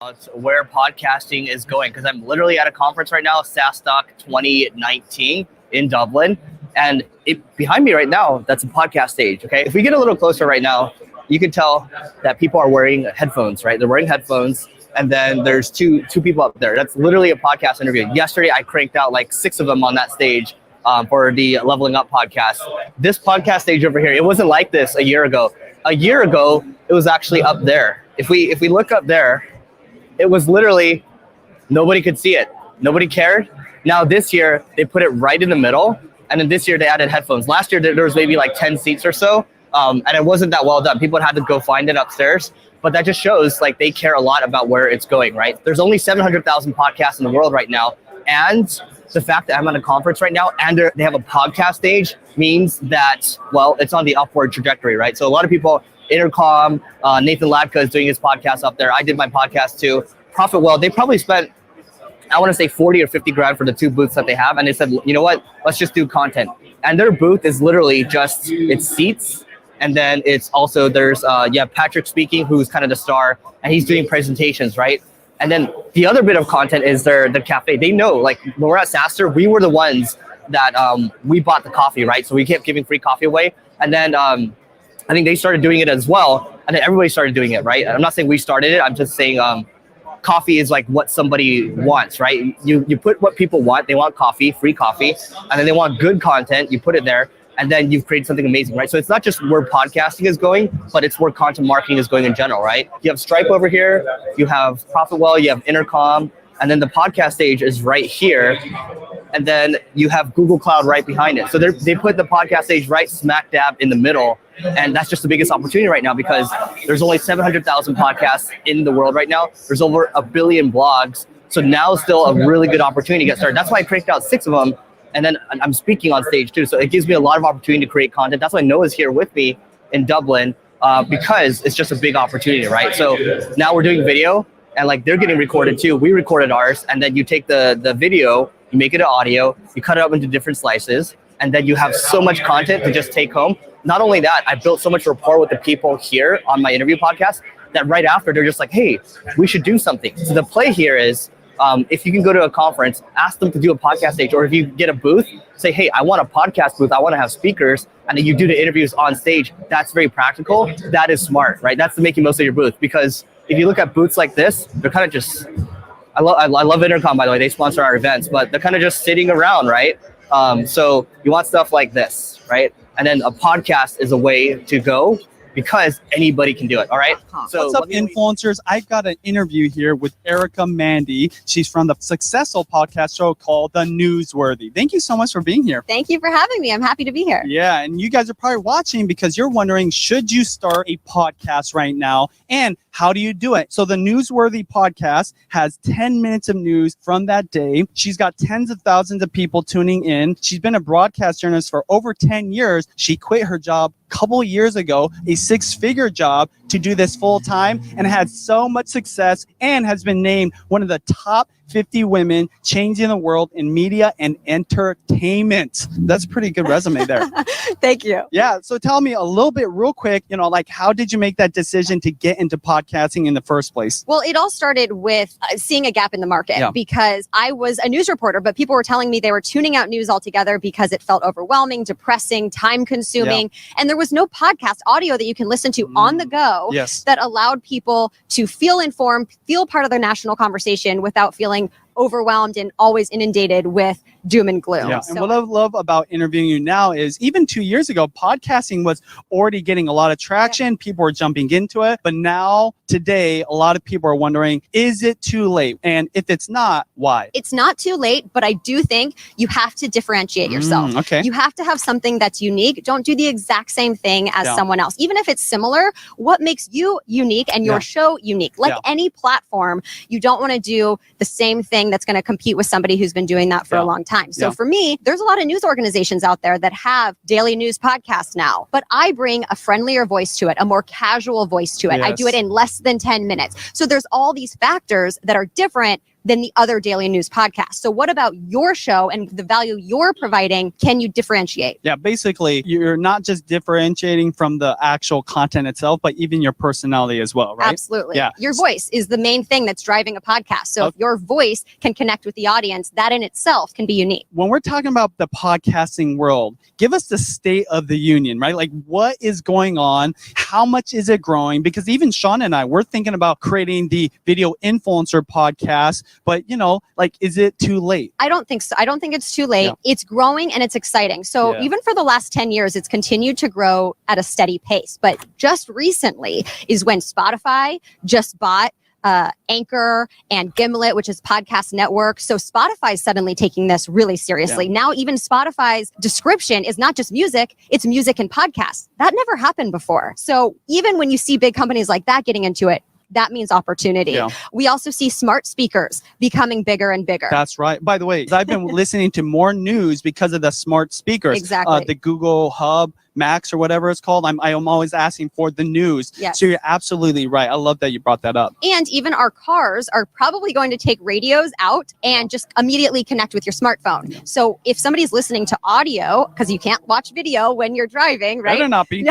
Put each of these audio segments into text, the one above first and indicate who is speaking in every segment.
Speaker 1: about where podcasting is going because I'm literally at a conference right now, SaaStock 2019 in Dublin. And behind me right now, that's a podcast stage, okay? If we get a little closer right now, you can tell that people are wearing headphones, right? They're wearing headphones. And then there's two people up there. That's literally a podcast interview. Yesterday, I cranked out like 6 of them on that stage for the Leveling Up podcast. This podcast stage over here, it wasn't like this a year ago. A year ago, it was actually up there. If we look up there, it was literally, nobody could see it. Nobody cared. Now this year, they put it right in the middle. And then this year, they added headphones. Last year, there was maybe like 10 seats or so. And it wasn't that well done. People had to go find it upstairs. But that just shows like they care a lot about where it's going, right? There's only 700,000 podcasts in the world right now. And the fact that I'm at a conference right now and they have a podcast stage means that, well, it's on the upward trajectory, right? So a lot of people, Intercom, Nathan Labka is doing his podcast up there. I did my podcast too. Profit Well, they probably spent, I want to say 40 or 50 grand for the 2 booths that they have. And they said, you know what, let's just do content. And their booth is literally just, it's seats. And then it's also, there's, Patrick speaking, who's kind of the star, and he's doing presentations, right? And then the other bit of content is the cafe. They know, like, when we're at SaaStr, we were the ones that we bought the coffee, right? So we kept giving free coffee away. And then I think they started doing it as well. And then everybody started doing it, right? And I'm not saying we started it. I'm just saying coffee is like what somebody wants, right? You put what people want. They want coffee, free coffee. And then they want good content. You put it there. And then you've created something amazing, right? So it's not just where podcasting is going, but it's where content marketing is going in general, right? You have Stripe over here, you have Profit Well, you have Intercom, and then the podcast stage is right here. And then you have Google Cloud right behind it. So they put the podcast stage right smack dab in the middle. And that's just the biggest opportunity right now because there's only 700,000 podcasts in the world right now. There's over 1 billion blogs. So now is still a really good opportunity to get started. That's why I cranked out 6 of them. And then I'm speaking on stage too. So it gives me a lot of opportunity to create content. That's why Noah's here with me in Dublin because it's just a big opportunity, right? So now we're doing video and like they're getting recorded too. We recorded ours and then you take the video, you make it an audio, you cut it up into different slices, and then you have so much content to just take home. Not only that, I built so much rapport with the people here on my interview podcast that right after they're just like, hey, we should do something. So the play here is, if you can go to a conference, ask them to do a podcast stage, or if you get a booth, say, hey, I want a podcast booth, I want to have speakers, and then you do the interviews on stage. That's very practical. That is smart, right? That's the making most of your booth. Because if you look at booths like this, they're kind of just, I love Intercom, by the way, they sponsor our events, but they're kind of just sitting around, right? So you want stuff like this, right? And then a podcast is a way to go because anybody can do it, all right?
Speaker 2: So what's up, influencers? I've got an interview here with Etiqa Mandi. She's from the successful podcast show called The Newsworthy. Thank you so much for being here.
Speaker 3: Thank you for having me. I'm happy to be here.
Speaker 2: Yeah, and you guys are probably watching because you're wondering, should you start a podcast right now? And how do you do it? So the Newsworthy podcast has 10 minutes of news from that day. She's got tens of thousands of people tuning in. She's been a broadcast journalist for over 10 years. She quit her job a couple years ago, a 6-figure job, to do this full time, and had so much success and has been named one of the top 50 women changing the world in media and entertainment. That's a pretty good resume there.
Speaker 3: Thank you.
Speaker 2: Yeah. So tell me a little bit real quick, like how did you make that decision to get into podcasting in the first place?
Speaker 3: Well, it all started with seeing a gap in the market because I was a news reporter, but people were telling me they were tuning out news altogether because it felt overwhelming, depressing, time consuming. And there was no podcast audio that you can listen to on the go that allowed people to feel informed, feel part of the national conversation without feeling overwhelmed and always inundated with doom and gloom.
Speaker 2: Yeah. And what I love about interviewing you now is even 2 years ago, podcasting was already getting a lot of traction. People were jumping into it. But now, today, a lot of people are wondering, is it too late? And if it's not, why?
Speaker 3: It's not too late, but I do think you have to differentiate yourself.
Speaker 2: Okay.
Speaker 3: You have to have something that's unique. Don't do the exact same thing as someone else. Even if it's similar, what makes you unique and your show unique? Like any platform, you don't want to do the same thing that's going to compete with somebody who's been doing that for a long time. So for me, there's a lot of news organizations out there that have daily news podcasts now, but I bring a friendlier voice to it, a more casual voice to it. I do it in less than 10 minutes. So there's all these factors that are different than the other daily news podcasts. So what about your show and the value you're providing? Can you differentiate?
Speaker 2: Yeah, basically, you're not just differentiating from the actual content itself, but even your personality as well, right?
Speaker 3: Absolutely.
Speaker 2: Yeah.
Speaker 3: Your voice is the main thing that's driving a podcast. So if your voice can connect with the audience, that in itself can be unique.
Speaker 2: When we're talking about the podcasting world, give us the state of the union, right? Like, what is going on? How much is it growing? Because even Sean and I, we're thinking about creating the video influencer podcast, but like, is it too late?
Speaker 3: I don't think so. I don't think it's too late.
Speaker 2: Yeah.
Speaker 3: It's growing and it's exciting. So even for the last 10 years, it's continued to grow at a steady pace. But just recently is when Spotify just bought Anchor and Gimlet, which is podcast network. So Spotify is suddenly taking this really seriously. Now even Spotify's description is not just music, it's music and podcasts. That never happened before. So even when you see big companies like that getting into it, that means opportunity.
Speaker 2: Yeah.
Speaker 3: We also see smart speakers becoming bigger and bigger.
Speaker 2: That's right. By the way, I've been listening to more news because of the smart speakers.
Speaker 3: Exactly.
Speaker 2: The Google Hub Max or whatever it's called. I'm always asking for the news.
Speaker 3: Yes.
Speaker 2: So you're absolutely right. I love that you brought that up.
Speaker 3: And even our cars are probably going to take radios out and just immediately connect with your smartphone. So if somebody's listening to audio, because you can't watch video when you're driving, right?
Speaker 2: Better not be.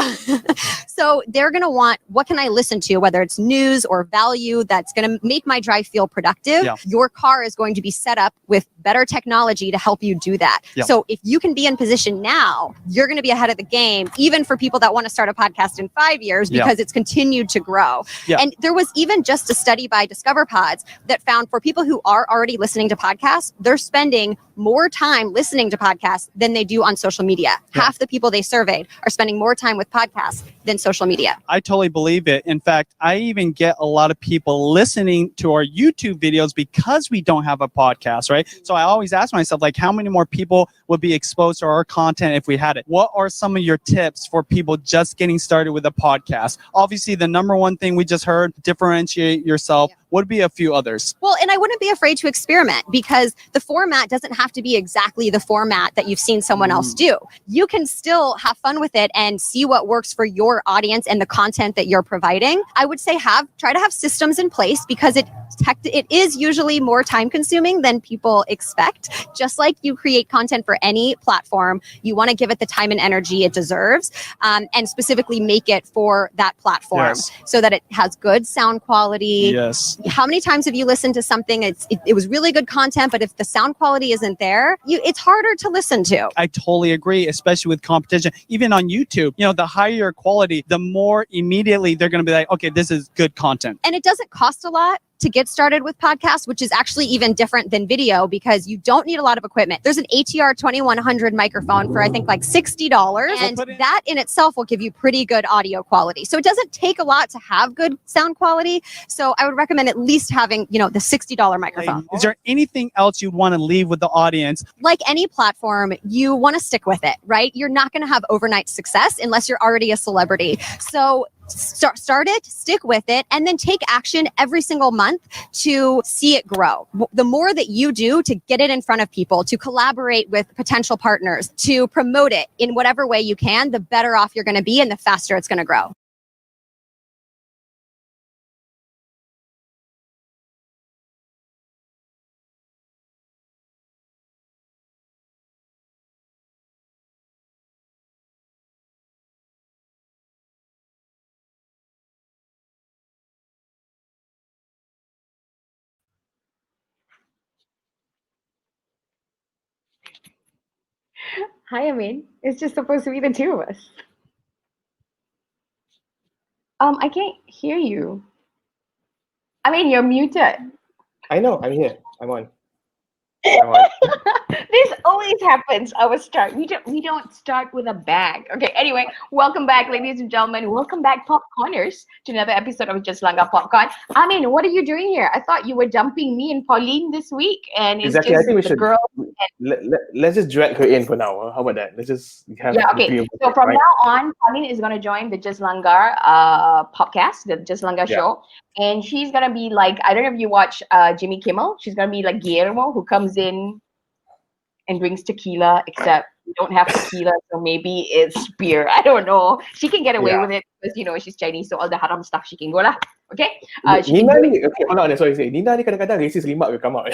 Speaker 3: So they're going to want, what can I listen to? Whether it's news or value that's going to make my drive feel productive.
Speaker 2: Yeah.
Speaker 3: Your car is going to be set up with better technology to help you do that.
Speaker 2: Yeah.
Speaker 3: So if you can be in position now, you're going to be ahead of the game, even for people that want to start a podcast in 5 years, because it's continued to grow.
Speaker 2: Yeah.
Speaker 3: And there was even just a study by Discover Pods that found for people who are already listening to podcasts, they're spending more time listening to podcasts than they do on social media.
Speaker 2: Yeah.
Speaker 3: Half the people they surveyed are spending more time with podcasts than social media.
Speaker 2: I totally believe it. In fact, I even get a lot of people listening to our YouTube videos because we don't have a podcast, right? So I always ask myself, like, how many more people would be exposed to our content if we had it? What are some of your tips for people just getting started with a podcast? Obviously, the number one thing we just heard, differentiate yourself.
Speaker 3: Yeah.
Speaker 2: Would be a few others.
Speaker 3: Well, and I wouldn't be afraid to experiment, because the format doesn't have to be exactly the format that you've seen someone else do. You can still have fun with it and see what works for your audience and the content that you're providing. I would say try to have systems in place, because it is usually more time consuming than people expect. Just like you create content for any platform, you want to give it the time and energy it deserves, and specifically make it for that platform so that it has good sound quality.
Speaker 2: Yes.
Speaker 3: How many times have you listened to something, it was really good content, but if the sound quality isn't there, it's harder to listen to.
Speaker 2: I totally agree, especially with competition. Even on YouTube, the higher your quality, the more immediately they're going to be like, okay, this is good content.
Speaker 3: And it doesn't cost a lot to get started with podcasts, which is actually even different than video, because you don't need a lot of equipment. There's an ATR 2100 microphone for I think like $60, and that in itself will give you pretty good audio quality. So it doesn't take a lot to have good sound quality. So I would recommend at least having, the $60 microphone.
Speaker 2: Is there anything else you'd want to leave with the audience?
Speaker 3: Like any platform, you want to stick with it, right? You're not going to have overnight success unless you're already a celebrity. So start it, stick with it, and then take action every single month to see it grow. The more that you do to get it in front of people, to collaborate with potential partners, to promote it in whatever way you can, the better off you're going to be and the faster it's going to grow.
Speaker 4: Hi, Amien. It's just supposed to be the two of us. I can't hear you. I mean, you're muted.
Speaker 5: I know, I'm here. I'm on. I'm on.
Speaker 4: This always happens. We don't start with a bang. Okay, anyway, welcome back, ladies and gentlemen. Welcome back, popcorners, to another episode of Just Langga Popcorn. I mean, what are you doing here? I thought you were dumping me and Pauline this week, and it's
Speaker 5: Exactly. I
Speaker 4: just
Speaker 5: think we
Speaker 4: the
Speaker 5: should
Speaker 4: girl.
Speaker 5: let's just drag her in for now. How about that? Let's just have
Speaker 4: Yeah,
Speaker 5: the three
Speaker 4: okay.
Speaker 5: of
Speaker 4: So
Speaker 5: us,
Speaker 4: from
Speaker 5: right?
Speaker 4: now on, Pauline is gonna join the Just Langgar podcast, the Just Langgar
Speaker 5: Yeah.
Speaker 4: show, and she's gonna be like, I don't know if you watch Jimmy Kimmel. She's gonna be like Guillermo, who comes in and brings tequila, except we don't have tequila, so maybe it's beer. I don't know. She can get away with it because she's Chinese, so all the haram stuff she can go lah. Okay. She
Speaker 5: Nina
Speaker 4: can do
Speaker 5: ni,
Speaker 4: it.
Speaker 5: okay, hold on, sorry, say. Nina ni kadang-kadang racist remark will come out.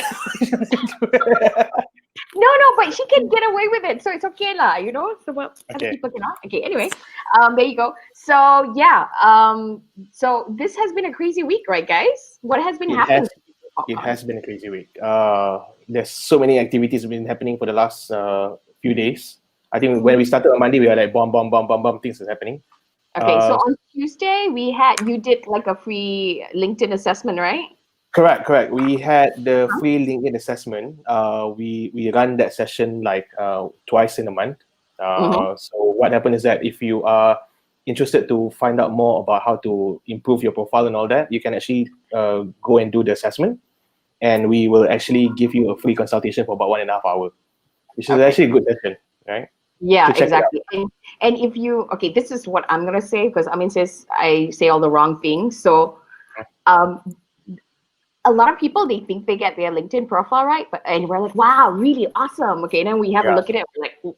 Speaker 4: No, but she can get away with it, so it's okay lah. So other people cannot. Okay. Anyway, there you go. So yeah, so this has been a crazy week, right, guys? What has been happening?
Speaker 5: It has been a crazy week. There's so many activities been happening for the last few days. I think when we started on Monday, we were like bomb, things is happening.
Speaker 4: Okay, so on Tuesday you did like a free LinkedIn assessment, right?
Speaker 5: Correct. We had the free LinkedIn assessment. We run that session like twice in a month. So what happened is that if you are interested to find out more about how to improve your profile and all that, you can actually go and do the assessment, and we will actually give you a free consultation for about 1.5 hours, which is actually a good session, right?
Speaker 4: Yeah, exactly. And if you, this is what I'm gonna say, because Amien says I say all the wrong things. So a lot of people, they think they get their LinkedIn profile right, and we're like, wow, really awesome. Okay, and then we have a look at it, we're like, you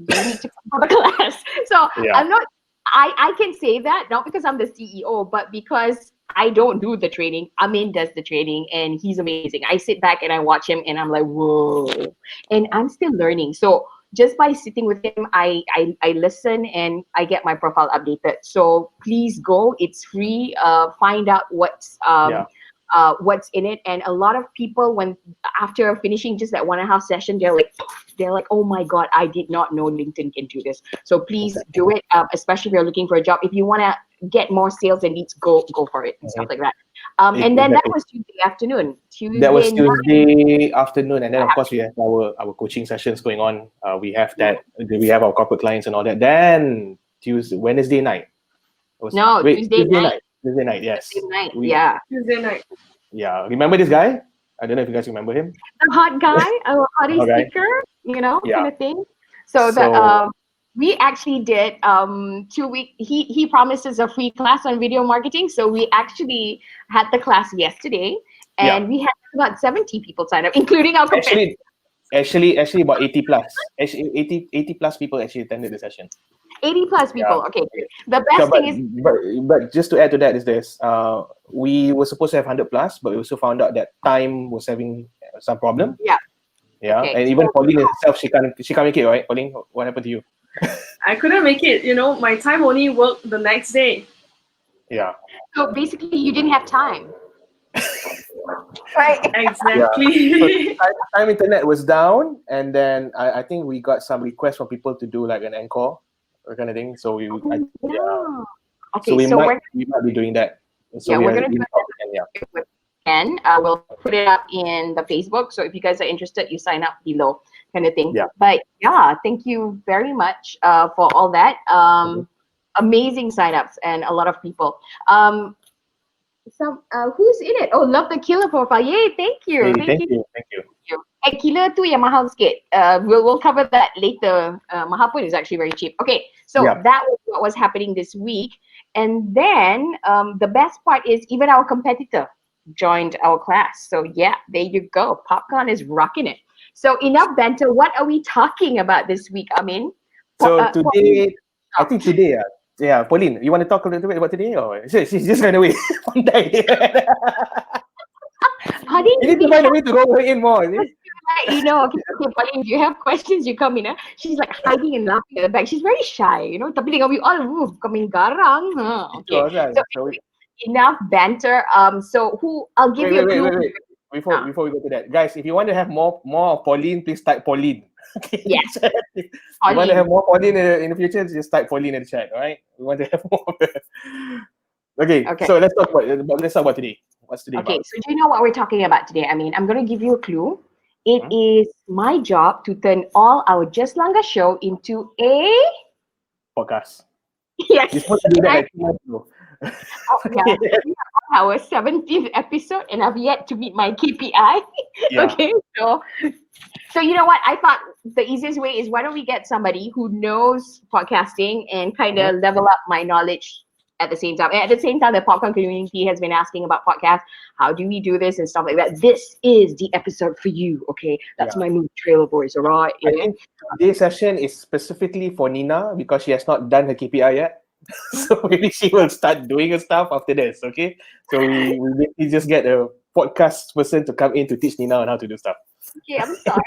Speaker 4: need to come for the class. So I'm not, I can say that not because I'm the CEO, but because I don't do the training. Amien does the training, and he's amazing. I sit back and I watch him, and I'm like, whoa, and I'm still learning. So just by sitting with him, I listen and I get my profile updated. So please go. It's free. Find out what's in it. And a lot of people, when after finishing just that 1.5 session, they're like, oh my God, I did not know LinkedIn can do this. So please do it, especially if you're looking for a job. If you want to get more sales and leads, go for it and stuff like that. And then that was Tuesday afternoon.
Speaker 5: That was Tuesday afternoon, and then of course we have our coaching sessions going on. We have our corporate clients and all that. Then Wednesday night.
Speaker 4: Tuesday night.
Speaker 5: Tuesday night, yes.
Speaker 4: Tuesday night.
Speaker 5: Yeah, remember this guy? I don't know if you guys remember him.
Speaker 4: The hot guy, a hottie speaker, kind of thing. So we actually did 2 weeks. He promised us a free class on video marketing. So we actually had the class yesterday, and we had about 70 people sign up, including our competitors.
Speaker 5: Actually about 80 plus. Actually 80 plus people actually attended the session.
Speaker 4: 80 plus people. Okay. The best thing is,
Speaker 5: but just to add to that is this: we were supposed to have 100 plus, but we also found out that time was having some problem. Yeah. Okay. And even Pauline herself, she can't make it, right? Pauline, what happened to you?
Speaker 6: I couldn't make it. My time only worked the next day.
Speaker 5: Yeah.
Speaker 4: So basically, you didn't have time. Right.
Speaker 6: Exactly.
Speaker 5: So time internet was down, and then I think we got some requests from people to do like an encore or kind of thing. So we
Speaker 4: Okay.
Speaker 5: So we might be doing that. So
Speaker 4: we're gonna do it. And we'll put it up in the Facebook. So if you guys are interested, you sign up below, kind of thing.
Speaker 5: Yeah.
Speaker 4: But thank you very much for all that. Amazing signups and a lot of people. Who's in it? Oh, love the killer profile. Yay, thank you.
Speaker 5: Thank you.
Speaker 4: Killer tu yang mahal sikit. We'll cover that later. Mahal pun is actually very cheap. Okay, so that was what was happening this week. And then the best part is even our competitor joined our class. So yeah, there you go. POPCON is rocking it. So enough banter. What are we talking about this week, Amien?
Speaker 5: So today, I think today, Pauline, you want to talk a little bit about today, or she's just ran away from there? You need to find a way to go in more.
Speaker 4: Okay, Pauline, if you have questions, you come in. She's like hiding and laughing at the back. She's very shy, Tapi tengok we all coming garang. Okay. So enough banter. So I'll give you a clue.
Speaker 5: Wait. Before we go to that, guys, if you want to have more of Pauline, please type Pauline. Okay.
Speaker 4: Yes.
Speaker 5: If you want to have more Pauline in the future, just type Pauline in the chat. All right. We want to have more. Okay. So let's talk about today. What's today about?
Speaker 4: So do you know what we're talking about today? I'm going to give you a clue. It is my job to turn all our Just Langga show into a
Speaker 5: podcast.
Speaker 4: Yes.
Speaker 5: You're supposed to do that.
Speaker 4: Our 17th episode, and I've yet to meet my KPI. Okay, so you know what? I thought the easiest way is why don't we get somebody who knows podcasting and kind of level up my knowledge at the same time. And at the same time, the popcorn community has been asking about podcasts. How do we do this and stuff like that? This is the episode for you, okay? That's my new trailer voice, all right?
Speaker 5: I think today's session is specifically for Nina because she has not done her KPI yet. So maybe she will start doing her stuff after this, okay? So we basically just get a podcast person to come in to teach Nina on how to do stuff.
Speaker 4: Okay, I'm sorry.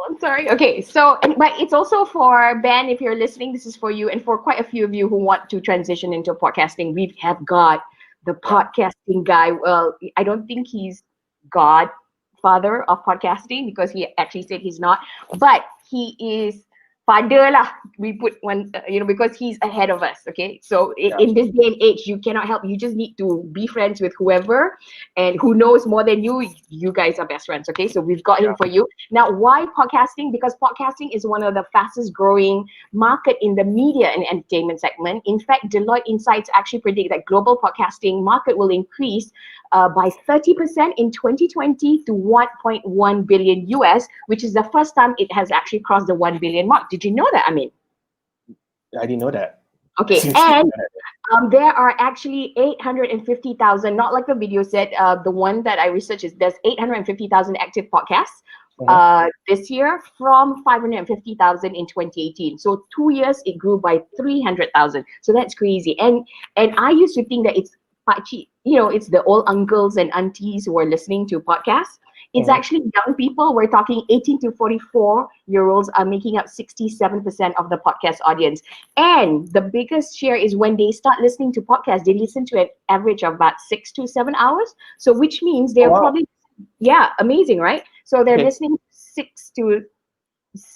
Speaker 4: I'm sorry. Okay, so but it's also for Ben. If you're listening, this is for you, and for quite a few of you who want to transition into podcasting. We have got the podcasting guy. Well, I don't think he's godfather of podcasting because he actually said he's not, but he is father lah. We put one, because he's ahead of us. Okay, so in this day and age, you cannot help. You just need to be friends with whoever, and who knows more than you. You guys are best friends. Okay, so we've got him for you. Now, why podcasting? Because podcasting is one of the fastest growing market in the media and entertainment segment. In fact, Deloitte Insights actually predict that global podcasting market will increase by 30% in 2020 to 1.1 billion US, which is the first time it has actually crossed the 1 billion mark. Did you know that, Amien?
Speaker 5: I didn't know that.
Speaker 4: Okay, and there are actually 850,000, not like the video said, the one that I researched is there's 850,000 active podcasts this year from 550,000 in 2018. So 2 years, it grew by 300,000. So that's crazy. And I used to think that it's it's the old uncles and aunties who are listening to podcasts. It's actually young people. We're talking 18 to 44-year-olds are making up 67% of the podcast audience. And the biggest share is when they start listening to podcasts, they listen to an average of about 6 to 7 hours. So which means they're probably, amazing, right? So they're listening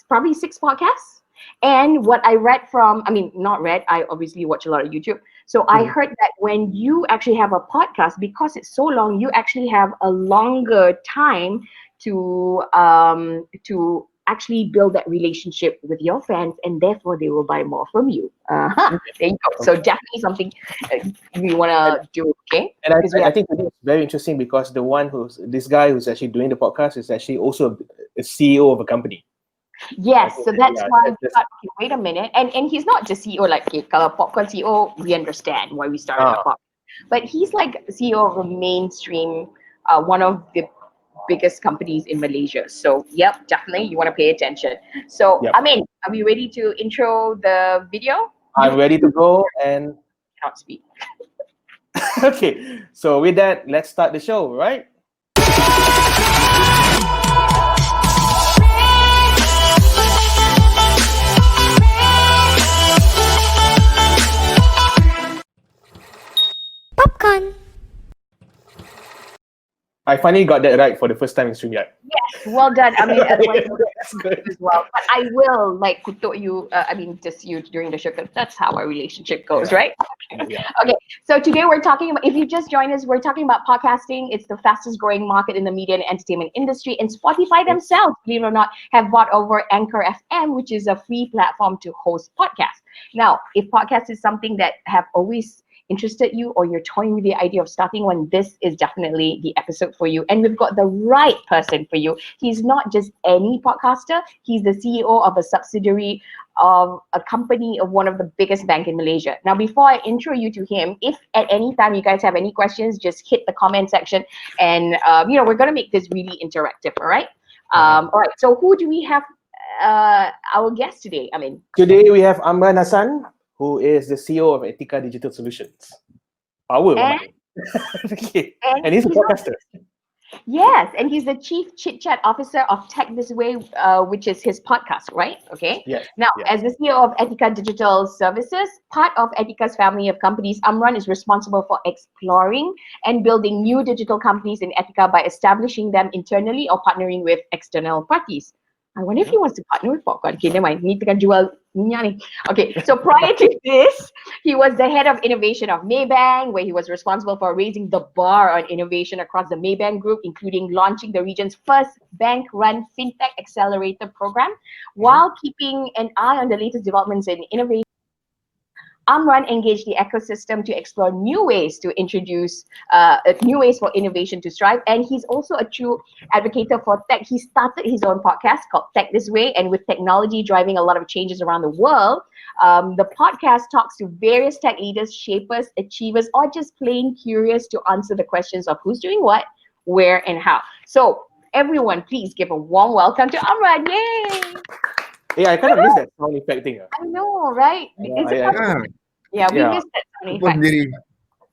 Speaker 4: probably six podcasts. And what I read I obviously watch a lot of YouTube. So I heard that when you actually have a podcast, because it's so long, you actually have a longer time to actually build that relationship with your fans, and therefore they will buy more from you. There you go. So definitely something we want to do. Okay.
Speaker 5: And I think it's very interesting because this guy who's actually doing the podcast is actually also a CEO of a company.
Speaker 4: Yes, so that's why we thought, okay, wait a minute. And he's not just CEO, like, okay, kalau Popcorn CEO, we understand why we started a podcast. But he's like CEO of a mainstream, one of the biggest companies in Malaysia. So, yep, definitely, you want to pay attention. So, Amien, are we ready to intro the video?
Speaker 5: I'm ready to go and...
Speaker 4: Cannot speak.
Speaker 5: Okay, so with that, let's start the show, right?
Speaker 3: Popcorn.
Speaker 5: I finally got that right for the first time in StreamYard.
Speaker 4: Yes, well done. I mean,
Speaker 5: That's good
Speaker 4: as well. But I will kutuk you. Just you during the show, because that's how our relationship goes, right? Okay. So today we're talking about. If you just joined us, we're talking about podcasting. It's the fastest growing market in the media and entertainment industry. And Spotify themselves, believe it or not, have bought over Anchor FM, which is a free platform to host podcasts. Now, if podcast is something that have always interested you, or you're toying with the idea of starting one, this is definitely the episode for you. And we've got the right person for you. He's not just any podcaster. He's the CEO of a subsidiary of a company of one of the biggest bank in Malaysia. Now, before I intro you to him, if at any time you guys have any questions, just hit the comment section. And, we're going to make this really interactive, all right? All right, so who do we have our guest today?
Speaker 5: Today we have Amran Hassan, who is the CEO of Etiqa Digital Solutions. Power. Okay. And he's a podcaster.
Speaker 4: Yes, and he's the Chief Chit Chat Officer of Tech This Way, which is his podcast, right? Okay.
Speaker 5: Yes.
Speaker 4: Now, as the CEO of Etiqa Digital Services, part of Etiqa's family of companies, Amran is responsible for exploring and building new digital companies in Etiqa by establishing them internally or partnering with external parties. I wonder if he wants to partner with Popcorn. Okay, never mind. Need to jual minyak ni. Okay, so prior to this, he was the head of innovation of Maybank, where he was responsible for raising the bar on innovation across the Maybank Group, including launching the region's first bank-run fintech accelerator program, while keeping an eye on the latest developments in innovation. Amran engaged the ecosystem to explore new ways to introduce new ways for innovation to strive. And he's also a true advocate for tech. He started his own podcast called Tech This Way. And with technology driving a lot of changes around the world, the podcast talks to various tech leaders, shapers, achievers, or just plain curious to answer the questions of who's doing what, where, and how. So everyone, please give a warm welcome to Amran. Yay!
Speaker 5: Yeah, I kind of miss that sound effect thing.
Speaker 4: I know, right? We missed that sound effect.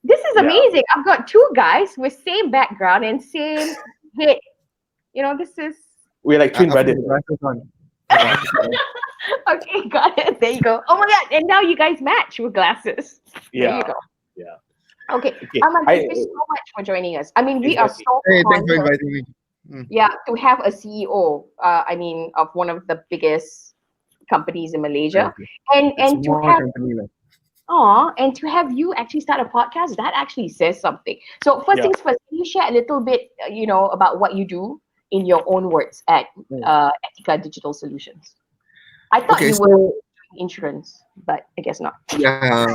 Speaker 4: This is amazing. I've got two guys with same background and same head. This is...
Speaker 5: We're like twin brothers.
Speaker 4: Okay, got it. There you go. Oh my God. And now you guys match with glasses.
Speaker 5: Yeah.
Speaker 4: There you go.
Speaker 5: Yeah.
Speaker 4: Okay. Amran, thank you so much for joining us. I mean, we are so
Speaker 7: thanks for inviting me.
Speaker 4: Yeah, to have a CEO, of one of the biggest companies in Malaysia, and to have and to have you actually start a podcast, that actually says something. So first things first, can you share a little bit, about what you do in your own words at Etiqa Digital Solutions? I thought you were doing insurance, but I guess not.
Speaker 7: Yeah,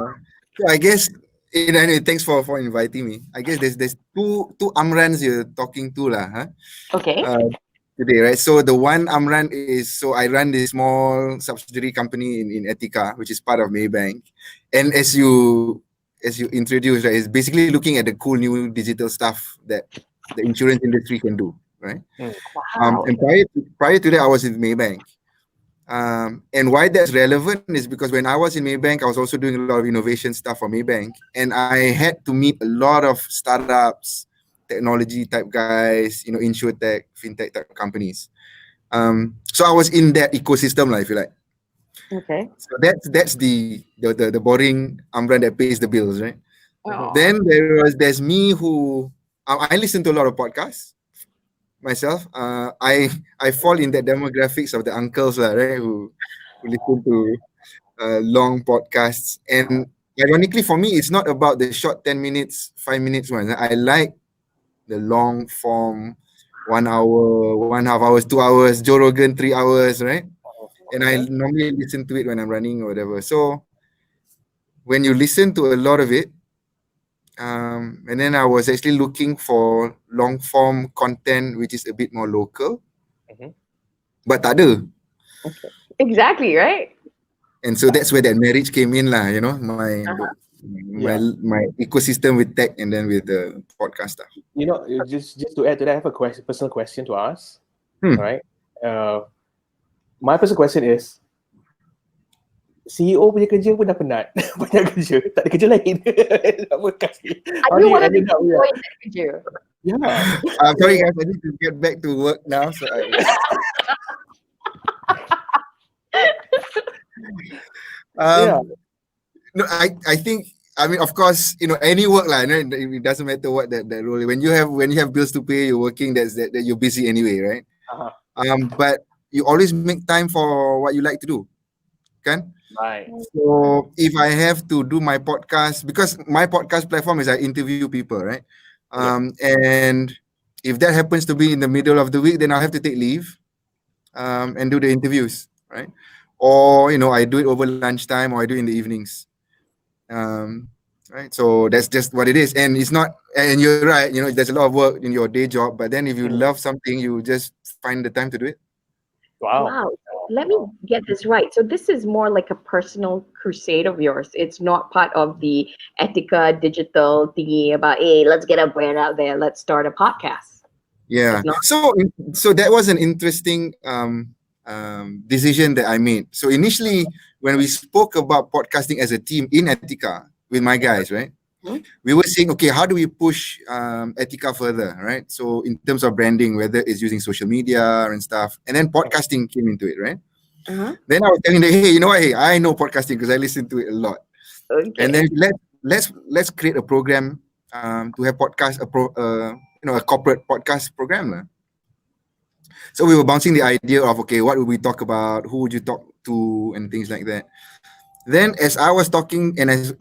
Speaker 7: so I guess. Anyway, thanks for inviting me. I guess there's two Amrans you're talking to lah, huh?
Speaker 4: Okay.
Speaker 7: Today, right? So the one Amran is, so I run this small subsidiary company in Etiqa, which is part of Maybank. And as you introduced, right, it's basically looking at the cool new digital stuff that the insurance industry can do, right?
Speaker 4: Wow.
Speaker 7: And prior to that, I was with Maybank. And why that's relevant is because when I was in Maybank, I was also doing a lot of innovation stuff for Maybank, and I had to meet a lot of startups, technology type guys, insurtech, fintech type companies. So I was in that ecosystem, if you like.
Speaker 4: Okay.
Speaker 7: So that's the boring Amran that pays the bills, right?
Speaker 4: Oh.
Speaker 7: Then there's me who I listen to a lot of podcasts. Myself, I fall in that demographics of the uncles, right, who listen to long podcasts. And ironically, for me, it's not about the short 10 minutes, 5 minutes ones. I like the long form, 1 hour, 1.5 hours, 2 hours, Joe Rogan, 3 hours, right? And I normally listen to it when I'm running or whatever. So when you listen to a lot of it, and then I was actually looking for long form content which is a bit more local, but tak ada.
Speaker 4: Okay. Exactly, right?
Speaker 7: And so that's where that marriage came in lah, my ecosystem with tech and then with the podcast stuff.
Speaker 5: Just to add to that, I have a personal question to ask. Right? My personal question is, CEO punya kerja pun dah penat. Banyak kerja. Tak ada kerja lain.
Speaker 4: Are you one of the people in that kerja?
Speaker 5: Yeah.
Speaker 7: I'm sorry guys, I need to get back to work now. So no, I think, of course, any work lah, it doesn't matter what that role. When you have bills to pay, you're working, that you're busy anyway, right? But you always make time for what you like to do. Kan?
Speaker 5: Right.
Speaker 7: So if I have to do my podcast, because my podcast platform is I interview people, right? And if that happens to be in the middle of the week, then I'll have to take leave and do the interviews, right? Or I do it over lunchtime, or I do it in the evenings. Right? So that's just what it is. And it's not, and you're right, there's a lot of work in your day job, but then if you love something, you just find the time to do it.
Speaker 4: Wow. Let me get this right. So this is more like a personal crusade of yours. It's not part of the Etiqa digital thingy about, hey, let's get a brand out there. Let's start a podcast.
Speaker 7: Yeah. So that was an interesting decision that I made. So initially, when we spoke about podcasting as a team in Etiqa with my guys, right? We were saying, okay, how do we push Etiqa further, right? So in terms of branding, whether it's using social media and stuff, and then podcasting came into it, right? Then I was telling them, hey, you know what? Hey, I know podcasting because I listen to it a lot. Okay. And then let's create a program to have podcast, a corporate podcast program. So we were bouncing the idea of, okay, what would we talk about? Who would you talk to? And things like that. Then as I was talking and as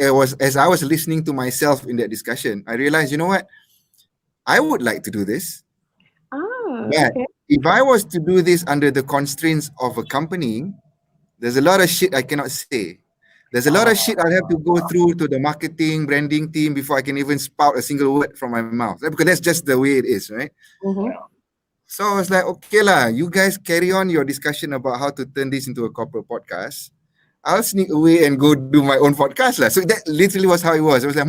Speaker 7: I was listening to myself in that discussion, I realized, you know what? I would like to do this. But if I was to do this under the constraints of a company, there's a lot of shit I cannot say. There's a lot of shit I'll have to go through to the marketing, branding team before I can even spout a single word from my mouth. Right? Because that's just the way it is, right?
Speaker 4: Mhm.
Speaker 7: So I was like, okay lah, you guys carry on your discussion about how to turn this into a corporate podcast. I'll sneak away and go do my own podcast lah. So that literally was how it was. I was like,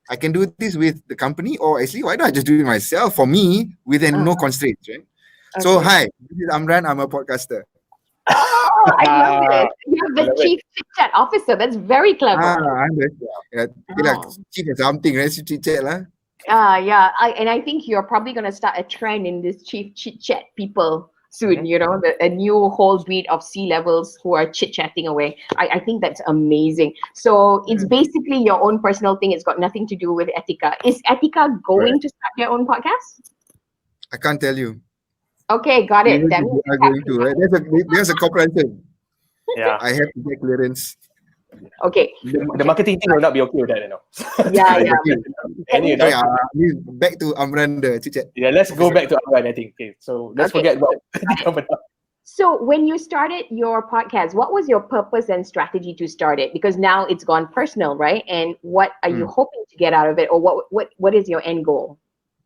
Speaker 7: I can do this with the company, or actually, why don't I just do it myself for me with no constraints, right? So hi, this is Amran. I'm a podcaster.
Speaker 4: Oh, I love it. You're the chief chit chat officer. That's very clever.
Speaker 7: I'm the chief of something, right? Chit chat lah.
Speaker 4: Yeah. I think you're probably going to start a trend in this chief chit chat people soon. You know, a new whole breed of C-levels who are chit chatting away. I think that's amazing. So it's basically your own personal thing. It's got nothing to do with Etiqa. Is Etiqa going to start their own podcast?
Speaker 7: I can't tell you.
Speaker 4: Okay, got it. That means
Speaker 7: I'm going to, right? There's a corporation.
Speaker 5: Yeah.
Speaker 7: I have to get clearance.
Speaker 4: Okay.
Speaker 5: The marketing team will not be okay with that, you know.
Speaker 4: Yeah.
Speaker 7: Back to Amran the chit chat.
Speaker 5: Yeah, let's go back to Amran, I think. Okay, so let's forget about.
Speaker 4: So when you started your podcast, what was your purpose and strategy to start it? Because now it's gone personal, right? And what are you hoping to get out of it, or what is your end goal,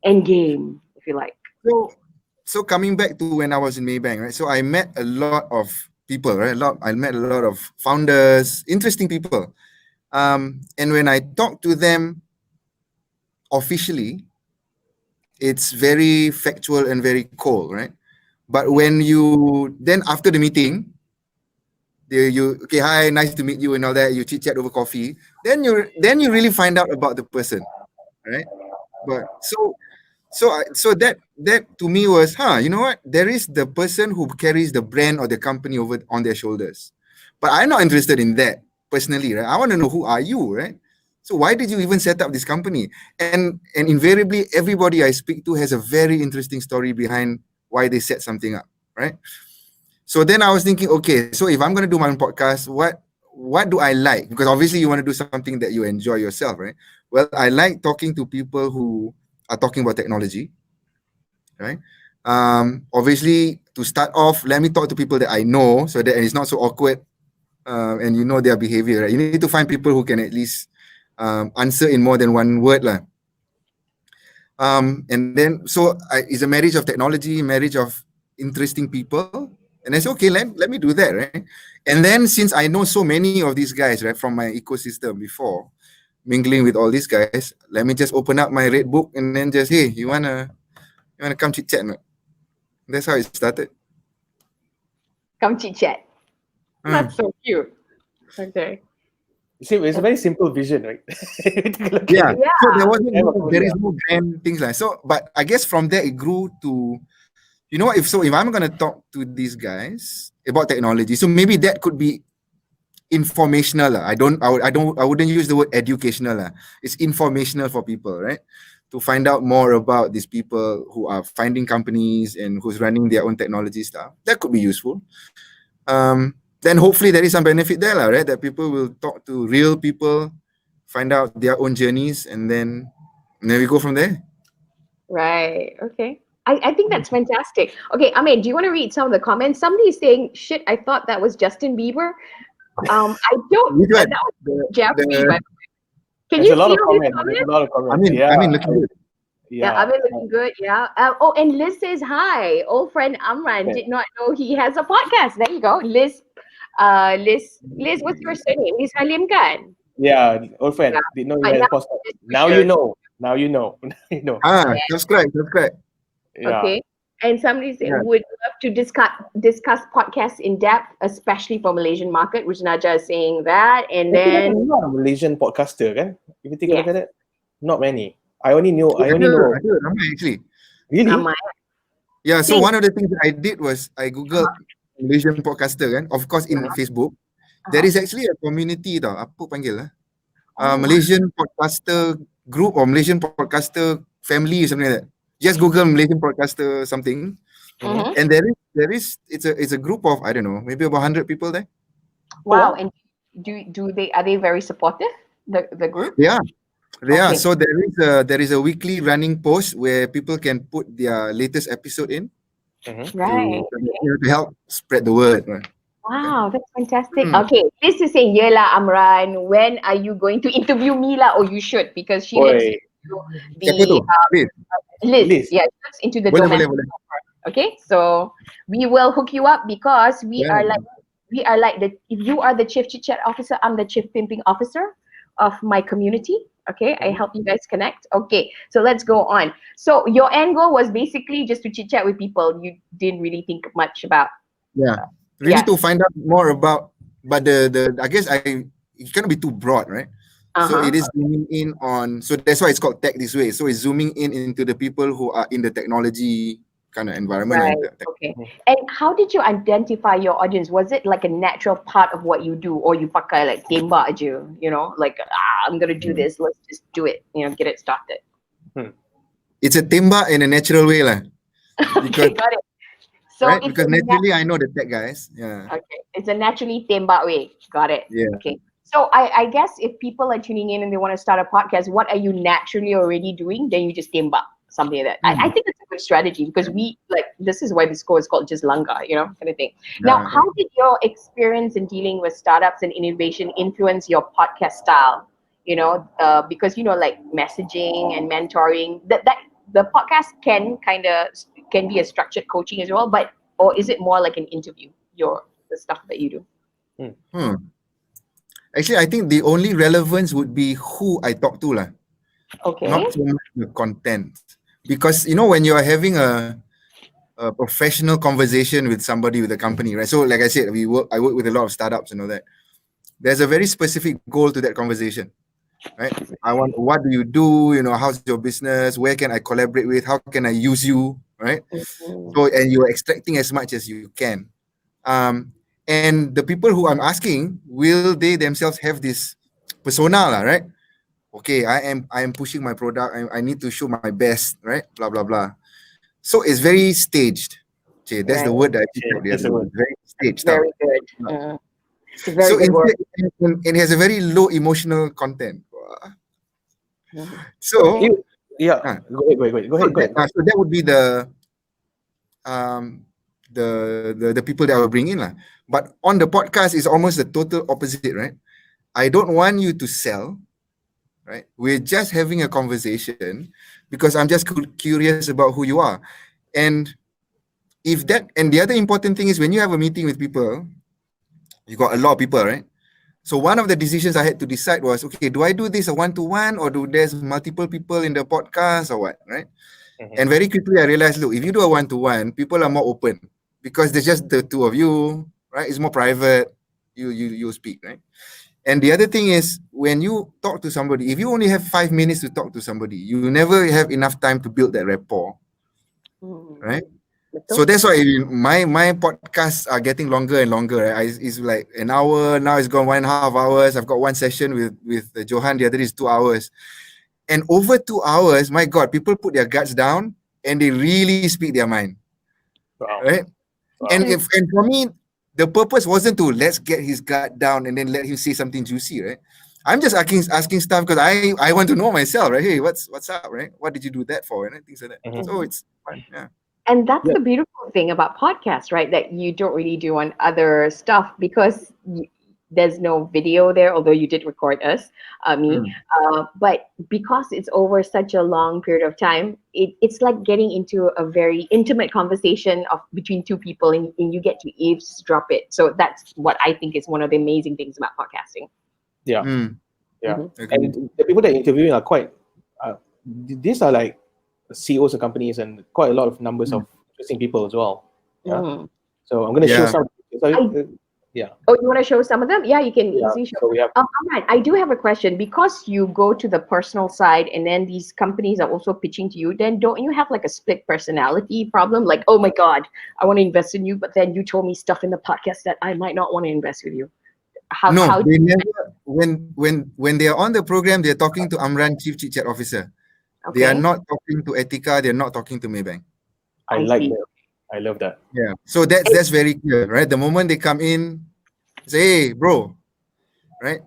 Speaker 4: end game, if you like?
Speaker 7: So coming back to when I was in Maybank, right? So I met a lot of people, right? I met a lot of founders, interesting people. And when I talk to them officially, it's very factual and very cold, right? But when you then after the meeting, okay, hi, nice to meet you and all that, you chit chat over coffee, then you really find out about the person, right? But so that to me was, you know what? There is the person who carries the brand or the company over on their shoulders. But I'm not interested in that personally, right? I want to know, who are you, right? So why did you even set up this company? And invariably, everybody I speak to has a very interesting story behind why they set something up, right? So then I was thinking, okay, so if I'm going to do my own podcast, what do I like? Because obviously you want to do something that you enjoy yourself, right? Well, I like talking to people who are talking about technology, right? Obviously, to start off, let me talk to people that I know so that it's not so awkward and you know their behavior, right? You need to find people who can at least answer in more than one word lah. And then, so it's a marriage of technology, marriage of interesting people. And I said, okay, let me do that, right? And then since I know so many of these guys, right, from my ecosystem before, mingling with all these guys, let me just open up my red book and then just, hey, you wanna come chit chat? That's how it started.
Speaker 4: Come chit chat. That's so cute. Okay.
Speaker 5: See, it's a very simple vision, right?
Speaker 7: Yeah. So there is no grand things like so. But I guess from there it grew to, you know, if I'm gonna talk to these guys about technology, so maybe that could be informational. I wouldn't use the word educational. It's informational for people, right? To find out more about these people who are finding companies and who's running their own technology stuff. That could be useful. Then hopefully there is some benefit there, right? That people will talk to real people, find out their own journeys, and then we go from there.
Speaker 4: Right. Okay. I think that's fantastic. Okay, Amien, do you want to read some of the comments? Somebody's saying, shit, I thought that was Justin Bieber. I don't. That was Jeffrey, by the way. Can you see all these comments?
Speaker 5: There's a lot of comments.
Speaker 7: I mean, looking good.
Speaker 4: Yeah, Amien looking good. Yeah. And Liz says hi. Old friend Amran did not know he has a podcast. There you go, Liz. Liz, what's your surname? Liz Halim kan?
Speaker 5: Yeah, old friend. Didn't know you had a podcast. Now you know. Now you know.
Speaker 7: Subscribe.
Speaker 5: Yeah.
Speaker 4: Okay. And somebody said would love to discuss podcasts in depth, especially for Malaysian market, which Naja is saying that. And then
Speaker 5: a lot of Malaysian podcaster, kan? If you take a look at it, not many. I only know.
Speaker 7: I know actually.
Speaker 5: Really?
Speaker 7: Yeah. So one of the things that I did was I googled Malaysian podcaster, kan? Of course in Facebook. There is actually a community tau. Apa panggil lah? Malaysian podcaster group or Malaysian podcaster family or something like that. Just Google Malaysian podcaster something, and there is it's a group of, I don't know, maybe about 100 people there.
Speaker 4: Wow! And are they very supportive? The group?
Speaker 7: Yeah, they are. So there is a weekly running post where people can put their latest episode in,
Speaker 4: right?
Speaker 7: to help spread the word. Right?
Speaker 4: Wow, that's fantastic.
Speaker 7: Hmm.
Speaker 4: Okay, this is saying, Yela Amran, when are you going to interview Mila? Oh, you should, because she looks
Speaker 5: Oi,
Speaker 4: into
Speaker 7: Siapa tu?
Speaker 4: the
Speaker 7: Liz.
Speaker 4: list.
Speaker 5: Liz.
Speaker 4: Yeah, she looks into the
Speaker 7: Boleh,
Speaker 4: domain.
Speaker 7: boleh.
Speaker 4: Okay, so we will hook you up because
Speaker 7: Yeah.
Speaker 4: we are like the if you are the chief chit chat officer, I'm the chief pimping officer of my community. Okay, I help you guys connect. Okay, so let's go on. So your end goal was basically just to chit chat with people. You didn't really think much about.
Speaker 7: Yeah. Really
Speaker 4: Yeah.
Speaker 7: to find out more about, but the I guess it cannot be too broad, right? So
Speaker 4: Uh-huh.
Speaker 7: it is zooming in on, so that's why it's called tech this way. So it's zooming in into the people who are in the technology kind of environment.
Speaker 4: Right. Okay. And how did you identify your audience? Was it like a natural part of what you do, or you pakai like tembak aja, like I'm gonna do this, let's just do it, get it started.
Speaker 7: It's a tembak in a natural way, lah.
Speaker 4: Okay,
Speaker 7: Because
Speaker 4: got it. So
Speaker 7: right,
Speaker 4: it's
Speaker 7: because
Speaker 4: a
Speaker 7: naturally I know the tech guys. Yeah.
Speaker 4: okay, it's a naturally tembak way. Got it.
Speaker 7: Yeah.
Speaker 4: Okay. So I guess if people are tuning in and they want to start a podcast, what are you naturally already doing? Then you just tembak something like that. I think it's a good strategy because this is why the score is called just Langa, kind of thing. Now,
Speaker 7: Yeah.
Speaker 4: how did your experience in dealing with startups and innovation influence your podcast style? Because like messaging and mentoring, that the podcast can be a structured coaching as well, or is it more like an interview? The stuff that you do.
Speaker 7: Actually, I think the only relevance would be who I talk to, lah.
Speaker 4: Okay.
Speaker 7: Not so much the content. Because when you are having a professional conversation with somebody with a company, right? So like I said, I work with a lot of startups and all that. There's a very specific goal to that conversation, right? What do you do? How's your business? Where can I collaborate with? How can I use you? Right? So, and you're extracting as much as you can. And the people who I'm asking, will they themselves have this persona, right? Okay, I am pushing my product. I need to show my best, right? Blah blah blah. So it's very staged. Okay, that's the
Speaker 4: Right.
Speaker 7: word that I picked out there.
Speaker 5: That's the word.
Speaker 7: Very staged.
Speaker 4: Very good. It's a very
Speaker 7: So
Speaker 4: good word.
Speaker 7: it has a very low emotional content. So
Speaker 5: Go ahead.
Speaker 7: so that would be the people that I will bring in, lah. But on the podcast is almost the total opposite, right? I don't want you to sell, right? We're just having a conversation because I'm just curious about who you are. And the other important thing is when you have a meeting with people, you got a lot of people, right? So one of the decisions I had to decide was, okay, do I do this a one-to-one or do there's multiple people in the podcast or what, right? And very quickly I realized, look, if you do a one-to-one, people are more open because there's just the two of you, right? It's more private. You speak, right? And the other thing is, when you talk to somebody, if you only have 5 minutes to talk to somebody, you never have enough time to build that rapport, right? So that's why my podcasts are getting longer and longer. Right? It's like an hour, now it's gone 1.5 hours. I've got one session with Johan, the other is 2 hours. And over 2 hours, my God, people put their guards down and they really speak their mind, right? Wow. And for me, the purpose wasn't to let's get his guard down and then let him say something juicy, right? I'm just asking stuff because I want to know myself, right? Hey, what's up, right? What did you do that for? And things like that. So it's fun, yeah.
Speaker 4: And that's the beautiful thing about podcasts, right? That you don't really do on other stuff because there's no video there, although you did record us, but because it's over such a long period of time, it's like getting into a very intimate conversation between two people, and you get to eavesdrop it. So that's what I think is one of the amazing things about podcasting.
Speaker 5: Yeah. And the people that are interviewing are quite, these are like CEOs of companies and quite a lot of numbers of interesting people as well. Yeah. So I'm going to show some.
Speaker 4: Oh, you want to show some of them? Yeah, you can easily show.
Speaker 5: So we have.
Speaker 4: Amran, I do have a question. Because you go to the personal side and then these companies are also pitching to you, then don't you have like a split personality problem? Like, oh my God, I want to invest in you, but then you told me stuff in the podcast that I might not want to invest with you.
Speaker 7: They never, when they are on the program, they're talking to Amran, Chief Chit Chat Officer. Okay. They are not talking to Etiqa, they're not talking to Maybank.
Speaker 5: I like that. I love that.
Speaker 7: Yeah. So that's very clear, right? The moment they come in, say, hey, bro, right?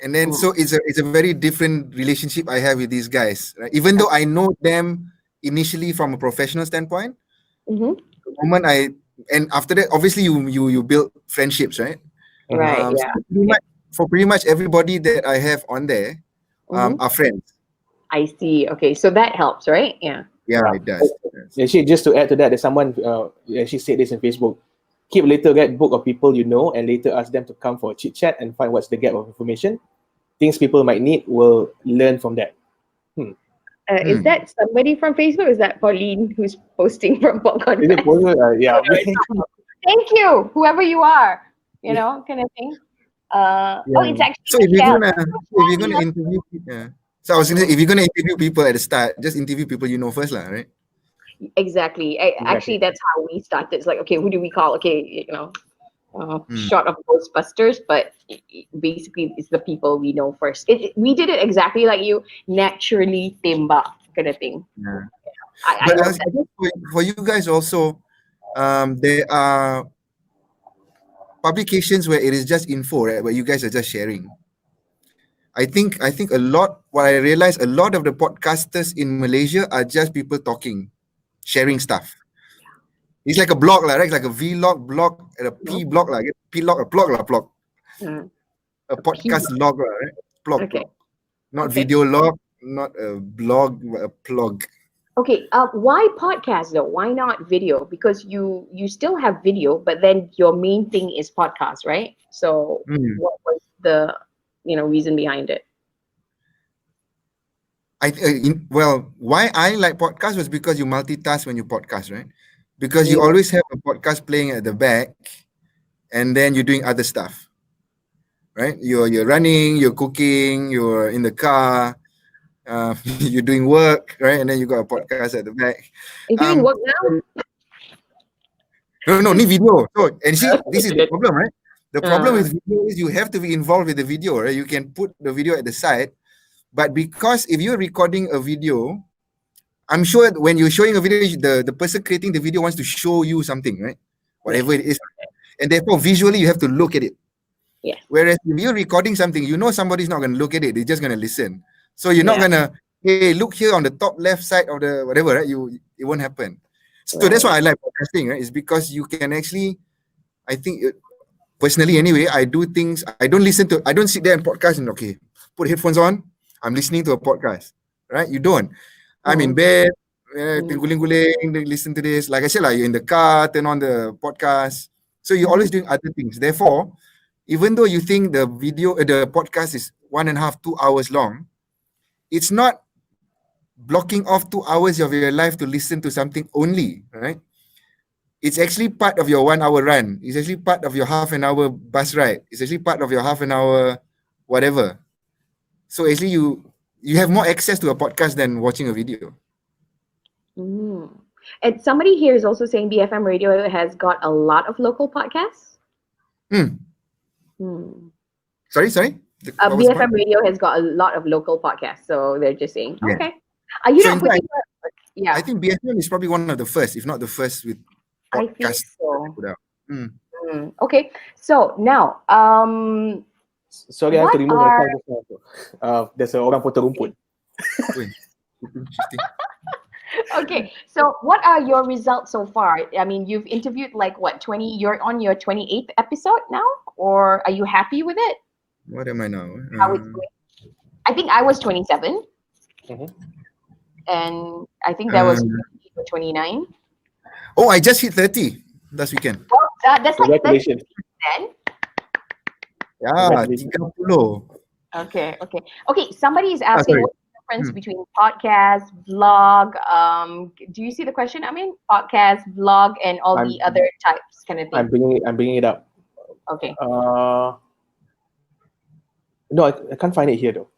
Speaker 7: And then so it's a very different relationship I have with these guys, right? Even though I know them initially from a professional standpoint, the moment I and after that, obviously you build friendships, right?
Speaker 4: Right.
Speaker 7: So
Speaker 4: Yeah.
Speaker 7: pretty much everybody that I have on there
Speaker 4: Mhm.
Speaker 7: are friends.
Speaker 4: I see. Okay, so that helps, right? Yeah.
Speaker 7: Yeah,
Speaker 5: Wow.
Speaker 7: it does.
Speaker 5: Actually, just to add to that, there's someone actually said this in Facebook. Keep a little red book of people you know, and later ask them to come for a chit chat and find what's the gap of information. Things people might need will learn from that.
Speaker 4: Is that somebody from Facebook? Is that Pauline who's posting from POPCON?
Speaker 5: Is it possible? Yeah.
Speaker 4: Thank you, whoever you are. You know, kind of thing. Oh, it's actually
Speaker 7: So if
Speaker 4: Michelle.
Speaker 7: you're gonna interview, so I was gonna say, if you're gonna interview people at the start, just interview people you know first, lah, right?
Speaker 4: Exactly. Actually, that's how we started. It's like, okay, who do we call? Okay, you know, short of Ghostbusters, but basically, it's the people we know first. We did it exactly like you, naturally timba kind of thing.
Speaker 7: Yeah.
Speaker 4: I
Speaker 7: But
Speaker 4: love
Speaker 7: I guess for you guys also, there are publications where it is just info, right? Where you guys are just sharing. I think a lot. What I realized, a lot of the podcasters in Malaysia are just people talking, sharing stuff. It's like a blog, lah, right? It's like a blog, and a P blog, like P log, a blog, blog.
Speaker 4: Mm.
Speaker 7: A podcast log, right? Blog,
Speaker 4: Okay.
Speaker 7: blog. Not
Speaker 4: Okay.
Speaker 7: video log, not a blog, but a plug.
Speaker 4: Okay, why podcast though? Why not video? Because you still have video, but then your main thing is podcast, right? So what was the reason behind it?
Speaker 7: Why I like podcast was because you multitask when you podcast, right? Because you always have a podcast playing at the back, and then you're doing other stuff, right? You're running, you're cooking, you're in the car, you're doing work, right? And then you got a podcast at the back.
Speaker 4: Are you doing work now?
Speaker 7: No, need video. So, and see, this is the problem, right? The problem with video is you have to be involved with the video, right? You can put the video at the side, but because if you're recording a video, I'm sure when you're showing a video, the person creating the video wants to show you something, right? Whatever it is. And therefore, visually, you have to look at it.
Speaker 4: Yes.
Speaker 7: Whereas if you're recording something, you know somebody's not going to look at it. They're just going to listen. So you're not going to, hey, look here on the top left side of the whatever, right? It won't happen. So that's why I like podcasting, right? Is because you can actually, I think, personally anyway, I do things, I don't sit there and podcast and, okay, put headphones on, I'm listening to a podcast, right? You don't. I'm in bed, guling-guling, listen to this. Like I said, you're in the car, turn on the podcast. So you're always doing other things. Therefore, even though you think the podcast is 1.5, 2 hours long, it's not blocking off 2 hours of your life to listen to something only, right? It's actually part of your 1 hour run. It's actually part of your half an hour bus ride. It's actually part of your half an hour whatever. So actually you have more access to a podcast than watching a video.
Speaker 4: And somebody here is also saying BFM Radio has got a lot of local podcasts.
Speaker 7: Sorry?
Speaker 4: BFM Radio has got a lot of local podcasts. So they're just saying, okay. Are you not putting
Speaker 7: I think BFM is probably one of the first, if not the first, with podcasts.
Speaker 4: I think so. Okay. So now,
Speaker 5: sorry, I have to remove my phone. There's a orang potong rumput.
Speaker 4: Okay, so what are your results so far? I mean, you've interviewed like what, 20? You're on your 28th episode now, or are you happy with it?
Speaker 7: What am I now?
Speaker 4: How it's going? I think I was 27, and I think that was 29.
Speaker 7: Oh, I just hit 30 last weekend.
Speaker 4: Well, that's like 30 then.
Speaker 7: Yeah, 30.
Speaker 4: Okay. Somebody is asking what's the difference between podcast, vlog. Do you see the question? I mean, podcast, vlog, and all the other types kind of thing.
Speaker 5: I'm bringing it up.
Speaker 4: Okay.
Speaker 5: No, I can't find it here though.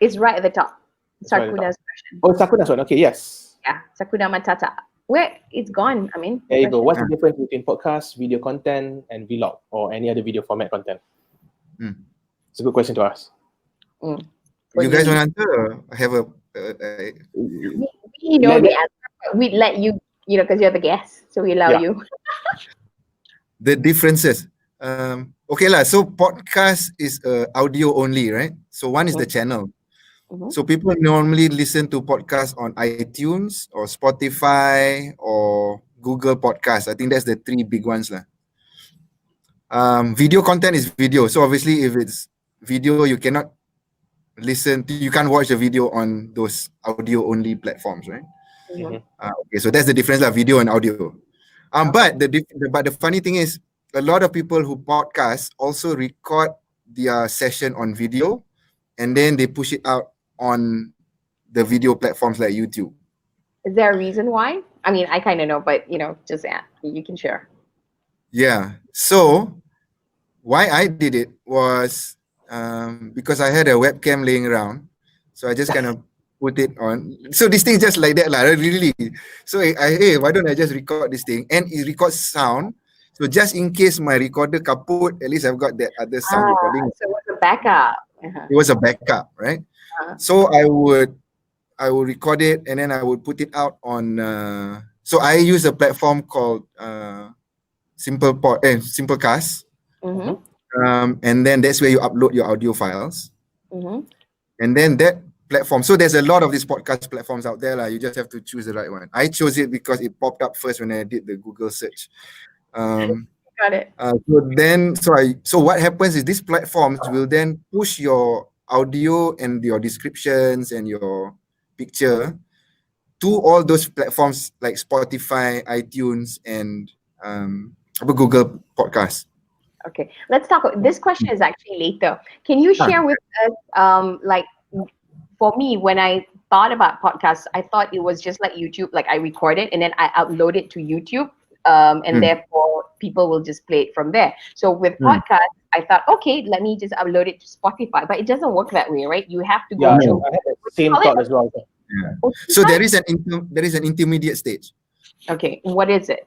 Speaker 4: It's right at the top. Sakuda's question.
Speaker 5: Oh, Sakuda's one. Okay, yes.
Speaker 4: Yeah, Sakuda Matata. Where it's gone. I mean,
Speaker 5: there you go. What's the difference between podcast, video content, and vlog or any other video format content? It's a good question to ask.
Speaker 7: You guys want to answer? Or I have a.
Speaker 4: We know the answer, but we'd let you, because you're the guest, so we allow you.
Speaker 7: The differences. Okay lah. So podcast is audio only, right? So one is the channel. So people normally listen to podcasts on iTunes or Spotify or Google Podcast. I think that's the three big ones lah. Video content is video. So obviously, if it's video, you cannot you can't watch the video on those audio only platforms, right?
Speaker 4: Mhm.
Speaker 7: Okay, so that's the difference of video and audio. But the funny thing is, a lot of people who podcast also record their session on video, and then they push it out on the video platforms like YouTube.
Speaker 4: Is there a reason why? I mean, I kind of know, but just you can share.
Speaker 7: Yeah. So why I did it was because I had a webcam laying around, so I just kind of put it on. So this thing is just like that, lah. Really. So hey, why don't I just record this thing? And it records sound. So just in case my recorder kaput, at least I've got that other sound recording.
Speaker 4: So it was a backup.
Speaker 7: It was a backup, right? So I would record it and then I would put it out on. So I use a platform called Simplecast.
Speaker 4: Mm-hmm.
Speaker 7: And then that's where you upload your audio files.
Speaker 4: Mm-hmm.
Speaker 7: And then that platform. So there's a lot of these podcast platforms out there. You just have to choose the right one. I chose it because it popped up first when I did the Google search.
Speaker 4: Got it.
Speaker 7: So what happens is these platforms will then push your audio and your descriptions and your picture to all those platforms like Spotify, iTunes, and Google Podcast.
Speaker 4: Okay, let's talk. This question is actually later. Can you share with us, like, for me, when I thought about podcasts, I thought it was just like YouTube, like I record it and then I upload it to YouTube, and therefore people will just play it from there. So with podcasts, I thought, okay, let me just upload it to Spotify, but it doesn't work that way, right? You have to go to.
Speaker 5: I had the same thought as well.
Speaker 7: Yeah. So there is an intermediate stage.
Speaker 4: Okay, what is it?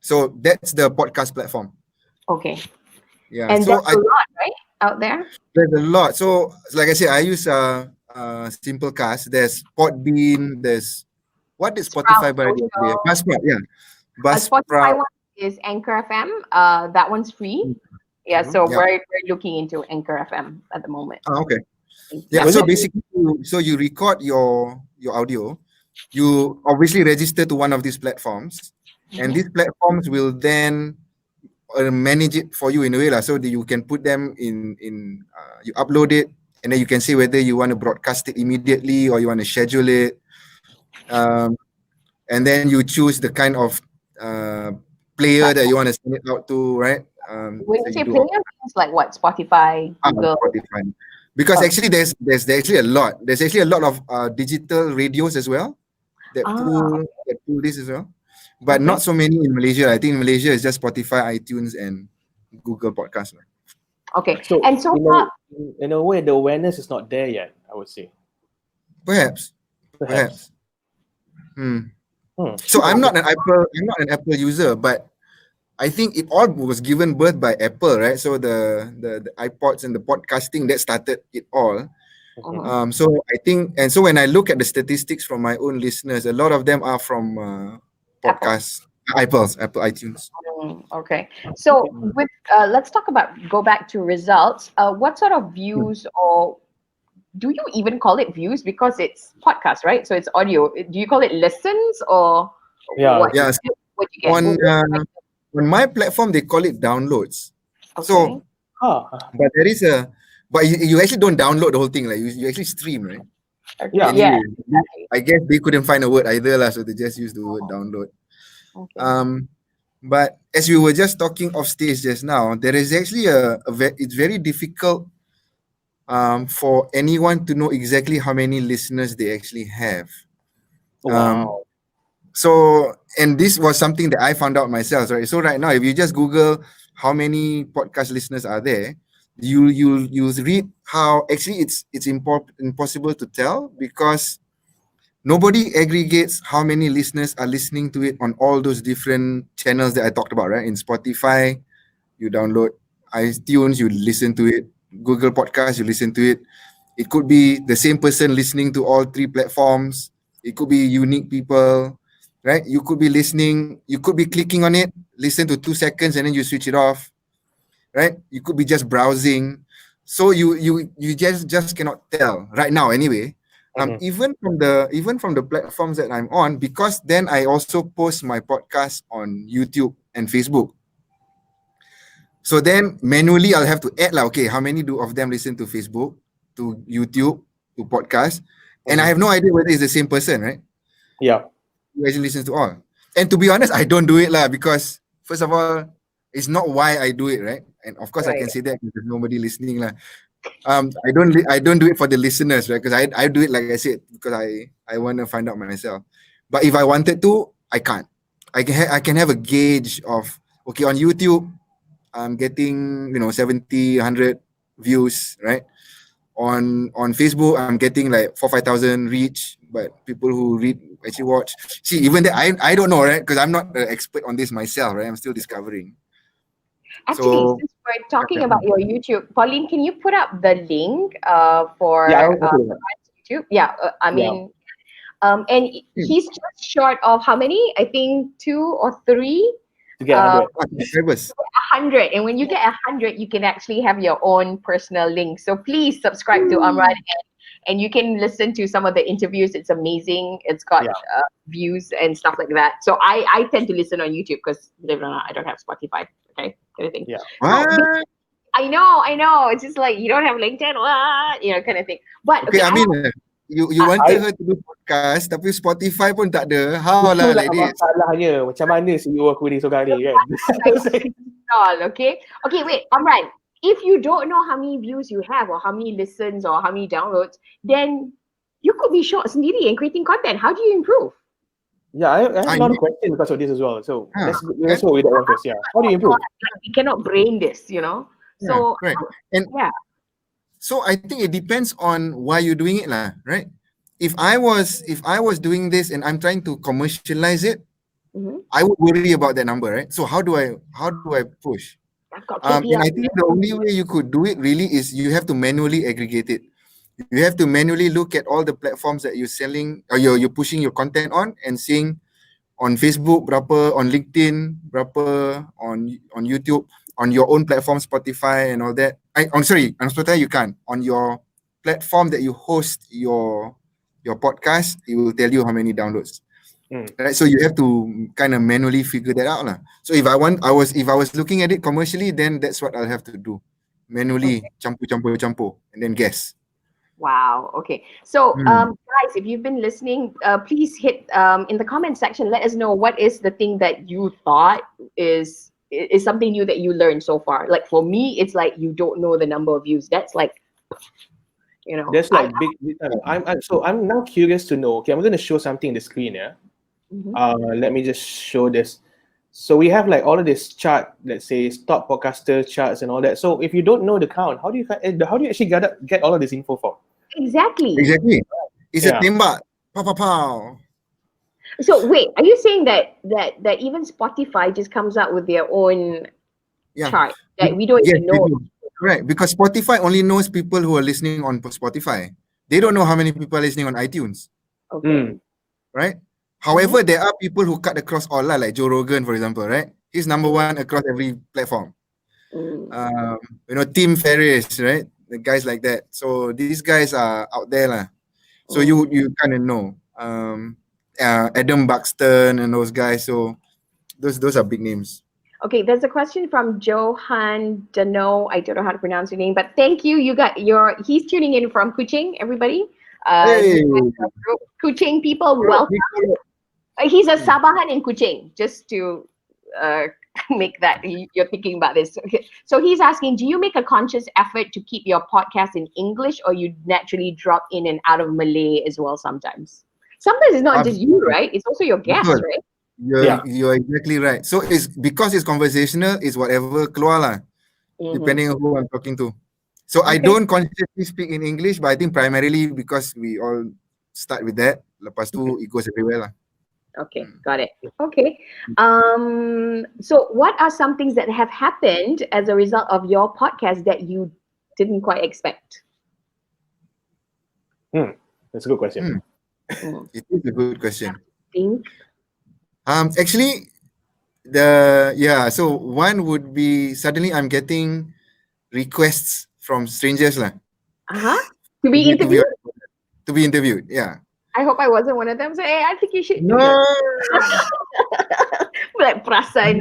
Speaker 7: So that's the podcast platform.
Speaker 4: Okay.
Speaker 7: Yeah.
Speaker 4: And
Speaker 7: so
Speaker 4: there's a lot, right, out there?
Speaker 7: There's a lot. So like I said, I use Simplecast. There's Podbean. There's what is Spotify by the way? Buzzsprout, yeah.
Speaker 4: Spotify one is Anchor FM. That one's free. Yeah, so we're looking into Anchor FM at the moment.
Speaker 7: Oh, okay. Yeah, so basically, you record your audio. You obviously register to one of these platforms, and these platforms will then manage it for you in a way, so that you can put them in you upload it, and then you can see whether you want to broadcast it immediately or you want to schedule it, and then you choose the kind of player that you want to send it out to, right?
Speaker 4: When you say player, it's like what? Spotify, Google.
Speaker 7: Spotify. Because actually there's actually a lot. There's actually a lot of digital radios as well that pull this as well. But not so many in Malaysia. I think in Malaysia it's just Spotify, iTunes, and Google Podcast.
Speaker 4: Okay.
Speaker 5: So,
Speaker 4: and so
Speaker 5: in a way, the awareness is not there yet, I would say.
Speaker 7: Perhaps. So I'm not an Apple user, but I think it all was given birth by Apple, right? So the iPods and the podcasting that started it all. So I think, and so when I look at the statistics from my own listeners, a lot of them are from podcasts, Apple iTunes.
Speaker 4: Okay. So with let's go back to results. What sort of views, or do you even call it views, because it's podcast, right? So it's audio. Do you call it listens or what?
Speaker 7: Yeah.
Speaker 4: What you get?
Speaker 7: On my platform, they call it downloads.
Speaker 4: Okay.
Speaker 7: So, but there is but you actually don't download the whole thing. Like you actually stream, right?
Speaker 4: Okay. Yeah.
Speaker 7: I guess they couldn't find a word either, so they just used the word download.
Speaker 4: Okay.
Speaker 7: But as we were just talking off stage just now, there is actually it's very difficult for anyone to know exactly how many listeners they actually have.
Speaker 5: Wow.
Speaker 7: So, and this was something that I found out myself, right? So right now, if you just Google how many podcast listeners are there, you'll read how actually it's impossible to tell, because nobody aggregates how many listeners are listening to it on all those different channels that I talked about, right? In Spotify, you download, iTunes, you listen to it, Google Podcast, you listen to it. It could be the same person listening to all three platforms. It could be unique people, right? You could be listening, you could be clicking on it, listen to 2 seconds, and then you switch it off, right? You could be just browsing. So you just cannot tell right now anyway Even from the platforms that I'm on, because then I also post my podcast on YouTube and Facebook. So then manually I'll have to add okay, how many of them listen to Facebook, to YouTube, to podcast, and I have no idea whether it's the same person, right?
Speaker 5: Yeah.
Speaker 7: Who actually listens to all. And to be honest, I don't do it because first of all, it's not why I do it, right? And of course, I can say that because there's nobody listening lah. I don't do it for the listeners, right? Because I do it like I said because I want to find out myself. But if I wanted to, I can't. I can have a gauge of okay, on YouTube, I'm getting 70, 100 views, right? On Facebook, I'm getting like 4,000-5,000 reach, but people who actually watch. See, even that I don't know, right? Because I'm not an expert on this myself, right? I'm still discovering.
Speaker 4: Actually, since we're talking about your YouTube, Pauline, can you put up the link for YouTube? Yeah, and he's just short of how many? I think 2 or 3.
Speaker 5: To get
Speaker 7: 100.
Speaker 4: 100, and when you get 100, you can actually have your own personal link. So please subscribe to Amran, and you can listen to some of the interviews. It's amazing. It's got views and stuff like that. So I tend to listen on YouTube because believe it or not, I don't have Spotify. Okay, kind of thing.
Speaker 5: Yeah.
Speaker 4: I know. It's just like you don't have LinkedIn, kind of thing. But
Speaker 7: okay, I mean, you wanted her to do podcast, tapi Spotify pun tak ada. How lah like this?
Speaker 5: Masalahnya, macam mana CEO aku ni seorang ni kan?
Speaker 4: Okay, wait, Amran. If you don't know how many views you have or how many listens or how many downloads, then you could be short sendiri and creating content. How do you improve?
Speaker 5: Yeah, I have a lot of questions because of this as well. So let's go with that one first. Yeah, how do you improve?
Speaker 4: We cannot brain this, So
Speaker 7: right. And so I think it depends on why you're doing it lah, right? If I was doing this and I'm trying to commercialize it, I would worry about that number, right? So how do I push? And I think the only way you could do it really is you have to manually aggregate it. You have to manually look at all the platforms that you're selling or you're pushing your content on and seeing on Facebook berapa, on LinkedIn berapa, on YouTube, on your own platform, Spotify and all that. On Spotify you can't. On your platform that you host your podcast, it will tell you how many downloads. Right, so you have to kind of manually figure that out lah. So if I was looking at it commercially, then that's what I'll have to do, manually campur, and then guess.
Speaker 4: Wow. Okay. So, guys, if you've been listening, please hit in the comment section. Let us know what is the thing that you thought is something new that you learned so far. Like for me, it's like you don't know the number of views. That's like,
Speaker 5: That's like big. I'm now curious to know. Okay, I'm going to show something on the screen. Yeah. Let me just show this. So we have like all of this chart, let's say top podcaster charts and all that. So if you don't know the count, how do you actually get all of this info from?
Speaker 4: Exactly.
Speaker 7: It's a tembak. Pow.
Speaker 4: So wait, are you saying that even Spotify just comes out with their own chart that we don't even know?
Speaker 7: Right, because Spotify only knows people who are listening on Spotify. They don't know how many people are listening on iTunes.
Speaker 4: Okay.
Speaker 7: Right? However, there are people who cut across all, like Joe Rogan, for example, right? He's number 1 across every platform. Tim Ferriss, right? The guys like that. So these guys are out there lah. So you kind of know. Adam Buxton and those guys. So those are big names.
Speaker 4: Okay, there's a question from Johan Dano. I don't know how to pronounce your name, but thank you. He's tuning in from Kuching, everybody.
Speaker 7: Hey.
Speaker 4: Kuching people, welcome. He's a Sabahan in Kuching, just to make that you're thinking about this. Okay. So he's asking, do you make a conscious effort to keep your podcast in English, or you naturally drop in and out of Malay as well sometimes? Sometimes it's not just you, right? It's also your guests, right?
Speaker 7: You're exactly right. So it's because it's conversational, it's whatever keluar lah, depending on who I'm talking to. So I don't consciously speak in English, but I think primarily because we all start with that. Lepas tu it goes everywhere lah.
Speaker 4: Okay, got it. Okay. So what are some things that have happened as a result of your podcast that you didn't quite expect?
Speaker 5: That's a good question.
Speaker 7: It is a good question.
Speaker 4: Think.
Speaker 7: Actually, so one would be suddenly I'm getting requests from strangers lah.
Speaker 4: To be interviewed?
Speaker 7: to be interviewed. Yeah.
Speaker 4: I hope I wasn't one of them. So, hey, I think you should.
Speaker 7: No.
Speaker 4: Like perasan.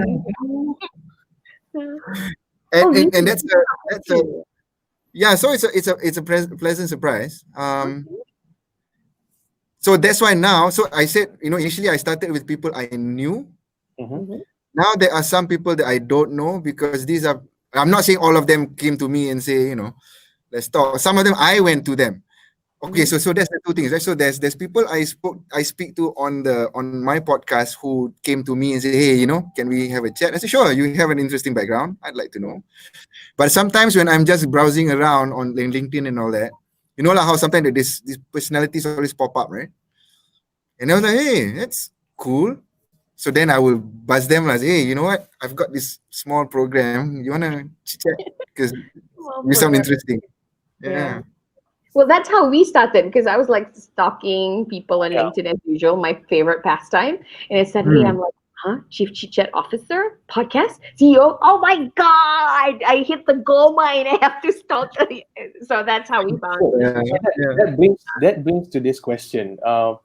Speaker 7: And that's a yeah. So it's a pleasant surprise. So that's why now. So I said, initially I started with people I knew. Now there are some people that I don't know because these are. I'm not saying all of them came to me and say, let's talk. Some of them I went to them. Okay, so that's the two things, right? So there's people I speak to on my podcast who came to me and say, hey, can we have a chat? I said, sure. You have an interesting background. I'd like to know. But sometimes when I'm just browsing around on LinkedIn and all that, like how sometimes these personalities always pop up, right? And I was like, hey, that's cool. So then I will buzz them like, hey, you know what? I've got this small program. You wanna chat? Because you sound interesting. Yeah.
Speaker 4: Well, that's how we started because I was like stalking people on LinkedIn as usual, my favorite pastime. And suddenly I'm like, Chief Chit Chat Officer, podcast, CEO. Oh my God, I hit the gold mine. I have to stalk. So that's how we found it.
Speaker 5: That brings to this question. Do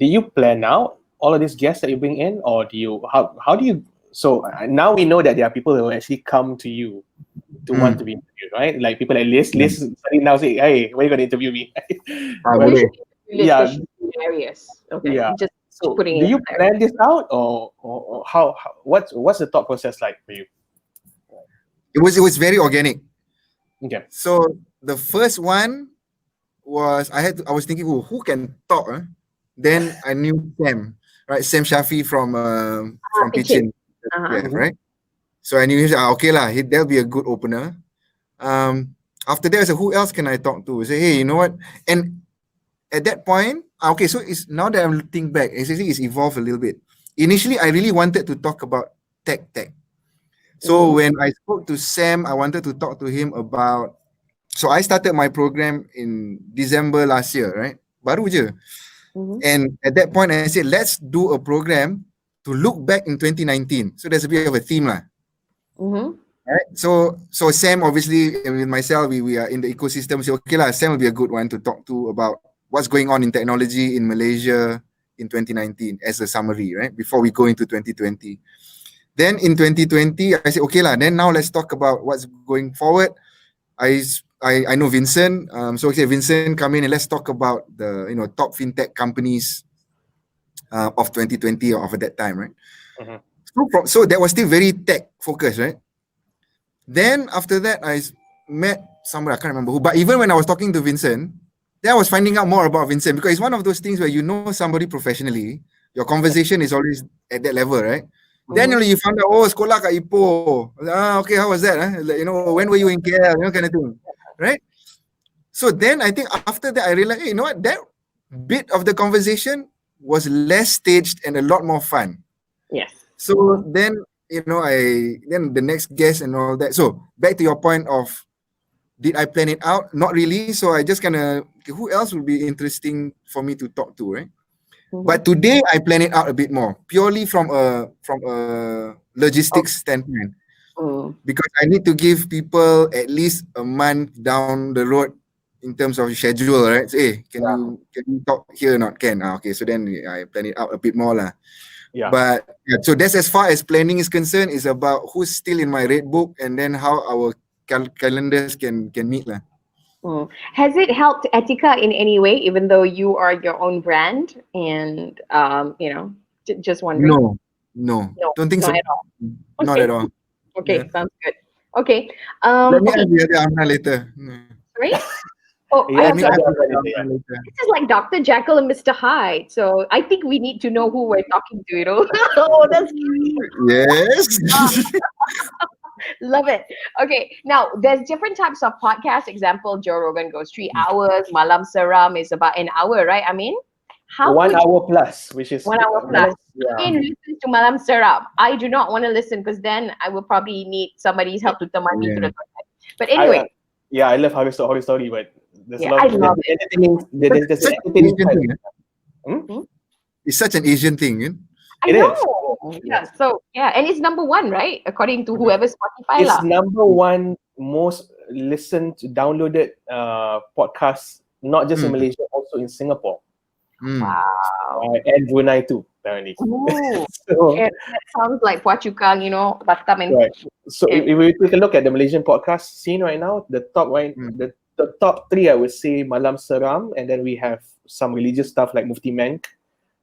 Speaker 5: you plan out all of these guests that you bring in, or do you how do you? So now we know that there are people who actually come to you to want to be interviewed, right? Like people like Liz suddenly now say, hey, when are you going to interview me?
Speaker 4: Hilarious. Okay.
Speaker 5: Yeah.
Speaker 4: Just
Speaker 5: so
Speaker 4: putting
Speaker 5: do you plan this out, or how what's the thought process like for you?
Speaker 7: It was very organic.
Speaker 5: Okay.
Speaker 7: So the first one was I was thinking, who can talk? Then I knew Sam, right? Sam Shafi from Pitchin. Yeah, right. So I knew him. Okay lah, that'll be a good opener. After that, I said, who else can I talk to? I say, hey, you know what? And at that point, okay, so it's now that I'm looking back, it's evolved a little bit. Initially, I really wanted to talk about tech. So when I spoke to Sam, I wanted to talk to him about. So I started my program in December last year, right? Baru je. And at that point, I said, let's do a program to look back in 2019. So there's a bit of a theme lah. Right. So Sam, obviously, and with myself, we are in the ecosystem. So okay lah, Sam will be a good one to talk to about what's going on in technology in Malaysia in 2019 as a summary, right? Before we go into 2020. Then in 2020, I said, okay lah, then now let's talk about what's going forward. I know Vincent. So okay, Vincent, come in and let's talk about the top fintech companies of 2020 or of that time, right? So that was still very tech focused, right? Then after that, I met somebody, I can't remember who, but even when I was talking to Vincent, then I was finding out more about Vincent because it's one of those things where you know somebody professionally, your conversation is always at that level, right? Then you found out, sekolah kat Ipoh. Okay, how was that? Like, when were you in KL? Kind of thing, right? So then I think after that, I realized, hey, you know what? That bit of the conversation was less staged and a lot more fun.
Speaker 4: Yes.
Speaker 7: So then, then the next guest and all that. So back to your point of, did I plan it out? Not really. So I just kind of, who else would be interesting for me to talk to, right? But today I plan it out a bit more, purely from a logistics standpoint, because I need to give people at least a month down the road in terms of schedule, right? So, hey, can you talk here or not? Can okay. So then I plan it out a bit more lah. Yeah. But so that's as far as planning is concerned. Is about who's still in my red book, and then how our calendars can meet lah.
Speaker 4: Has it helped Etiqa in any way, even though you are your own brand? And just wondering.
Speaker 7: No, don't think so.
Speaker 4: At all.
Speaker 7: Not
Speaker 4: Okay.
Speaker 7: at all.
Speaker 4: Okay, sounds good. Okay.
Speaker 7: Let me ask the other Amran later.
Speaker 4: Sorry. Oh,
Speaker 5: Yeah,
Speaker 4: this is like Dr. Jekyll and Mr. Hyde. So I think we need to know who we're talking to. Oh, that's
Speaker 7: Yes.
Speaker 4: Love it. Okay, now there's different types of podcasts. Example, Joe Rogan goes 3 hours. Malam Seram is about an hour, right? I mean, how
Speaker 5: 1 hour plus, which is
Speaker 4: 1 hour plus. I listen to Malam Seram. I do not want to listen because then I will probably need somebody's help to temani to the toilet. But anyway.
Speaker 5: I love horror story, but there's a lot
Speaker 4: I
Speaker 5: of
Speaker 4: love
Speaker 5: entertaining. There's entertaining side.
Speaker 7: It's such an Asian thing.
Speaker 4: I know. Yeah. So and it's number 1, right? According to whoever Spotify
Speaker 5: It's number 1 most listened, downloaded podcast not just in Malaysia, also in Singapore.
Speaker 4: Wow.
Speaker 5: And Brunei too, apparently.
Speaker 4: Ooh.
Speaker 5: So,
Speaker 4: Yeah, that sounds like Phua Chu Kang, Batam and
Speaker 5: right. So
Speaker 4: Yeah.
Speaker 5: if we take a look at the Malaysian podcast scene right now, the top three, I would say Malam Seram, and then we have some religious stuff like Mufti Menk,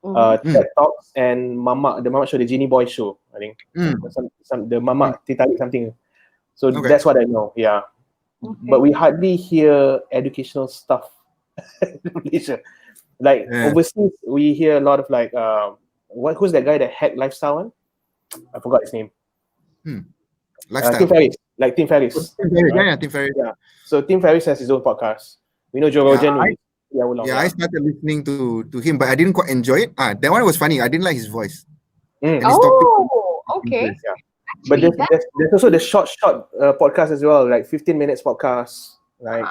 Speaker 5: TED Talks, and the Mama Show, the Genie Boy Show, I think. The Mama Titalik something. So that's what I know, yeah.
Speaker 4: Okay.
Speaker 5: But we hardly hear educational stuff in Malaysia. Like overseas, we hear a lot of like, who's that guy that hacked Lifestyle one? I forgot his name.
Speaker 7: Lifestyle.
Speaker 5: Tim Ferriss, like Tim Ferriss.
Speaker 7: Yeah, Tim Ferriss.
Speaker 5: Yeah. So Tim Ferriss has his own podcast. We know Joe Rogan.
Speaker 7: I started listening to him, but I didn't quite enjoy it. That one was funny. I didn't like his voice. And his topic.
Speaker 4: Okay.
Speaker 5: Yeah. But there's also the short podcast as well, like 15 minutes podcast, like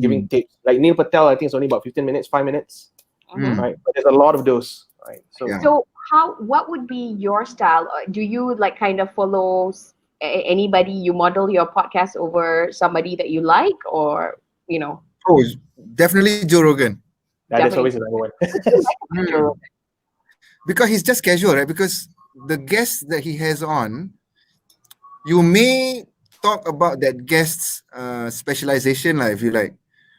Speaker 5: giving tips. Like Neil Patel, I think it's only about 15 minutes, 5 minutes. Right. But there's a lot of those. Right.
Speaker 4: So what would be your style? Do you like kind of follow anybody? You model your podcast over somebody that you like, or
Speaker 7: Oh, definitely Joe Rogan.
Speaker 5: That's always the number one.
Speaker 7: Because he's just casual, right? Because the guests that he has on, you may talk about that guest's specialization, if you like.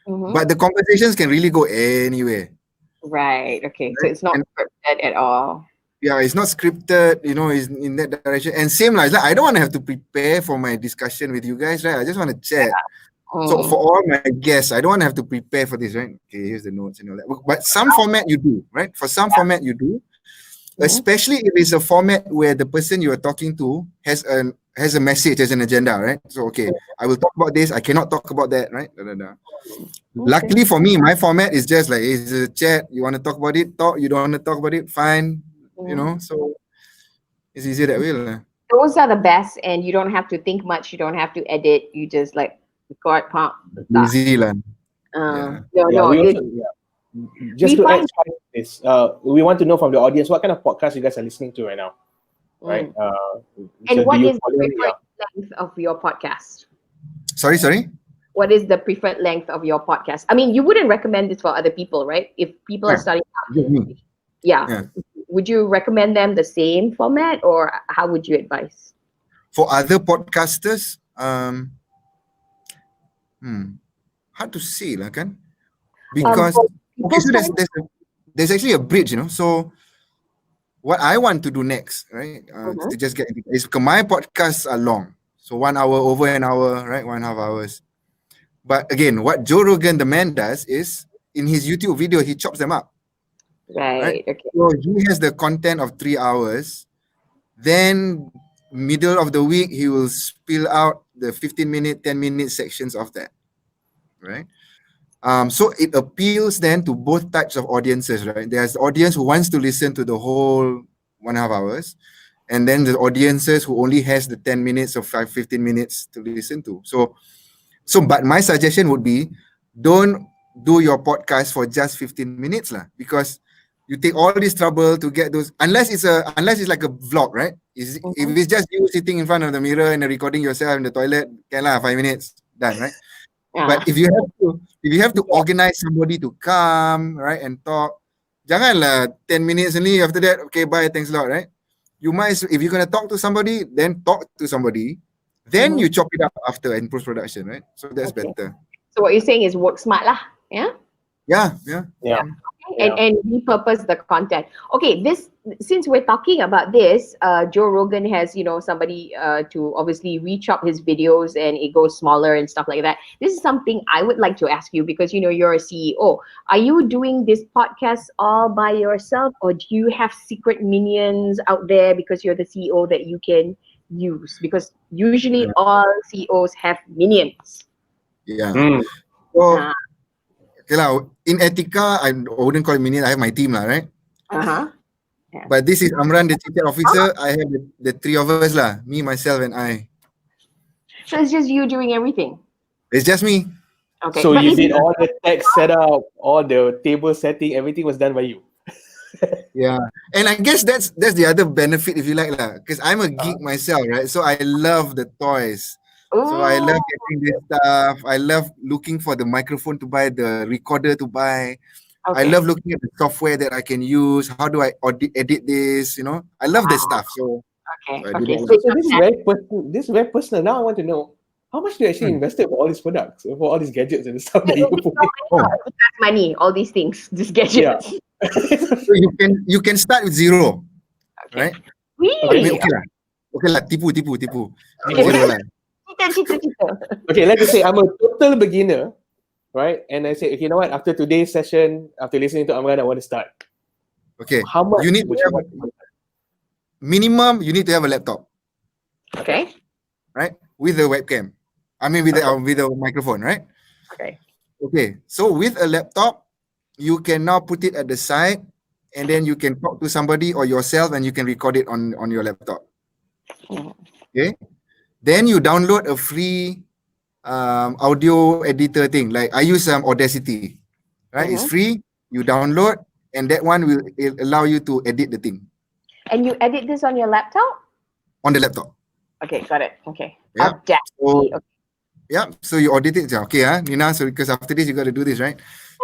Speaker 7: But the conversations can really go anywhere.
Speaker 4: Right. Okay. So it's not scripted at all.
Speaker 7: Yeah, it's not scripted, it's in that direction. And same like I don't want to have to prepare for my discussion with you guys, right? I just want to chat. So for all my guests, I don't want to have to prepare for this, right? Okay, here's the notes and all that. But some format you do, right? For some format you do, especially if it's a format where the person you are talking to has a message, has an agenda, right? So okay, I will talk about this. I cannot talk about that, right? Luckily for me, my format is just like it's a chat. You want to talk about it, talk. You don't want to talk about it, fine. So it's easier that way.
Speaker 4: Those are the best, and you don't have to think much. You don't have to edit. You just record, pump.
Speaker 7: Easy lah.
Speaker 5: Just to add this, we want to know from the audience what kind of podcast you guys are listening to right now, right?
Speaker 4: And what is the preferred length of your podcast?
Speaker 7: Sorry.
Speaker 4: What is the preferred length of your podcast? I mean, you wouldn't recommend this for other people, right? If people are starting out, yeah. Would you recommend them the same format, or how would you advise?
Speaker 7: For other podcasters, hard to say lah, kan? Because there's actually a bridge, So what I want to do next, right? To just get into is because my podcasts are long, so 1 hour, over an hour, right? 1.5 hours. But again, what Joe Rogan, the man, does is in his YouTube video he chops them up.
Speaker 4: Right. Okay.
Speaker 7: So he has the content of 3 hours. Then middle of the week he will spill out the 15-minute, 10-minute sections of that. Right. So it appeals then to both types of audiences, right? There's the audience who wants to listen to the whole 1.5 hours, and then the audiences who only has the 10 minutes or 15 minutes to listen to. But my suggestion would be, don't do your podcast for just 15 minutes lah, because you take all this trouble to get those, unless it's like a vlog, right? If it's just you sitting in front of the mirror and recording yourself in the toilet, can lah, 5 minutes, done, right? But if you have to organize somebody to come, right, and talk, janganlah 10 minutes only, after that, okay, bye, thanks a lot, right? You might, if you're gonna talk to somebody, then talk to somebody, then you chop it up after in post-production, right? So that's better.
Speaker 4: So what you're saying is work smart lah, yeah?
Speaker 7: Yeah.
Speaker 4: And repurpose the content. Okay, since we're talking about this, Joe Rogan has somebody to obviously rechop his videos and it goes smaller and stuff like that. This is something I would like to ask you, because you're a CEO. Are you doing this podcast all by yourself, or do you have secret minions out there because you're the CEO that you can use? Because usually all CEOs have minions.
Speaker 7: Yeah. So, okay lah, in Etiqa, I wouldn't call it minion. I have my team lah, right? But this is Amran, the chief officer. I have the three of us lah, me, myself, and I.
Speaker 4: So it's just you doing everything?
Speaker 7: It's just me.
Speaker 4: Okay.
Speaker 5: So you did all the tech setup, all the table setting, everything was done by you.
Speaker 7: Yeah, and I guess that's the other benefit, if you like lah, because I'm a geek myself, right? So I love the toys. So I love
Speaker 4: Ooh,
Speaker 7: getting this stuff. I love looking for the microphone to buy, the recorder to buy. I
Speaker 4: okay.
Speaker 7: love looking at the software that I can use. How do I edit this? You know, I love this
Speaker 4: Wow.
Speaker 7: stuff. So
Speaker 4: Okay.
Speaker 7: I do
Speaker 4: Okay.
Speaker 7: that.
Speaker 4: So
Speaker 5: So this is
Speaker 4: you're
Speaker 5: very personal. This is very personal. Now I want to know how much do you actually
Speaker 7: Hmm.
Speaker 5: invested for all these products, for all these gadgets and stuff that you
Speaker 4: It
Speaker 5: put
Speaker 4: will
Speaker 5: in?
Speaker 7: Oh,
Speaker 4: cost money, all these things, these
Speaker 5: Yeah.
Speaker 4: gadgets.
Speaker 7: so you can start with zero,
Speaker 4: Okay.
Speaker 7: right? I mean,
Speaker 4: Really?
Speaker 7: okay lah. Tipu. Not
Speaker 4: Okay.
Speaker 7: zero lah.
Speaker 4: Cita.
Speaker 5: Okay, let's just say I'm a total beginner, right? And I say, okay, you know what? After today's session, after listening to Amran, I want to start.
Speaker 7: Okay.
Speaker 5: How much
Speaker 7: You need to
Speaker 5: would
Speaker 7: have
Speaker 5: you
Speaker 7: minimum. You need to have a laptop,
Speaker 4: Okay.
Speaker 7: right? With a webcam. I mean, with a microphone, right?
Speaker 4: Okay.
Speaker 7: Okay. So with a laptop, you can now put it at the side, and then you can talk to somebody or yourself, and you can record it on your laptop.
Speaker 4: Mhm.
Speaker 7: Okay. Then you download a free audio editor thing. Like I use Audacity, right? It's
Speaker 4: Mhm.
Speaker 7: free. You download, and that one will allow you to edit the thing
Speaker 4: And you edit this on your laptop?
Speaker 7: on the laptop.
Speaker 4: Okay, got it. Okay.
Speaker 7: Yeah.
Speaker 4: Audacity.
Speaker 7: So
Speaker 4: Okay.
Speaker 7: yeah. So you audit it. Okay, Nina. So because after this you got to do this, right?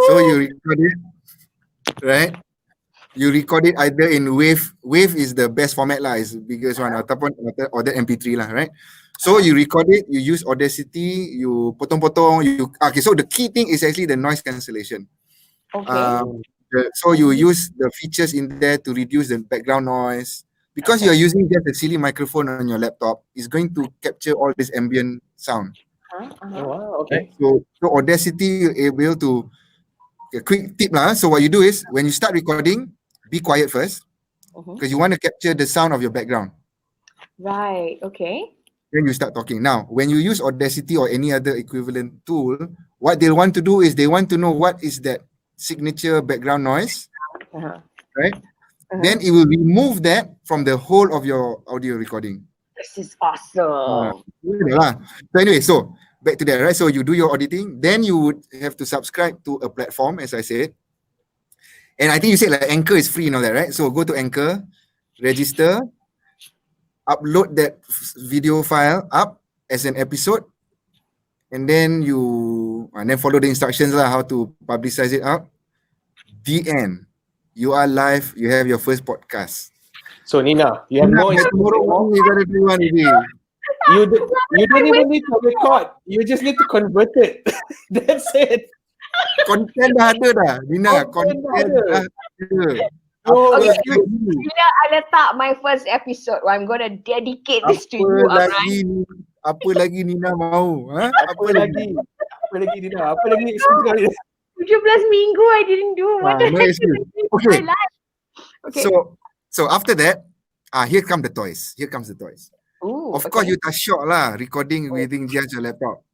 Speaker 7: So you record it, right? You record it either in Wave. Wave is the best format lah. Is the biggest one. Ataupun or the MP3 lah, right? So you record it. You use Audacity. You potong-potong. Okay. So the key thing is actually the noise cancellation.
Speaker 4: Okay.
Speaker 7: So you use the features in there to reduce the background noise. Because you're using just a silly microphone on your laptop, it's going to capture all this ambient sound.
Speaker 5: Oh, wow, okay.
Speaker 7: So Audacity you're able to. A quick tip lah. So what you do is when you start recording, be quiet first
Speaker 4: Mhm.
Speaker 7: because you want to capture the sound of your background.
Speaker 4: Right. Okay.
Speaker 7: Then you start talking. Now, when you use Audacity or any other equivalent tool, what they want to do is they want to know what is that signature background noise,
Speaker 4: Uh-huh.
Speaker 7: right?
Speaker 4: Uh-huh.
Speaker 7: Then it will remove that from the whole of your audio recording.
Speaker 4: This is awesome.
Speaker 7: So anyway, so back to that, right? So you do your auditing, then you would have to subscribe to a platform, as I said. And I think you said like Anchor is free and all that, right? So go to Anchor, register, upload that video file up as an episode, and then follow the instructions lah, how to publicize it out. The end. You are live. You have your first podcast.
Speaker 5: So Nina, you have no excuse
Speaker 7: Tomorrow
Speaker 5: anymore.
Speaker 7: morning you gotta do one already.
Speaker 5: You don't even need to record. You just need to convert it. That's it.
Speaker 7: Content dah ada dah, Nina.
Speaker 5: Content
Speaker 7: Content
Speaker 5: dah
Speaker 7: dah
Speaker 5: ada.
Speaker 7: ada.
Speaker 5: Oh,
Speaker 4: Okay.
Speaker 5: excuse.
Speaker 4: Nina, I letak my first episode. I'm gonna dedicate this to you, Amran.
Speaker 7: Apa lagi Nina mau? Ha?
Speaker 5: Apa lagi? Apa lagi Nina? Apa lagi excuse kali?
Speaker 4: 17 minggu I didn't do. What
Speaker 7: Ah,
Speaker 4: the
Speaker 7: no
Speaker 4: heck
Speaker 7: excuse.
Speaker 4: is this
Speaker 7: Okay.
Speaker 4: in my life? Okay.
Speaker 7: So after that, here come the toys. Here comes the toys.
Speaker 4: Ooh,
Speaker 7: Of course, you tak shock lah recording within just your laptop.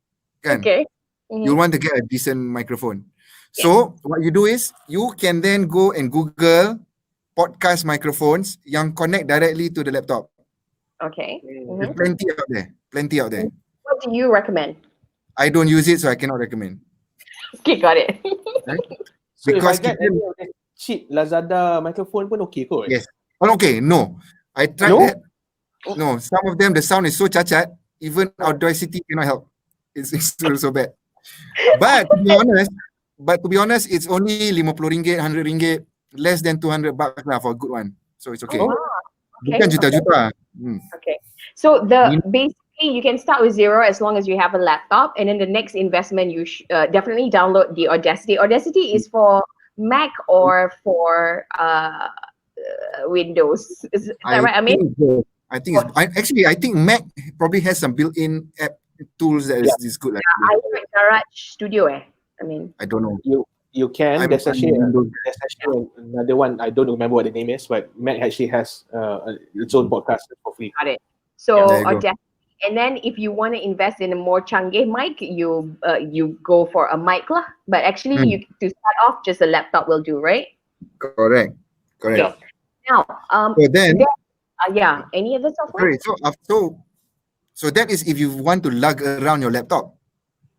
Speaker 7: Kan?
Speaker 4: Okay.
Speaker 7: You want to get a decent microphone. So what you do is you can then go and Google podcast microphones yang connect directly to the laptop.
Speaker 4: Okay.
Speaker 7: There's plenty out there. Plenty out there.
Speaker 4: What do you recommend?
Speaker 7: I don't use it, so I cannot recommend.
Speaker 4: Okay, got it.
Speaker 5: So if I
Speaker 7: Because
Speaker 5: get any of the cheap Lazada microphone pun okay kot?
Speaker 7: Yes. Oh, okay, no. I tried
Speaker 5: No?
Speaker 7: that. No, some of them the sound is so cacat, even Audacity cannot help. It's still so bad. But to be honest, it's only RM50, RM100, less than $200 lah for a good one. So it's okay.
Speaker 4: Oh, okay.
Speaker 7: Bukan juta-juta.
Speaker 4: Okay. So basically you can start with zero as long as you have a laptop, and then the next investment you definitely download the Audacity. Audacity is for Mac or for Windows. Is that right? I mean,
Speaker 7: I think Mac probably has some built-in app tools that is good. Like
Speaker 4: I like Garage Studio. I mean,
Speaker 7: I don't know.
Speaker 5: You can.
Speaker 7: I'm-
Speaker 5: There's actually
Speaker 7: I'm-
Speaker 5: another one. I don't remember what the name is, but Mac actually has its own podcast for free.
Speaker 4: got it. So
Speaker 7: There you go.
Speaker 4: Audacity. And then if you want to invest in a more changgih mic, you go for a mic lah. But actually, you to start off, just a laptop will do, right?
Speaker 7: Correct.
Speaker 4: Okay. Now,
Speaker 7: So then,
Speaker 4: yeah. Any other software?
Speaker 7: sorry. So that is if you want to lug around your laptop.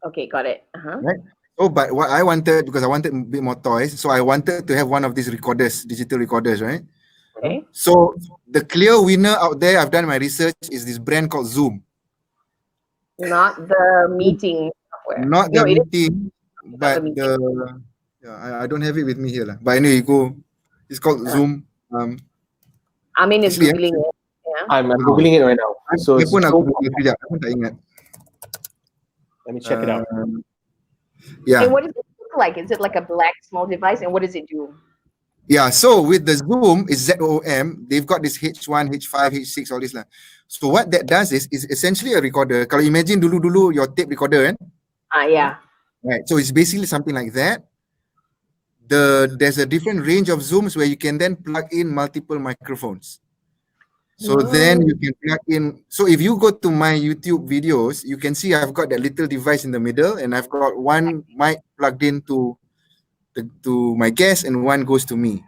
Speaker 4: Okay, got it.
Speaker 7: Right? Oh, but what I wanted, because I wanted a bit more toys, so I wanted to have one of these recorders, digital recorders, right?
Speaker 4: Okay.
Speaker 7: So the clear winner out there, I've done my research, is this brand called Zoom.
Speaker 4: Not the meeting software.
Speaker 7: Not
Speaker 4: No,
Speaker 7: the
Speaker 4: it is
Speaker 7: meeting,
Speaker 4: not the
Speaker 7: but
Speaker 4: meeting.
Speaker 7: I don't have it with me here lah. But anyway, you go. It's called Zoom.
Speaker 4: Amin is
Speaker 7: Actually,
Speaker 4: googling it. Yeah.
Speaker 5: I'm googling it right now. So
Speaker 7: Saya
Speaker 5: it's
Speaker 7: pun aku
Speaker 5: Zoom.
Speaker 7: Google kejap. Aku tak ingat.
Speaker 5: Let me check it out.
Speaker 7: Yeah.
Speaker 4: And what does it look like? Is it like a black small device? And what does it do?
Speaker 7: Yeah, so with the Zoom, is ZOOM, they've got this H1, H5, H6, all this lah. So what that does is essentially a recorder. Kalau imagine dulu your tape recorder kan?
Speaker 4: Yeah.
Speaker 7: Right, so it's basically something like that. There's a different range of Zooms where you can then plug in multiple microphones. So then you can plug in. So if you go to my YouTube videos, you can see I've got that little device in the middle, and I've got one mic plugged into to my guest, and one goes to me.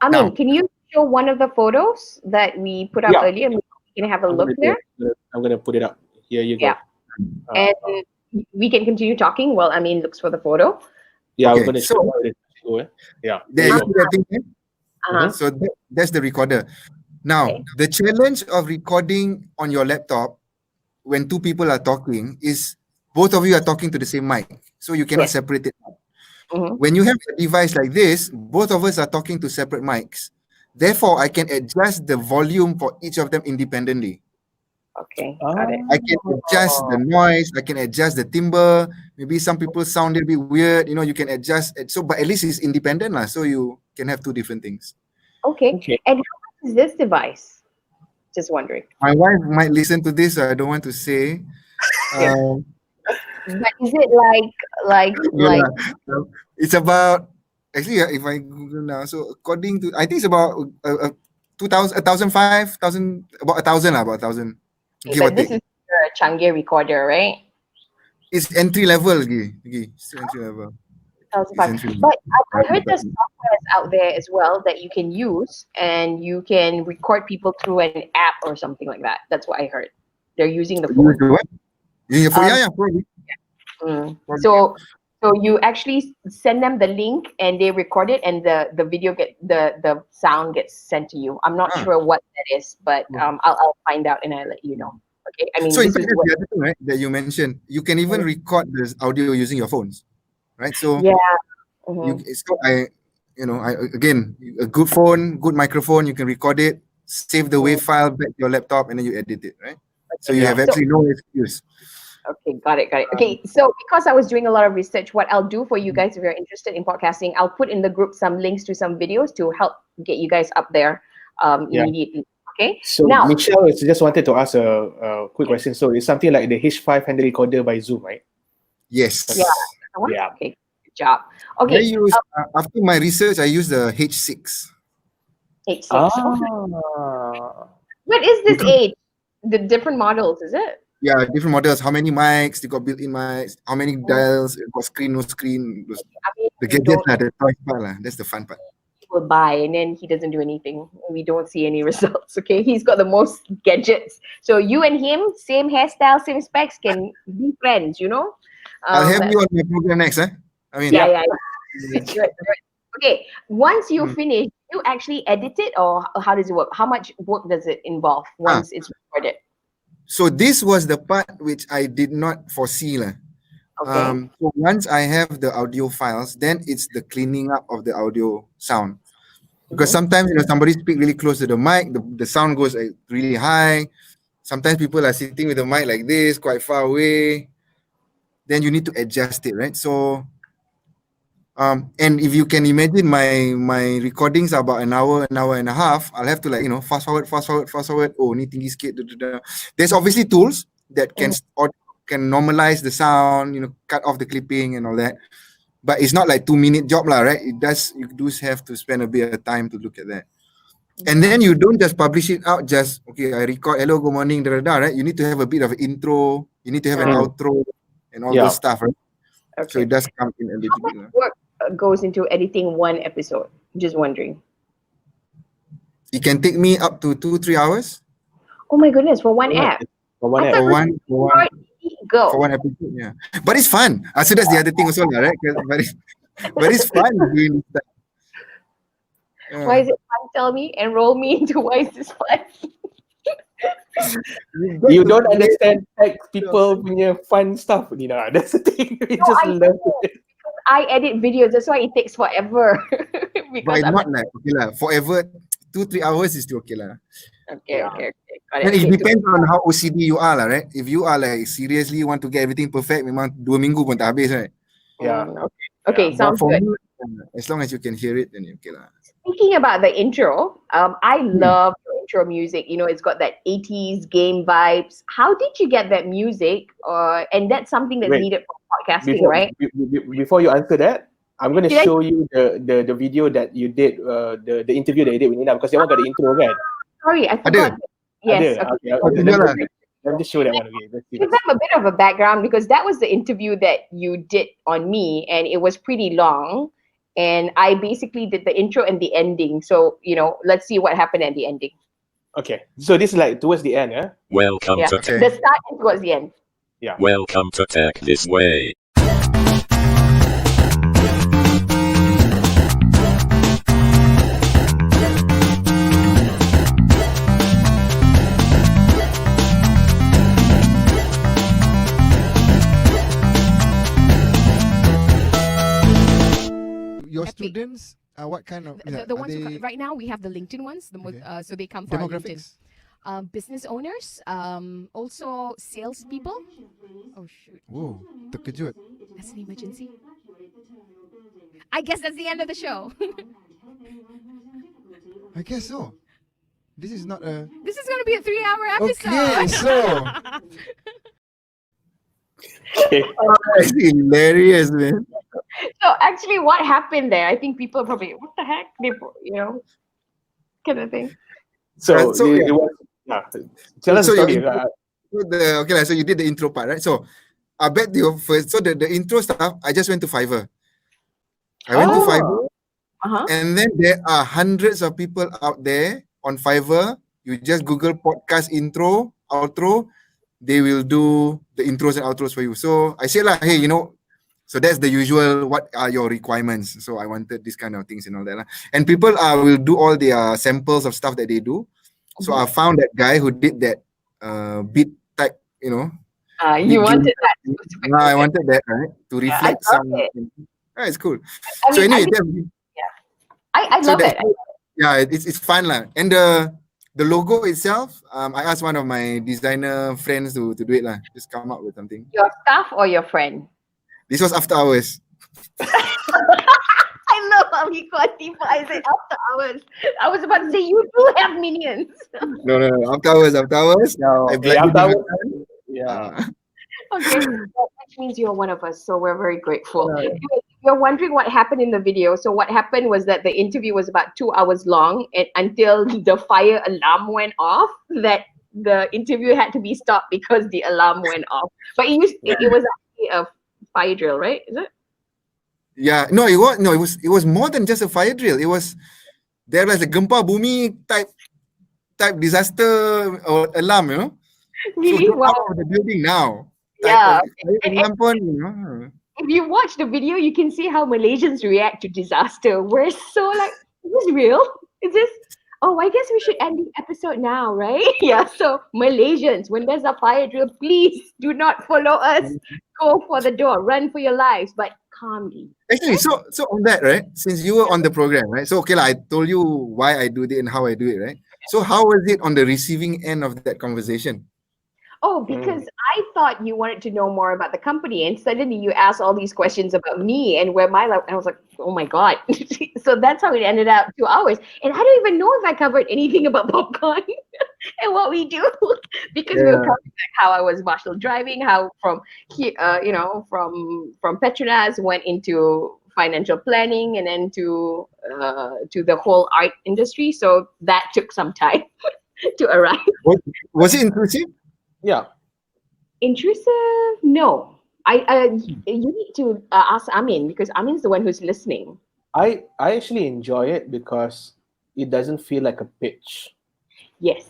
Speaker 4: Amin,
Speaker 7: Now-
Speaker 4: can you show one of the photos that we put up earlier? We can have a look there.
Speaker 5: I'm gonna put it up. Here you go.
Speaker 4: Yeah. And we can continue talking while Amin looks for the photo.
Speaker 5: Yeah,
Speaker 7: Okay,
Speaker 5: I'm gonna
Speaker 7: so-
Speaker 5: show how it is. Yeah.
Speaker 7: There you see that thing there?
Speaker 4: Uh-huh.
Speaker 7: So that's the recorder. Now,
Speaker 4: Okay.
Speaker 7: the challenge of recording on your laptop when two people are talking is both of you are talking to the same mic. So you cannot
Speaker 4: Yes.
Speaker 7: separate it.
Speaker 4: Mhm.
Speaker 7: When you have a device like this, both of us are talking to separate mics. Therefore, I can adjust the volume for each of them independently.
Speaker 4: Okay, got it.
Speaker 7: I can adjust the noise, I can adjust the timbre. Maybe some people sound a bit weird, you can adjust it. So, but at least it's independent lah. So you can have two different things.
Speaker 4: Okay.
Speaker 5: Okay.
Speaker 4: And how much is this device? Just wondering.
Speaker 7: My wife might listen to this, so I don't want to say.
Speaker 4: Yeah. But is it like
Speaker 7: It's about actually if I Google now, so according to I think it's about 2,000, 1,005, about 1,000 lah, about 1,000. Give or
Speaker 4: but this
Speaker 7: take.
Speaker 4: is a Changi recorder, right?
Speaker 7: It's entry level, it's entry level. It's entry level.
Speaker 4: But I heard there's software out there as well that you can use, and you can record people through an app or something like that. That's what I heard. They're using the phone.
Speaker 7: What? Yeah, probably.
Speaker 4: So you actually send them the link and they record it, and the video the sound gets sent to you. I'm not sure what that is, but I'll find out and I'll let you know. Okay. I mean,
Speaker 7: So in
Speaker 4: this
Speaker 7: fact,
Speaker 4: is
Speaker 7: that's the other thing, right, that you mentioned. You can even record this audio using your phones, right? So
Speaker 4: yeah.
Speaker 7: again, a good phone, good microphone, you can record it, save the WAV file back to your laptop, and then you edit it, right? So you have absolutely no excuse.
Speaker 4: Okay, got it. Okay, so because I was doing a lot of research, what I'll do for you guys, if you're interested in podcasting, I'll put in the group some links to some videos to help get you guys up there immediately. Okay.
Speaker 5: So
Speaker 4: Now,
Speaker 5: Michelle just wanted to ask a quick question. So it's something like the H5 hand recorder by Zoom, right?
Speaker 7: Yes.
Speaker 4: Yeah.
Speaker 5: Yeah.
Speaker 4: Okay, good job.
Speaker 7: I
Speaker 4: Okay,
Speaker 7: use after my research, I use the H6.
Speaker 4: H6.
Speaker 5: Ah.
Speaker 4: What is this age? The different models, is it?
Speaker 7: Yeah, different models. How many mics? They got built-in mics. How many dials? It got screen, no screen.
Speaker 4: I mean,
Speaker 7: The gadgets lah, the toy part lah. That's the fun part.
Speaker 4: will buy and then he doesn't do anything. We don't see any results. Okay, he's got the most gadgets. So you and him, same hairstyle, same specs, can be friends.
Speaker 7: I'll have you on my program next, I mean,
Speaker 4: Yeah. Good. Okay, once you finish, you actually edit it, or how does it work? How much work does it involve once it's recorded?
Speaker 7: So this was the part which I did not foresee lah.
Speaker 4: Okay.
Speaker 7: So once I have the audio files, then it's the cleaning up of the audio sound. Because sometimes somebody speak really close to the mic, the sound goes really high. Sometimes people are sitting with the mic like this, quite far away. Then you need to adjust it, right? So, and if you can imagine my recordings are about an hour and a half, I'll have to fast forward. Oh, ni tinggi sikit. There's obviously tools that can normalize the sound, cut off the clipping and all that. But it's not like 2-minute job lah, right? You do have to spend a bit of time to look at that. And then you don't just publish it out, I record, hello, good morning, right? You need to have a bit of an intro, you need to have an outro and all those stuff, right?
Speaker 4: Okay.
Speaker 7: So it does come in a little
Speaker 4: How
Speaker 7: bit.
Speaker 4: much work goes into editing one episode? Just wondering.
Speaker 7: It can take me up to 2-3 hours.
Speaker 4: Oh my goodness, for one app.
Speaker 5: For one
Speaker 4: I
Speaker 5: app.
Speaker 4: thought
Speaker 7: For
Speaker 4: go.
Speaker 7: one episode, yeah. But it's fun. So that's the other thing also, right? But it's fun doing that.
Speaker 4: Why is it fun? Tell me. Enroll me into why is this fun?
Speaker 5: You don't understand tech people punya fun stuff, Nina. That's the thing. We just
Speaker 4: I
Speaker 5: love
Speaker 4: know.
Speaker 5: it.
Speaker 4: I edit videos, that's why it takes forever.
Speaker 7: But
Speaker 4: Because I'm
Speaker 7: not like okay lah. Forever 2-3 hours is still okay lah.
Speaker 4: okay. Got
Speaker 7: And
Speaker 4: it.
Speaker 7: it
Speaker 4: Okay,
Speaker 7: depends on how OCD you are lah, right? If you are like seriously want to get everything perfect, memang 2 minggu pun tak habis, right?
Speaker 5: Yeah.
Speaker 4: Okay,
Speaker 7: But
Speaker 4: sounds
Speaker 7: for
Speaker 4: good.
Speaker 7: me, as long as you can hear it, then okay lah.
Speaker 4: Speaking about the intro, I love your intro music. You know, it's got that 80s game vibes. How did you get that music? And that's something that's
Speaker 5: Wait,
Speaker 4: needed for podcasting, right?
Speaker 5: Before you answer that, I'm going to
Speaker 4: Did I-
Speaker 5: show you the video that you did, the interview that you did with Nina, because that one got the intro, kan?
Speaker 4: Sorry, I forgot. Yes.
Speaker 5: Ada?
Speaker 4: Okay.
Speaker 5: Okay,
Speaker 7: Video lah.
Speaker 5: let me just show that one. Okay, let's see.
Speaker 4: Give them a bit of a background because that was the interview that you did on me, and it was pretty long. And I basically did the intro and the ending. So, you know, let's see what happened at the ending.
Speaker 5: Okay, so this is like towards the end, yeah?
Speaker 8: Welcome
Speaker 4: Yeah.
Speaker 8: to
Speaker 7: Okay.
Speaker 4: The start and towards the end.
Speaker 8: Welcome to Tech This Way.
Speaker 9: Your
Speaker 10: Epic.
Speaker 9: students, what kind of
Speaker 10: The ones who right now we have the LinkedIn ones,
Speaker 9: Okay.
Speaker 10: so they come for our LinkedIn.
Speaker 9: demographics?
Speaker 10: Business owners, also salespeople. Oh shoot,
Speaker 9: Whoa, terkejut.
Speaker 10: that's an emergency. I guess that's the end of the show.
Speaker 9: I guess so. This is not a.
Speaker 10: This is going to be a 3-hour episode.
Speaker 9: Okay, so
Speaker 5: Okay.
Speaker 7: That's hilarious, man.
Speaker 4: So actually what happened there, I think people are probably, what the heck? They, you know, kind of thing.
Speaker 5: So,
Speaker 7: So,
Speaker 5: it was, tell us
Speaker 7: So
Speaker 5: the
Speaker 7: your
Speaker 5: story.
Speaker 7: intro- okay lah. So you did the intro part, right? So I bet your first. So the intro stuff, I just went to Fiverr. I went to Fiverr,
Speaker 4: Uh-huh.
Speaker 7: and then there are hundreds of people out there on Fiverr. You just Google podcast intro, outro. They will do the intros and outros for you. So I say lah, hey, you know, so that's the usual. What are your requirements? So I wanted these kind of things and all that lah. And people will do all their samples of stuff that they do. So I found that guy who did that beat type, you know.
Speaker 4: You
Speaker 7: Beat
Speaker 4: wanted
Speaker 7: drum.
Speaker 4: that specific.
Speaker 7: I wanted that, right? To reflect
Speaker 4: I
Speaker 7: some.
Speaker 4: love it.
Speaker 7: It's cool.
Speaker 4: I
Speaker 7: So
Speaker 4: mean,
Speaker 7: anyway,
Speaker 4: I
Speaker 7: so
Speaker 4: love it.
Speaker 7: yeah, it's fun lah. And the logo itself, I asked one of my designer friends to do it lah. Just come up with something.
Speaker 4: Your staff or your friend?
Speaker 7: This was after hours.
Speaker 4: I love how he quantifies it after hours. I was about to say, you do have minions.
Speaker 7: No. After hours.
Speaker 5: No,
Speaker 7: I
Speaker 5: okay,
Speaker 7: blacked
Speaker 5: after
Speaker 7: him.
Speaker 5: hours, yeah.
Speaker 4: Okay, well, which means you're one of us, so we're very grateful. You're wondering what happened in the video. So what happened was that the interview was about 2 hours long, and until the fire alarm went off, that the interview had to be stopped because the alarm went off. But it was actually a fire drill, right? Is it?
Speaker 7: Yeah, it was more than just a fire drill. It was there was a gempa bumi type disaster or alarm, you know.
Speaker 4: Really?
Speaker 7: So
Speaker 4: Wow.
Speaker 7: out of the building now.
Speaker 4: Yeah.
Speaker 7: Fire alarm pun, you know.
Speaker 4: If you watch the video, you can see how Malaysians react to disaster. We're so like, is this real? Is this? Oh, I guess we should end the episode now, right? Yeah. So Malaysians, when there's a fire drill, please do not follow us. Go for the door. Run for your lives, but calmly.
Speaker 7: Actually, so on that, right? Since you were on the program, right? So okay, I told you why I do it and how I do it, right? So how was it on the receiving end of that conversation?
Speaker 4: Oh, because I thought you wanted to know more about the company, and suddenly you asked all these questions about me and where my life. And I was like, oh my god! So that's how it ended up 2 hours, and I don't even know if I covered anything about popcorn and what we do because we were covering like how I was marshal driving, how from here, from Petronas went into financial planning, and then to the whole art industry. So that took some time to arrive.
Speaker 7: Was it intrusive?
Speaker 5: Yeah.
Speaker 4: Intrusive? No. You need to ask Amien because Amin's the one who's listening.
Speaker 5: I actually enjoy it because it doesn't feel like a pitch.
Speaker 4: Yes.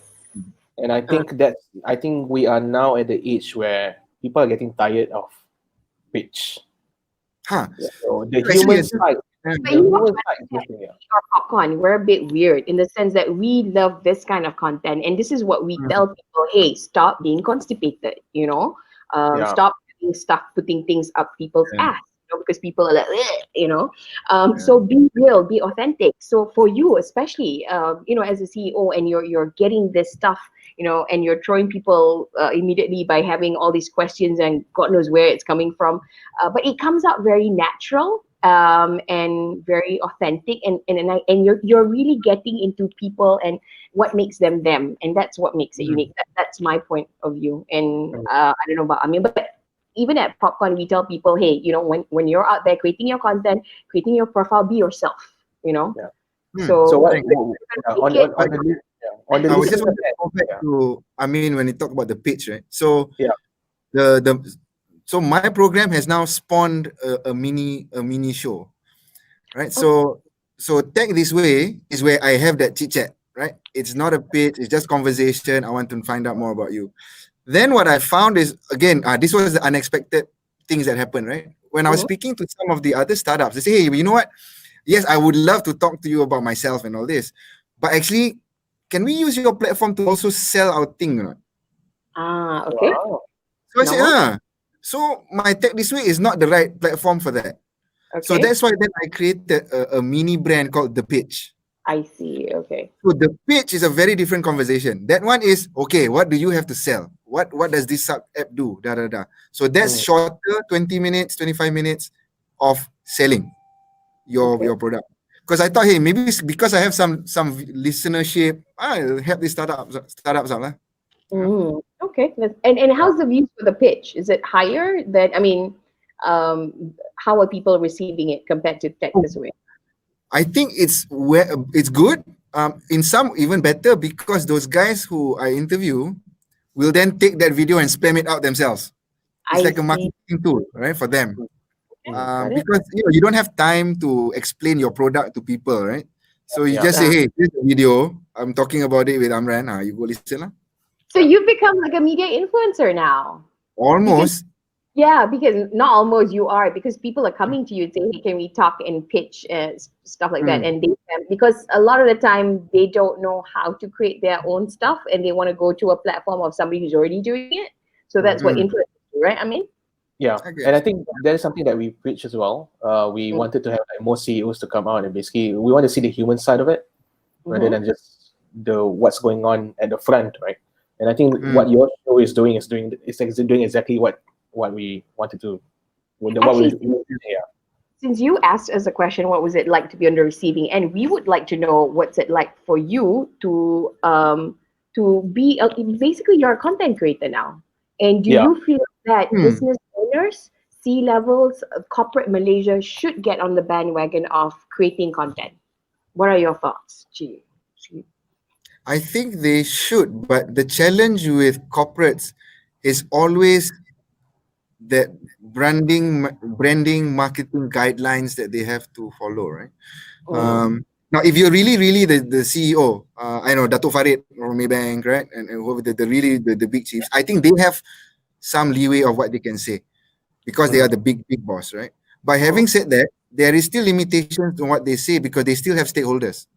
Speaker 5: And I think we are now at the age where people are getting tired of pitch.
Speaker 7: Huh.
Speaker 5: So the
Speaker 7: Actually,
Speaker 5: human
Speaker 7: it's-
Speaker 5: side
Speaker 4: But you know
Speaker 5: viewers
Speaker 4: what?
Speaker 5: are interesting, yeah.
Speaker 4: Or popcorn, we're a bit weird in the sense that we love this kind of content, and this is what we
Speaker 7: Mm.
Speaker 4: tell people: hey, stop being constipated.
Speaker 5: Yeah.
Speaker 4: Stop doing stuff, putting things up people's
Speaker 7: Yeah.
Speaker 4: ass. Because people are like, "Ugh,"
Speaker 7: Yeah.
Speaker 4: So be real, be authentic. So for you, especially, as a CEO, and you're getting this stuff, and you're throwing people immediately by having all these questions, and God knows where it's coming from, but it comes out very natural, and very authentic, and you're really getting into people and what makes them them, and that's what makes it
Speaker 7: Mm.
Speaker 4: unique. That's my point of view. And
Speaker 5: Mm.
Speaker 4: I don't know about Amien, but even at Popcorn, we tell people, hey, when you're out there creating your content, creating your profile, be yourself.
Speaker 5: Yeah.
Speaker 7: Hmm.
Speaker 4: So,
Speaker 5: So what
Speaker 7: Thank
Speaker 5: on
Speaker 4: make it-
Speaker 5: on the
Speaker 7: I was
Speaker 5: listener
Speaker 7: just want to
Speaker 5: end,
Speaker 7: go back
Speaker 5: yeah.
Speaker 7: to, I mean, when you talk about the pitch, right? So
Speaker 5: Yeah.
Speaker 7: the so my program has now spawned a mini show, right? So Tech This Way is where I have that chit chat, right? It's not a pitch, it's just conversation. I want to find out more about you. Then what I found is, again, this was the unexpected things that happened, right? When I was
Speaker 4: Mhm.
Speaker 7: speaking to some of the other startups, they say, hey, you know what? Yes, I would love to talk to you about myself and all this, but actually, can we use your platform to also sell our thing or not?
Speaker 4: Okay.
Speaker 5: Wow.
Speaker 7: So I said,
Speaker 4: No.
Speaker 7: so my Tech This Way is not the right platform for that. So
Speaker 4: Okay.
Speaker 7: that's why then I created a mini brand called The Pitch.
Speaker 4: I see. Okay.
Speaker 7: So the pitch is a very different conversation. That one is, okay, what do you have to sell? What does this sub app do? Da da da. So that's
Speaker 5: Mm.
Speaker 7: shorter, 20 minutes, 25 minutes of selling your product. Because I thought, hey, maybe it's because I have some listenership, I'll help these startups out.
Speaker 4: Okay. And how's the views for the pitch? Is it higher than, how are people receiving it compared to Tech This Way?
Speaker 7: I think it's good. In some even better because those guys who I interview will then take that video and spam it out themselves. It's
Speaker 4: I
Speaker 7: like a
Speaker 4: see.
Speaker 7: marketing tool, right, for them.
Speaker 4: Got it.
Speaker 7: Because you don't have time to explain your product to people, right? So you
Speaker 5: Yeah.
Speaker 7: just say, hey, here's the video. I'm talking about it with Amran. You go listen.
Speaker 4: So you've become like a media influencer now.
Speaker 7: Almost.
Speaker 4: Yeah, because not almost, you are, because people are coming to you and saying, hey, can we talk and pitch stuff like that? And because a lot of the time they don't know how to create their own stuff, and they want to go to a platform of somebody who's already doing it. So that's what influencers do, right?
Speaker 5: Yeah,
Speaker 7: Okay.
Speaker 5: and I think that is something that we preach as well. We wanted to have like more CEOs to come out, and basically we want to see the human side of it rather than just the what's going on at the front, right? And I think what your show is doing is doing exactly what we wanted to.
Speaker 4: Actually,
Speaker 5: Yeah.
Speaker 4: since you asked us a question, what was it like to be on the receiving end? We would like to know what's it like for you to be basically you're a content creator now, and do you feel that business owners, C levels, corporate Malaysia should get on the bandwagon of creating content? What are your thoughts, Chi?
Speaker 7: I think they should, but the challenge with corporates is always that branding, marketing guidelines that they have to follow, right? Now, if you're really the CEO, I know Dato Farid or Maybank, right, and whoever the big chiefs, I think they have some leeway of what they can say because they are the big boss, right? But having said that, there is still limitations on what they say because they still have stakeholders.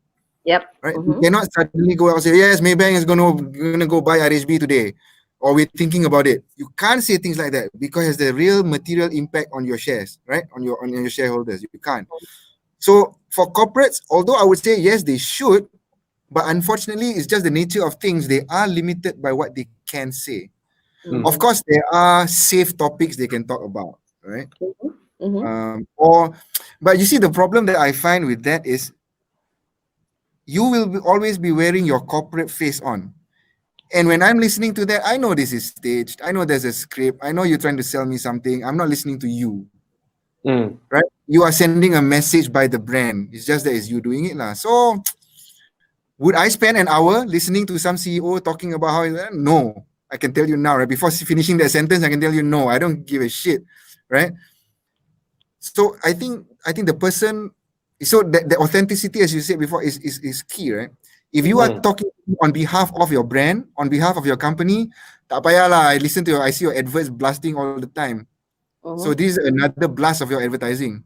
Speaker 4: Yep.
Speaker 7: Right? You cannot suddenly go out and say, yes, Maybank is gonna go buy RHB today, or we're thinking about it. You can't say things like that because it has the real material impact on your shares, right? On your shareholders. You can't. So for corporates, although I would say yes, they should, but unfortunately, it's just the nature of things. They are limited by what they can say. Of course, there are safe topics they can talk about, right? But you see, the problem that I find with that is you will always be wearing your corporate face on. And when I'm listening to that, I know this is staged. I know there's a script. I know you're trying to sell me something. I'm not listening to you. Right? You are sending a message by the brand. It's just that it's you doing it. So would I spend an hour listening to some CEO talking about how no, I can tell you now, right? Before finishing that sentence, I can tell you no, I don't give a shit. Right? So I think the person, so the authenticity, as you said before, is key, right? If you are talking on behalf of your brand, on behalf of your company, tak payahlah, I see your adverts blasting all the time. So this is another blast of your advertising.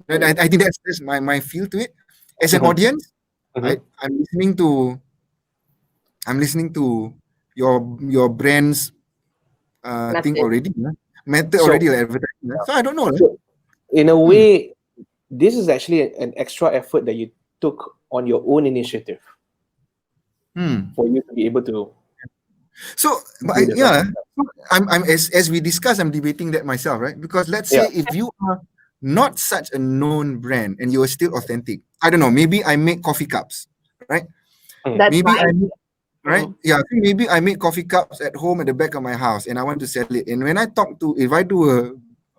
Speaker 7: And I think that's my feel to it. As an
Speaker 5: Mhm.
Speaker 7: audience,
Speaker 5: Mhm.
Speaker 7: I'm listening to your brand's thing
Speaker 4: Message.
Speaker 7: already, method
Speaker 5: So,
Speaker 7: already, like advertising. So I don't know.
Speaker 5: so in a
Speaker 7: Hmm.
Speaker 5: way, this is actually an extra effort that you took on your own initiative
Speaker 7: Hmm.
Speaker 5: for you to be able to
Speaker 7: So, but
Speaker 5: do that
Speaker 7: yeah,
Speaker 5: podcast.
Speaker 7: I'm as we discussed, I'm debating that myself, right? Because let's
Speaker 5: Yeah.
Speaker 7: say if you are not such a known brand and you are still authentic, I don't know, maybe I make coffee cups, right?
Speaker 5: Mm.
Speaker 4: That's
Speaker 7: Maybe I
Speaker 4: fine.
Speaker 7: make, right?
Speaker 4: Mhm.
Speaker 7: Yeah, I think maybe I make coffee cups at home at the back of my house and I want to sell it. And when I talk to, if I do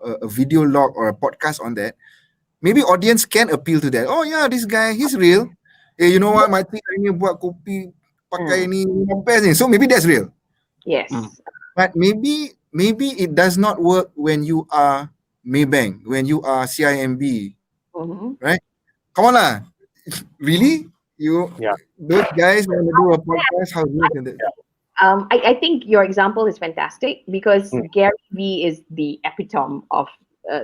Speaker 7: a video log or a podcast on that, maybe audience can appeal to that. Oh yeah, this guy, he's real. You know what? My ini buat kopi pakai
Speaker 4: Mm.
Speaker 7: ni best ni. So maybe that's real.
Speaker 4: Yes.
Speaker 5: Mm.
Speaker 7: But maybe it does not work when you are Maybank, when you are CIMB,
Speaker 4: Mhm.
Speaker 7: right? Come on lah. Really?
Speaker 5: Yeah.
Speaker 7: Those guys want to do a podcast, how real can that?
Speaker 4: I think your example is fantastic because
Speaker 5: Mm.
Speaker 4: Gary Vee is the epitome of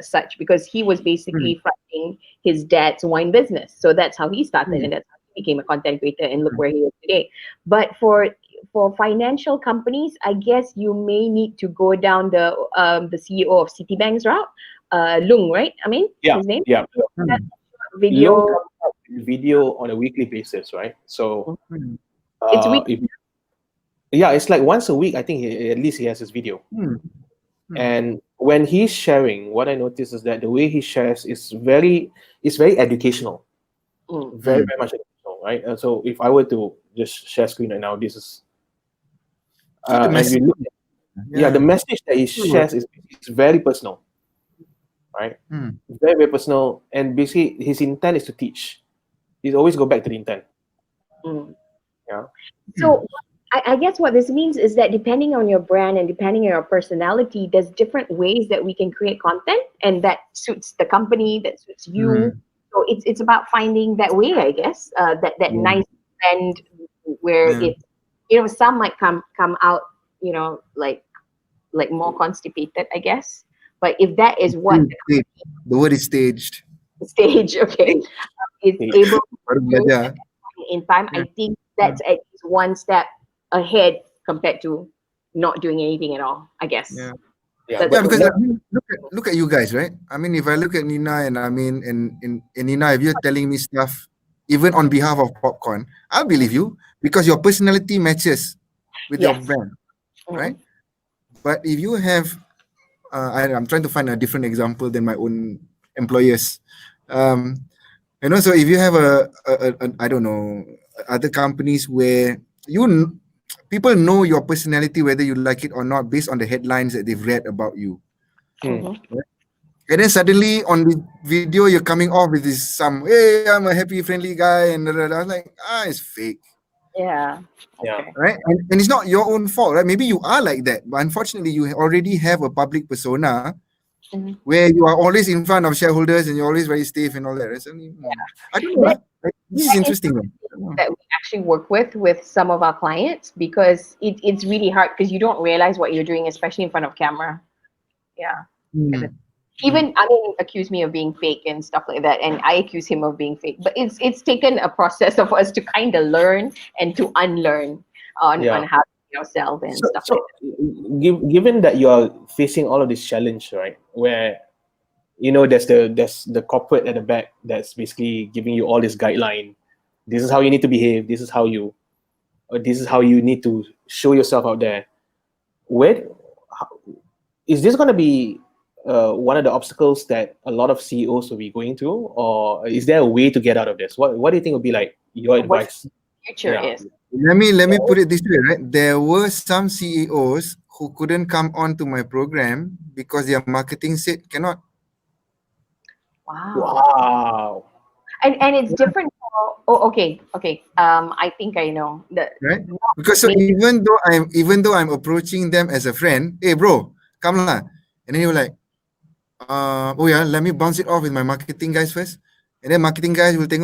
Speaker 4: such because he was basically fronting his dad's wine business. So that's how he started and that's how he became a content creator and look where he is today. But for financial companies, I guess you may need to go down the CEO of Citibank's route, Lung, right? I mean,
Speaker 5: Yeah.
Speaker 4: his name?
Speaker 5: Yeah.
Speaker 4: That
Speaker 5: Long
Speaker 4: video.
Speaker 5: comes out with video on a weekly basis, right? So,
Speaker 4: It's weak.
Speaker 5: yeah, it's like once a week. I think at least he has his video. And when he's sharing, what I notice is that the way he shares is very educational, very much educational, right? So if I were to just share screen right now, this is
Speaker 7: The
Speaker 5: and we
Speaker 7: message.
Speaker 5: look at, the message that he shares is very personal, right? Very, very personal, and basically his intent is to teach. He's always go back to the intent.
Speaker 4: Mm.
Speaker 5: Yeah.
Speaker 4: So I guess what this means is that depending on your brand and depending on your personality, there's different ways that we can create content and that suits the company, that suits you. So it's about finding that way, I guess, that nice blend where it, some might come out, like more constipated, I guess. But if that is what
Speaker 7: The word is staged.
Speaker 4: the stage, okay, is able to do
Speaker 7: Yeah.
Speaker 4: in time, I think that's at least one step ahead compared to not doing anything at all, I guess.
Speaker 7: Yeah.
Speaker 5: Yeah,
Speaker 7: Yeah, because I mean, look at you guys, right? I mean, if I look at Nina and I mean, and Nina, if you're telling me stuff, even on behalf of Popcorn, I'll believe you because your personality matches with your
Speaker 4: Yes.
Speaker 7: brand, right? But if you have, I'm trying to find a different example than my own employers. So if you have a I don't know, other companies where people know your personality whether you like it or not based on the headlines that they've read about you.
Speaker 5: Mm.
Speaker 7: And then suddenly on the video you're coming off with this hey, I'm a happy friendly guy and I was like, it's fake.
Speaker 4: Yeah.
Speaker 5: Yeah.
Speaker 7: Right? And it's not your own fault, right? Maybe you are like that, but unfortunately you already have a public persona where you are always in front of shareholders and you're always very stiff and all that. Right? So, I don't know. This is interesting.
Speaker 4: That we actually work with some of our clients because it's really hard because you don't realize what you're doing, especially in front of camera. Yeah. Even accuse me of being fake and stuff like that, and I accuse him of being fake. But it's taken a process of us to kind of learn and to unlearn on how to be ourselves and stuff like that.
Speaker 5: Given that you are facing all of this challenge, right, where there's the corporate at the back that's basically giving you all this guideline. This is how you need to behave. This is how you need to show yourself out there. Is this going to be one of the obstacles that a lot of CEOs will be going through, or is there a way to get out of this? What do you think would be like your advice?
Speaker 4: Future is.
Speaker 7: Let me put it this way, right? There were some CEOs who couldn't come on to my program because their marketing said cannot.
Speaker 5: Wow.
Speaker 4: And it's different. Okay. I think I know that.
Speaker 7: Right? Because so even though I'm approaching them as a friend, hey bro, come lah. And then you're like, let me bounce it off with my marketing guys first. And then marketing guys will think,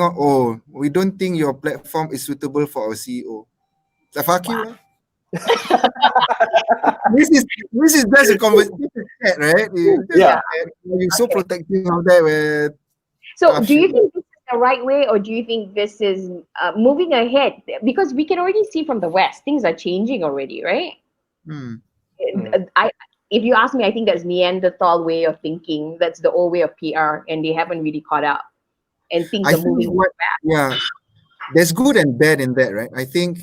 Speaker 7: we don't think your platform is suitable for our CEO. It's like, fuck you. This is just a conversation, right? You're so protective of that.
Speaker 4: So, do you think this is the right way, or do you think this is moving ahead? Because we can already see from the West, things are changing already, right?
Speaker 7: Hmm.
Speaker 4: I, if you ask me, I think that's Neanderthal way of thinking. That's the old way of PR, and they haven't really caught up, and things
Speaker 7: I
Speaker 4: are
Speaker 7: think
Speaker 4: moving back.
Speaker 7: yeah, there's good and bad in that, right? I think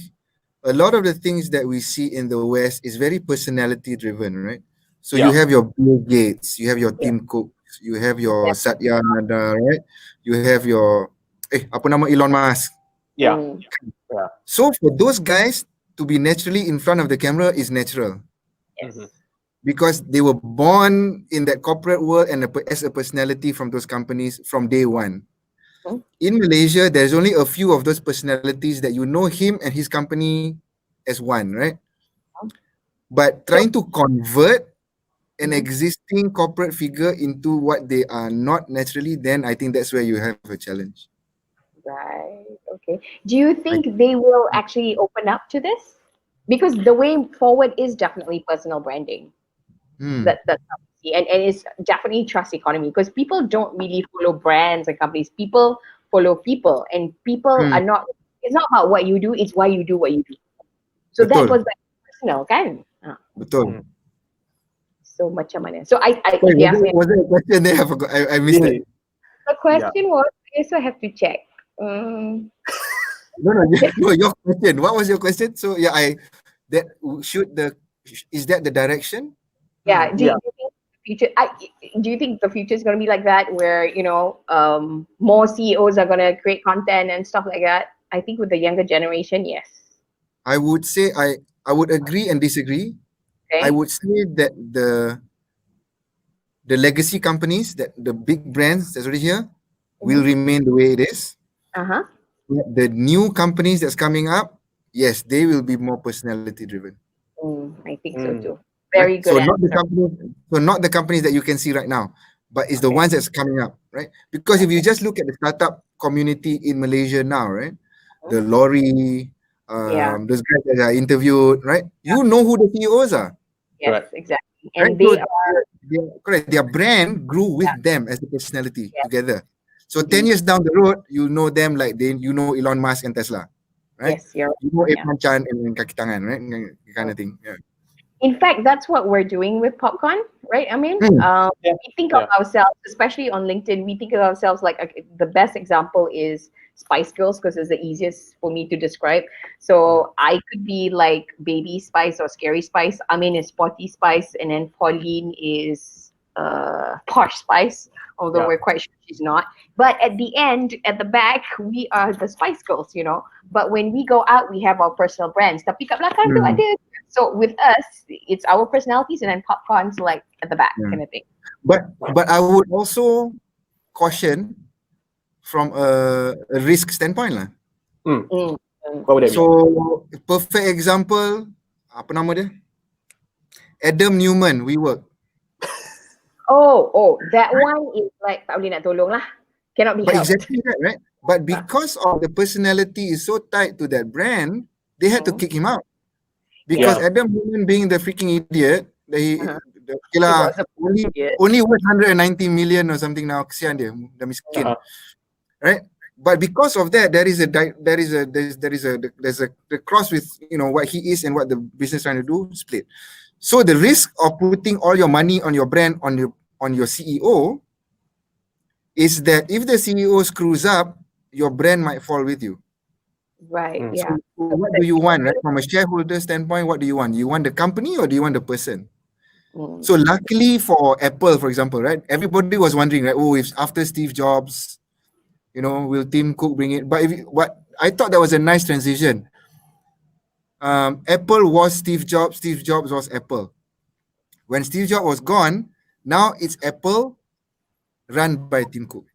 Speaker 7: a lot of the things that we see in the West is very personality driven, right? So you have your Bill Gates, you have your Tim Cook, you have your Satya Nadella, right? You have your apa nama Elon Musk.
Speaker 5: Yeah.
Speaker 7: So for those guys to be naturally in front of the camera is natural.
Speaker 4: Yes.
Speaker 7: Because they were born in that corporate world and as a personality from those companies from day one. In Malaysia, there's only a few of those personalities that you know him and his company as one, right? But trying to convert an existing corporate figure into what they are not naturally, then I think that's where you have a challenge.
Speaker 4: Right. Okay. Do you think they will actually open up to this? Because the way forward is definitely personal branding. That's how we see, and it's definitely trust economy, because people don't really follow brands and companies. People follow people, and people are not. It's not about what you do; it's why you do what you do. So that goes back to personal, kan?
Speaker 7: Betul.
Speaker 4: So macam mana? So I
Speaker 7: Wait,
Speaker 4: if you ask me,
Speaker 7: was there a question there? I forgot. I missed it.
Speaker 4: the question was, I also have to check.
Speaker 7: No, your question. What was your question? So yeah, is that the direction?
Speaker 4: Yeah. Do you think the future? Do you think the future is going to be like that, where more CEOs are going to create content and stuff like that? I think with the younger generation, yes.
Speaker 7: I would say I would agree and disagree.
Speaker 4: Okay.
Speaker 7: I would say that the legacy companies, that the big brands that's already here, will remain the way it is. The new companies that's coming up, yes, they will be more personality driven.
Speaker 4: I think so too. Very good.
Speaker 7: So not the companies that you can see right now, but it's the ones that's coming up, right? Because if you just look at the startup community in Malaysia now, right? The Lorry, those guys that are interviewed, right? You know who the CEOs are.
Speaker 4: Yes, exactly. And
Speaker 7: right? Correct. Their brand grew with them as a personality together. So 10 years down the road, you know them like you know Elon Musk and Tesla, right?
Speaker 4: Yes,
Speaker 7: you know Amran Hassan and kaki tangan, right? Kind of thing. Yeah.
Speaker 4: In fact, that's what we're doing with POPCON, right? I mean, we think of ourselves, especially on LinkedIn, we think of ourselves like the best example is Spice Girls, because it's the easiest for me to describe. So I could be like Baby Spice or Scary Spice. Amien is Sporty Spice, and then Pauline is Posh Spice, although we're quite sure she's not. But at the end, at the back, we are the Spice Girls, But when we go out, we have our personal brands. Tapi kat belakang tu ada. So with us, it's our personalities, and then POPCON's like at the back kind of thing.
Speaker 7: But I would also caution from a risk standpoint lah.
Speaker 5: What would that
Speaker 7: So perfect example, apa nama dia? Adam Newman, WeWork.
Speaker 4: Oh, that one is like tak boleh nak tolong lah. Cannot be helped.
Speaker 7: Exactly that, right? But because of the personality is so tied to that brand, they had to kick him out. Because Adam Newman being the freaking idiot, only worth 190 million or something now. Kesian dia, dah miskin, right? But because of that, there's the cross with what he is and what the business trying to do split. So the risk of putting all your money on your brand on your CEO is that if the CEO screws up, your brand might fall with you.
Speaker 4: Right.
Speaker 7: So what do you want, right? From a shareholder standpoint, what do you want? You want the company or do you want the person? So luckily for Apple, for example, right? Everybody was wondering, right? Oh, if after Steve Jobs, will Tim Cook bring it? But I thought that was a nice transition. Apple was Steve Jobs. Steve Jobs was Apple. When Steve Jobs was gone, now it's Apple run by Tim Cook.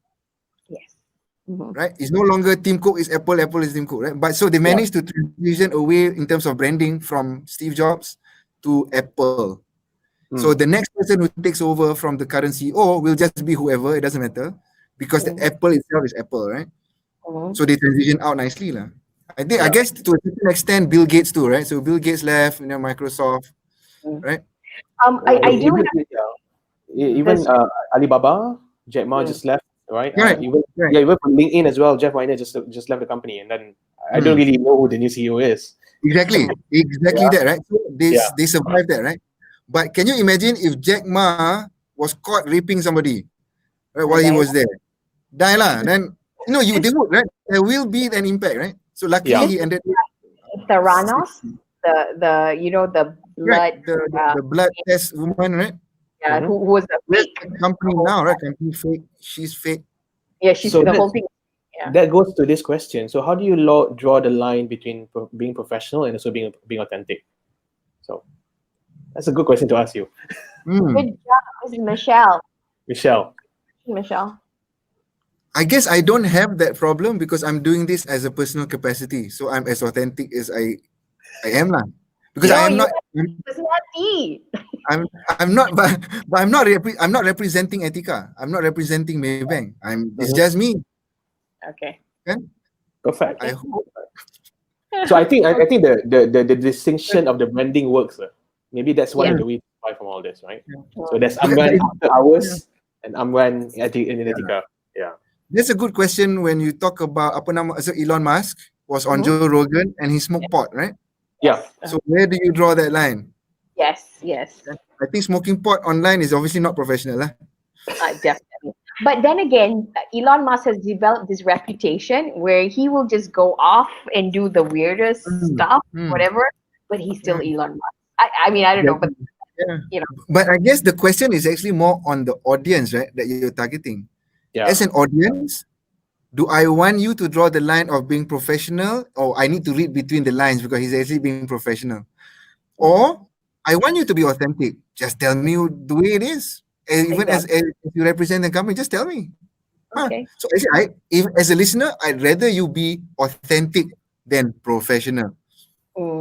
Speaker 7: Right? It's no longer Tim Cook is Apple, Apple is Tim Cook, right? But so they managed to transition away in terms of branding from Steve Jobs to Apple. So the next person who takes over from the current CEO will just be whoever, it doesn't matter, because the Apple itself is Apple, right? So they transition out nicely lah. I guess to a certain extent, Bill Gates too, right? So Bill Gates left, Microsoft, right?
Speaker 4: I do
Speaker 5: even Alibaba, Jack Ma just left right?
Speaker 7: Right.
Speaker 5: Even
Speaker 7: Right.
Speaker 5: yeah, even for LinkedIn as well. Jeff Weiner just left the company, and then I don't really know who the new CEO is.
Speaker 7: Exactly
Speaker 5: Yeah.
Speaker 7: that, right? So
Speaker 5: Yeah.
Speaker 7: they survived that, right? But can you imagine if Jack Ma was caught raping somebody, right, while he was there? Die lah. Then they would, right? There will be an impact, right? So luckily
Speaker 5: Yeah.
Speaker 7: he ended
Speaker 4: Theranos, the
Speaker 7: right,
Speaker 4: blood,
Speaker 7: the blood test woman, right?
Speaker 4: yeah, who was a
Speaker 7: Where's
Speaker 4: fake.
Speaker 7: the company now, right? Company fake. She's fake.
Speaker 4: Yeah, she's
Speaker 5: So
Speaker 4: the
Speaker 5: that-
Speaker 4: whole thing. Yeah.
Speaker 5: That goes to this question. So how do you draw the line between being professional and also being authentic? So that's a good question to ask you,
Speaker 4: Good job, Miss Michelle.
Speaker 5: Michelle.
Speaker 7: I guess I don't have that problem because I'm doing this as a personal capacity. So I'm as authentic as I am lah. Because I am
Speaker 4: you
Speaker 7: not.
Speaker 4: have personality.
Speaker 7: I'm not, but I'm not. I'm not representing Etiqa. I'm not representing Maybank. It's just me.
Speaker 4: Okay.
Speaker 7: Kan?
Speaker 5: Perfect.
Speaker 7: I hope.
Speaker 5: So I think the distinction of the branding works. Maybe that's one of the ways to buy from all this, right? So there's Amran after hours and Amran in Etiqa. Yeah.
Speaker 7: That's a good question when you talk about so Elon Musk was on Joe Rogan and he smoked pot, right?
Speaker 5: Yeah.
Speaker 7: So where do you draw that line?
Speaker 4: Yes.
Speaker 7: I think smoking pot online is obviously not professional, lah.
Speaker 4: Definitely. But then again, Elon Musk has developed this reputation where he will just go off and do the weirdest stuff, whatever, but he's still Elon Musk. I mean, I don't know, but
Speaker 7: But I guess the question is actually more on the audience, right? That you're targeting.
Speaker 5: Yeah.
Speaker 7: As an audience, do I want you to draw the line of being professional, or I need to read between the lines because he's actually being professional? Or I want you to be authentic. Just tell me the way it is. Even as you represent the company, just tell me.
Speaker 4: Okay.
Speaker 7: So if as a listener, I'd rather you be authentic than professional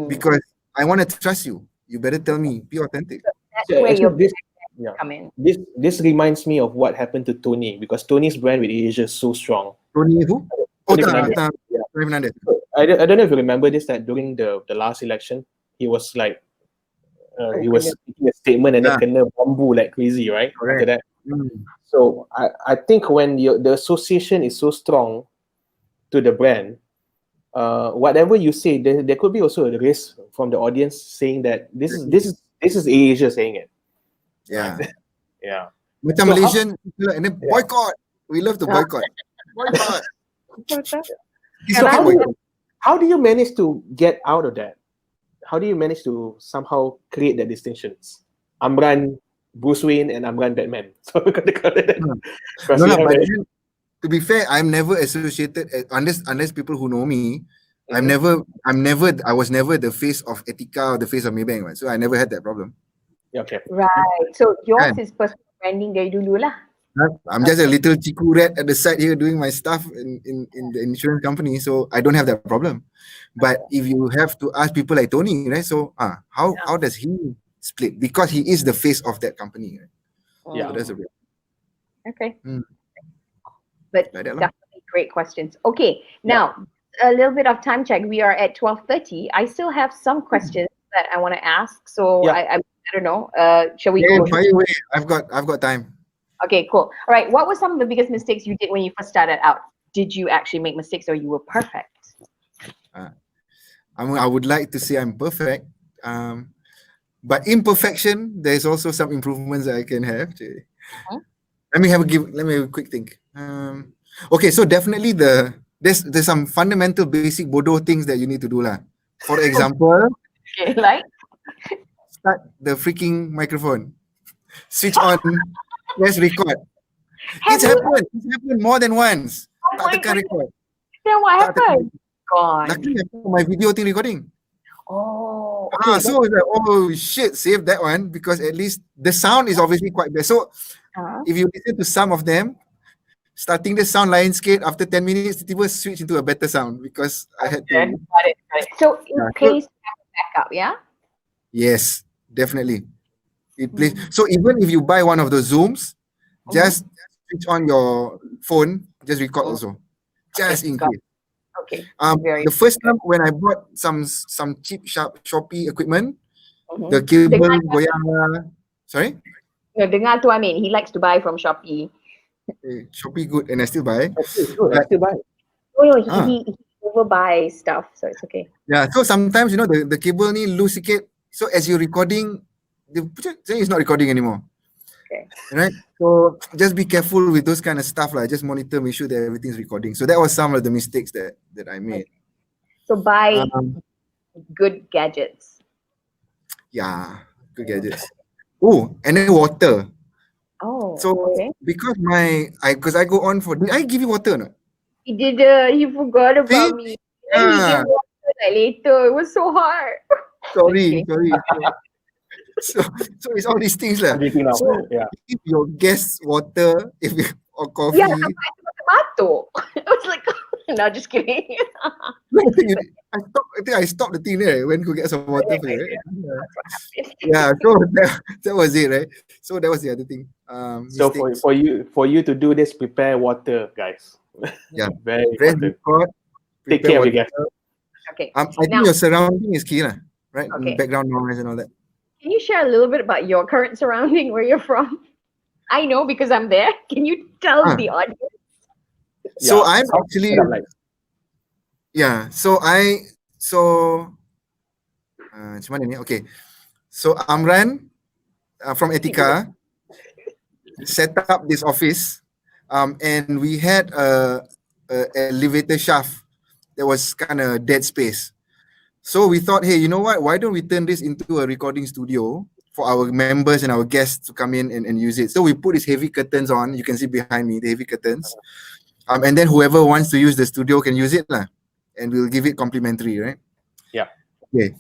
Speaker 7: because I want to trust you. You better tell me, be authentic.
Speaker 4: That's where your come in.
Speaker 5: This reminds me of what happened to Tony, because Tony's brand with Asia is so strong.
Speaker 7: Tony who?
Speaker 5: Tony
Speaker 7: Fernandez.
Speaker 5: Fernandez. I don't know if you remember this, that during the last election, he was like he was making a statement and then kena bamboo like crazy, right?
Speaker 7: Correct.
Speaker 5: After that. So I think when the association is so strong to the brand, whatever you say, there could be also a risk from the audience saying that this is Asia saying it.
Speaker 7: Yeah.
Speaker 5: Yeah.
Speaker 7: Macam Malaysian and then boycott. We love to boycott. Boycott.
Speaker 5: How do you manage to get out of that? How do you manage to somehow create that distinctions? Amran Bruce Wayne and Amran Batman. So we got to call it that.
Speaker 7: But to be fair, I'm never associated unless people who know me. I was never the face of Etiqa or the face of Maybank, right? So I never had that problem.
Speaker 5: Okay.
Speaker 4: Right. So yours is personal branding dari dulu lah.
Speaker 7: I'm just a little chiku rat at the side here doing my stuff in the insurance company, so I don't have that problem. But if you have to ask people like Tony, right? So how does he split? Because he is the face of that company, right?
Speaker 5: Yeah,
Speaker 7: so that's a bit.
Speaker 4: Okay. But
Speaker 7: like that,
Speaker 4: definitely great questions. Okay, now a little bit of time check. We are at 12:30. I still have some questions that I want to ask. So I don't know. Shall we go?
Speaker 7: Fire away. I've got time.
Speaker 4: Okay, cool. All right. What were some of the biggest mistakes you did when you first started out? Did you actually make mistakes, or you were perfect?
Speaker 7: I would like to say I'm perfect, but imperfection, there's also some improvements that I can have. Let me have a quick think. Okay, so definitely there's some fundamental basic bodoh things that you need to do lah. For example,
Speaker 4: like
Speaker 7: start the freaking microphone, switch on, press record. It's happened more than once. Tak tekan record.
Speaker 4: Then what happened? Gone.
Speaker 7: Luckily, I put my video thing recording.
Speaker 4: Oh, okay.
Speaker 7: So it's like, oh shit, save that one because at least the sound is obviously quite bad. So if you listen to some of them, starting the sound lain skate, after 10 minutes, it will switch into a better sound because I had to.
Speaker 4: Got it. So it pays to have a backup, yeah?
Speaker 7: Yes, definitely. It plays. So even if you buy one of those Zooms, just switch on your phone, just record also. Just in case.
Speaker 4: Okay.
Speaker 7: The first time when I bought some cheap Shopee equipment, the cable goyang. Sorry?
Speaker 4: No, dengar tu, I mean, he likes to buy from Shopee.
Speaker 7: Shopee good, and I still buy.
Speaker 5: Okay, good. I
Speaker 7: But
Speaker 5: still buy.
Speaker 4: Oh no,
Speaker 7: ah,
Speaker 4: he overbuy stuff, so it's okay.
Speaker 7: yeah, so sometimes the cable ni loose sikit. So as you're recording, the saying it's not recording anymore.
Speaker 4: Okay.
Speaker 7: Right? So just be careful with those kind of stuff. Like just monitor, make sure that everything's recording. So that was some of the mistakes that I made.
Speaker 4: So buy
Speaker 7: Um,
Speaker 4: good gadgets.
Speaker 7: yeah, good gadgets. Oh, and then water.
Speaker 4: Oh,
Speaker 7: So
Speaker 4: okay.
Speaker 7: because I go on for, did I give you water or not?
Speaker 4: He did. He forgot
Speaker 7: See?
Speaker 4: about me. Then he gave water like later. It was so hard.
Speaker 7: Sorry,
Speaker 4: Okay.
Speaker 7: sorry. So, so it's all these things lah.
Speaker 5: I'm drinking now.
Speaker 7: So
Speaker 5: Yeah.
Speaker 7: if your guests water, if you, or
Speaker 4: Yeah,
Speaker 7: coffee,
Speaker 4: sampai itu tomato. I was like, no, just kidding.
Speaker 7: I think I stopped the thing there when could get some water for you, right?
Speaker 4: That's what happened.
Speaker 7: Yeah, so that was it, right? So that was the other thing.
Speaker 5: So
Speaker 7: Mistakes.
Speaker 5: for you to do this, prepare water, guys.
Speaker 7: Yeah.
Speaker 5: Very
Speaker 7: Press
Speaker 5: important.
Speaker 7: record.
Speaker 5: Take
Speaker 7: prepare
Speaker 5: care of your
Speaker 7: water.
Speaker 5: guests.
Speaker 4: Okay.
Speaker 7: I think
Speaker 4: Now-
Speaker 7: your surrounding is key, lah, right?
Speaker 4: Okay.
Speaker 7: Background noise and all that.
Speaker 4: Can you share a little bit about your current surrounding, where you're from? I know because I'm there. Can you tell
Speaker 7: Ah.
Speaker 4: the audience?
Speaker 7: So
Speaker 5: Yeah,
Speaker 7: I'm
Speaker 5: how-
Speaker 7: actually,
Speaker 5: set up like-
Speaker 7: yeah. So macam mana ni? Okay. So Amran from Etiqa set up this office, and we had a elevator shaft that was kind of dead space. So we thought, hey, you know what? Why don't we turn this into a recording studio for our members and our guests to come in and use it? So we put these heavy curtains on. You can see behind me the heavy curtains. And then whoever wants to use the studio can use it lah, and we'll give it complimentary, right?
Speaker 5: Yeah.
Speaker 7: Okay.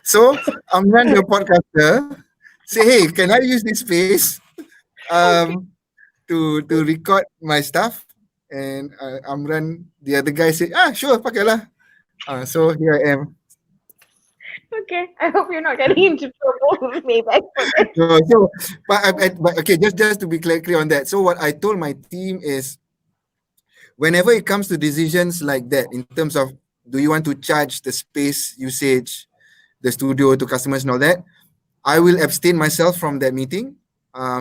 Speaker 7: So Amran, the podcaster, say, hey, can I use this space to record my stuff? And Amran, the other guy said, sure, pakai lah. So here I am.
Speaker 4: Okay. I hope you're not getting into trouble with me back for this.
Speaker 7: But okay, just to be clear on that. So what I told my team is, whenever it comes to decisions like that, in terms of do you want to charge the space usage, the studio to customers and all that, I will abstain myself from that meeting.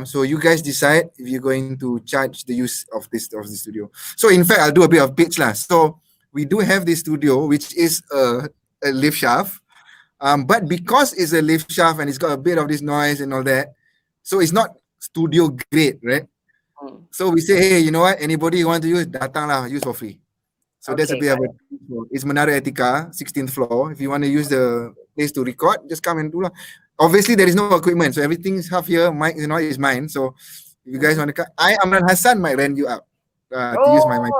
Speaker 7: So you guys decide if you're going to charge the use of the studio. So in fact, I'll do a bit of pitch lah. So we do have this studio, which is a lift shaft. But because it's a lift shaft and it's got a bit of this noise and all that, so it's not studio grade, right? So we say, hey, you know what? Anybody who want to use, datang lah, use for free. So that's a
Speaker 4: Okay,
Speaker 7: bit of a, it's Menara Etiqa, 16th floor. If you want to use the place to record, just come and do lah. Obviously, there is no equipment, so everything's half here. Mic, is mine. So if you guys want to come, Amran Hassan might rent you out to use my mic.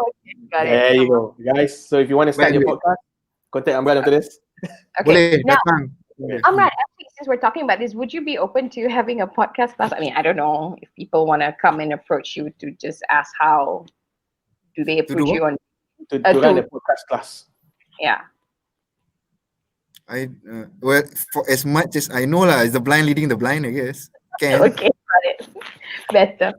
Speaker 4: Got it.
Speaker 5: There you go, guys. So if you want to start your podcast, contact Amran after this.
Speaker 4: Okay.
Speaker 7: Boleh,
Speaker 4: Now,
Speaker 7: datang.
Speaker 4: Amran, actually, since we're talking about this, would you be open to having a podcast class? I mean, I don't know if people want to come and approach you to just ask how do they approach
Speaker 7: do
Speaker 4: you on.
Speaker 5: To run a podcast class.
Speaker 4: Yeah.
Speaker 7: Well, for as much as I know lah, it's the blind leading the blind, I guess. Can.
Speaker 4: Okay, got it. Better.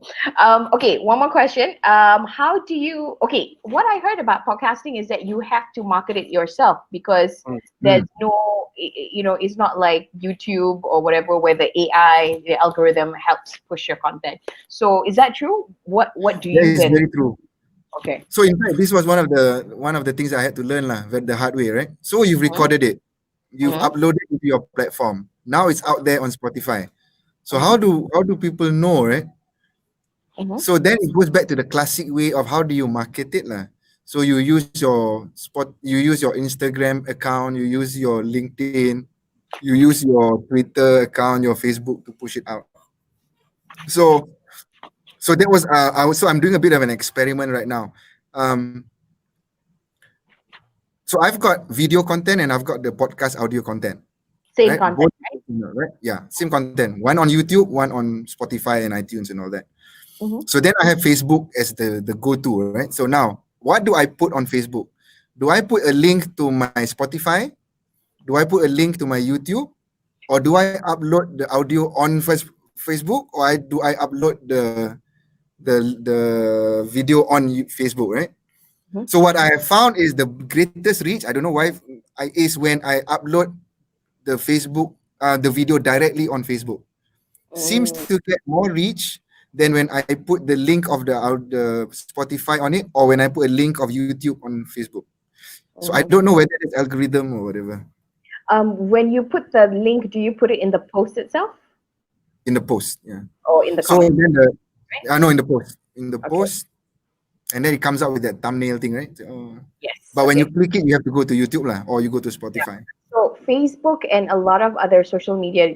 Speaker 4: Okay, one more question. How do you? Okay, what I heard about podcasting is that you have to market it yourself because there's no, it's not like YouTube or whatever where the AI, the algorithm helps push your content. So is that true? What do you?
Speaker 7: That is
Speaker 4: then?
Speaker 7: very true.
Speaker 4: Okay.
Speaker 7: So in fact, this was one of the things I had to learn lah, the hard way, right? So you've recorded it, you've uploaded it to your platform. Now it's out there on Spotify. So how do people know, right? So then it goes back to the classic way of how do you market it lah. So you use your Instagram account, you use your LinkedIn, you use your Twitter account, your Facebook to push it out. So that was I'm doing a bit of an experiment right now. So I've got video content and I've got the podcast audio content.
Speaker 4: Same
Speaker 7: right?
Speaker 4: content,
Speaker 7: right? Yeah, same content. One on YouTube, one on Spotify and iTunes and all that. So then I have Facebook as the go-to, right? So now, what do I put on Facebook? Do I put a link to my Spotify? Do I put a link to my YouTube? Or do I upload the audio on Facebook? Or do I upload the video on Facebook, right? So what I have found is the greatest reach, I don't know why, is when I upload the Facebook, the video directly on Facebook. Seems to get more reach than when I put the link of the Spotify on it, or when I put a link of YouTube on Facebook. So I don't know whether it's algorithm or whatever.
Speaker 4: When you put the link, do you put it in the post itself?
Speaker 7: In the post, yeah.
Speaker 4: Or in the
Speaker 7: So
Speaker 4: comment?
Speaker 7: then no, in the post. In the post, and then it comes out with that thumbnail thing, right?
Speaker 4: Yes.
Speaker 7: But when you click it, you have to go to YouTube lah, or you go to Spotify.
Speaker 4: So Facebook and a lot of other social media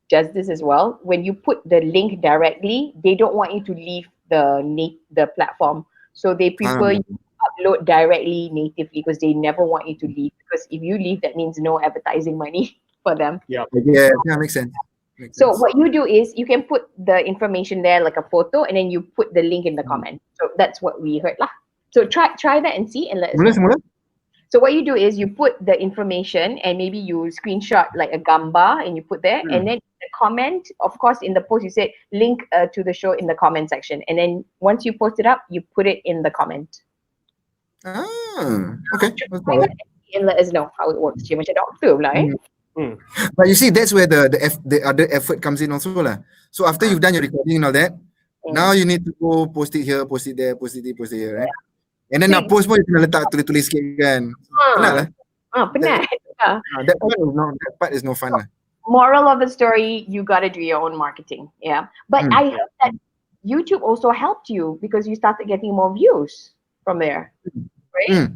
Speaker 4: does this as well. When you put the link directly, they don't want you to leave the platform. So they prefer you upload directly natively because they never want you to leave. Because if you leave, that means no advertising money for them.
Speaker 5: Yeah.
Speaker 7: Yeah, makes sense.
Speaker 4: So what you do is you can put the information there like a photo, and then you put the link in the comment. So that's what we heard lah. So try that and see and let us know. So what you do is you put the information and maybe you screenshot like a gambar and you put there, and then the comment, of course, in the post you said link to the show in the comment section, and then once you post it up, you put it in the comment.
Speaker 7: Okay.
Speaker 4: And let us know how it works. Dia macam doktor pula, eh?
Speaker 7: But you see, that's where the other effort comes in also lah. So after you've done your recording and all that, now you need to go post it here, post it there, post it here, right? And then nak post pun you kena letak tulis-tulis sikit kan. Penat lah.
Speaker 4: Penat.
Speaker 7: That part is no fun lah.
Speaker 4: Moral of the story, you gotta do your own marketing. Yeah. But I heard that YouTube also helped you because you started getting more views from there. Right?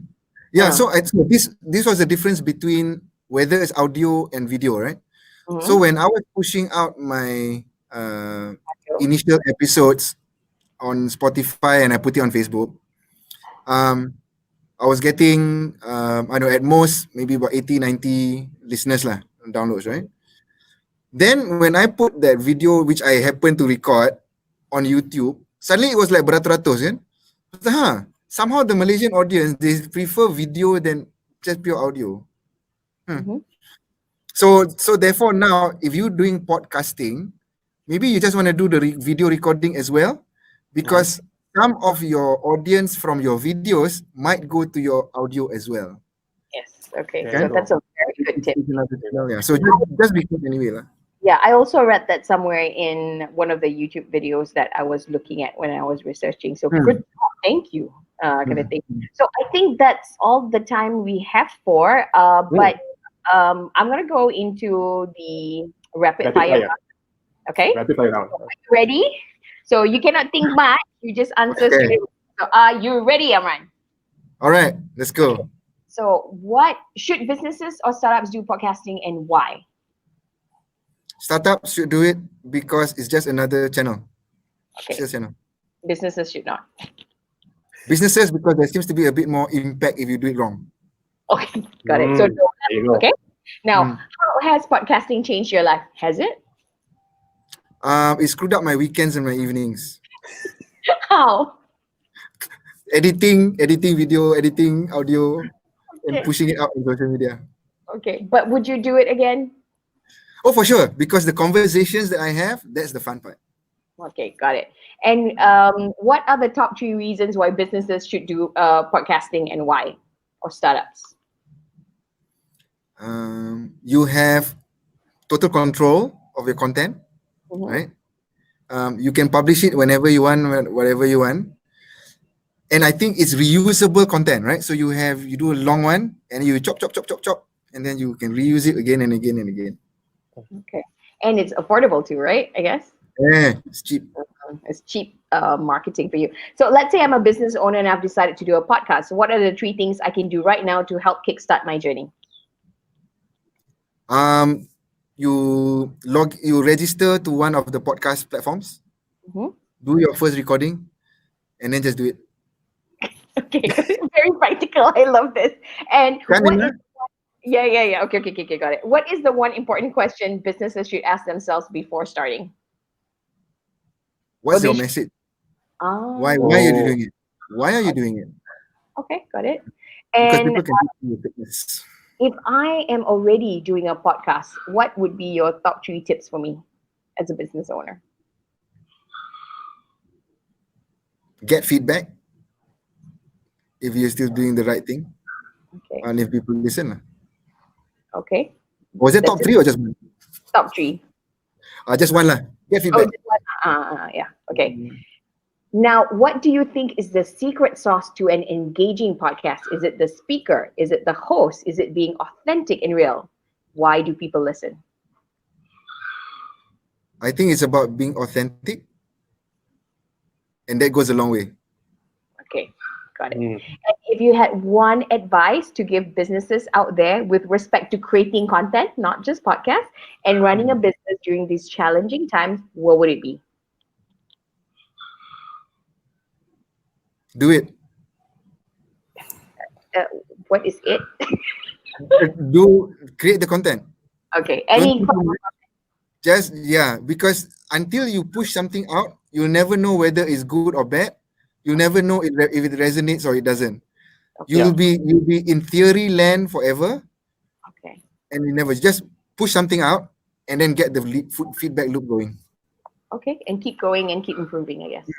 Speaker 7: Yeah, so this was the difference between whether it's audio and video, right? So when I was pushing out my initial episodes on Spotify and I put it on Facebook, I was getting I know at most maybe about 80-90 listeners lah, downloads, right? Then when I put that video which I happened to record on YouTube, suddenly it was like beratus-ratus kan. Somehow the Malaysian audience, they prefer video than just pure audio. So therefore now, if you're doing podcasting, maybe you just want to do the video recording as well, because some of your audience from your videos might go to your audio as well.
Speaker 4: Yes. Okay. So that's a very good tip.
Speaker 7: Yeah. So just record anyway lah.
Speaker 4: Yeah, I also read that somewhere in one of the YouTube videos that I was looking at when I was researching. So good. Thank you. So I think that's all the time we have for. But I'm gonna go into the rapid fire. Okay.
Speaker 5: Rapid fire round.
Speaker 4: Ready? So you cannot think much. You just answer straight. So are you ready, Amran?
Speaker 7: All right, let's go.
Speaker 4: So what should businesses or startups do podcasting and why?
Speaker 7: Startups should do it because it's just another channel.
Speaker 4: Okay.
Speaker 7: Just channel.
Speaker 4: Businesses should not.
Speaker 7: Businesses, because there seems to be a bit more impact if you do it wrong.
Speaker 4: Okay, got it. So okay. Now, how has podcasting changed your life? Has it?
Speaker 7: It screwed up my weekends and my evenings.
Speaker 4: How?
Speaker 7: Editing video, editing audio, and pushing it out on social media.
Speaker 4: Okay, but would you do it again?
Speaker 7: Oh, for sure, because the conversations that I have, that's the fun part.
Speaker 4: Okay, got it. And what are the top 3 reasons why businesses should do podcasting and why, or startups?
Speaker 7: You have total control of your content, right? You can publish it whenever you want, whatever you want. And I think it's reusable content, right? So you do a long one and you chop, and then you can reuse it again and again and again.
Speaker 4: Okay. And it's affordable too, right? I guess.
Speaker 7: Yeah, it's cheap.
Speaker 4: It's cheap marketing for you. So let's say I'm a business owner and I've decided to do a podcast. What are the 3 things I can do right now to help kickstart my journey?
Speaker 7: You register to one of the podcast platforms, do your first recording, and then just do it.
Speaker 4: Okay, very practical. I love this. And yeah. Okay, got it. What is the one important question businesses should ask themselves before starting?
Speaker 7: What's your message? Why are you doing it? Why are you doing it?
Speaker 4: Okay, got it.
Speaker 7: Because
Speaker 4: And
Speaker 7: people can see your fitness.
Speaker 4: if I am already doing a podcast, what would be your top 3 tips for me as a business owner?
Speaker 7: Get feedback if you're still doing the right thing.
Speaker 4: Okay.
Speaker 7: And if people listen.
Speaker 4: Okay.
Speaker 7: Was it top 3 or just one?
Speaker 4: Top 3.
Speaker 7: Just one lah. Get feedback.
Speaker 4: Yeah. Okay. Now, what do you think is the secret sauce to an engaging podcast? Is it the speaker? Is it the host? Is it being authentic and real? Why do people listen?
Speaker 7: I think it's about being authentic, and that goes a long way.
Speaker 4: Okay, got it. And if you had one advice to give businesses out there with respect to creating content, not just podcasts, and running a business during these challenging times, what would it be?
Speaker 7: Do it.
Speaker 4: What is it?
Speaker 7: Create the content.
Speaker 4: Okay,
Speaker 7: Just because until you push something out, you'll never know whether it's good or bad. You'll never know if it resonates or it doesn't. You'll be in theory land forever.
Speaker 4: Okay.
Speaker 7: And you never just push something out and then get the feedback loop going.
Speaker 4: Okay, and keep going and keep improving, I guess.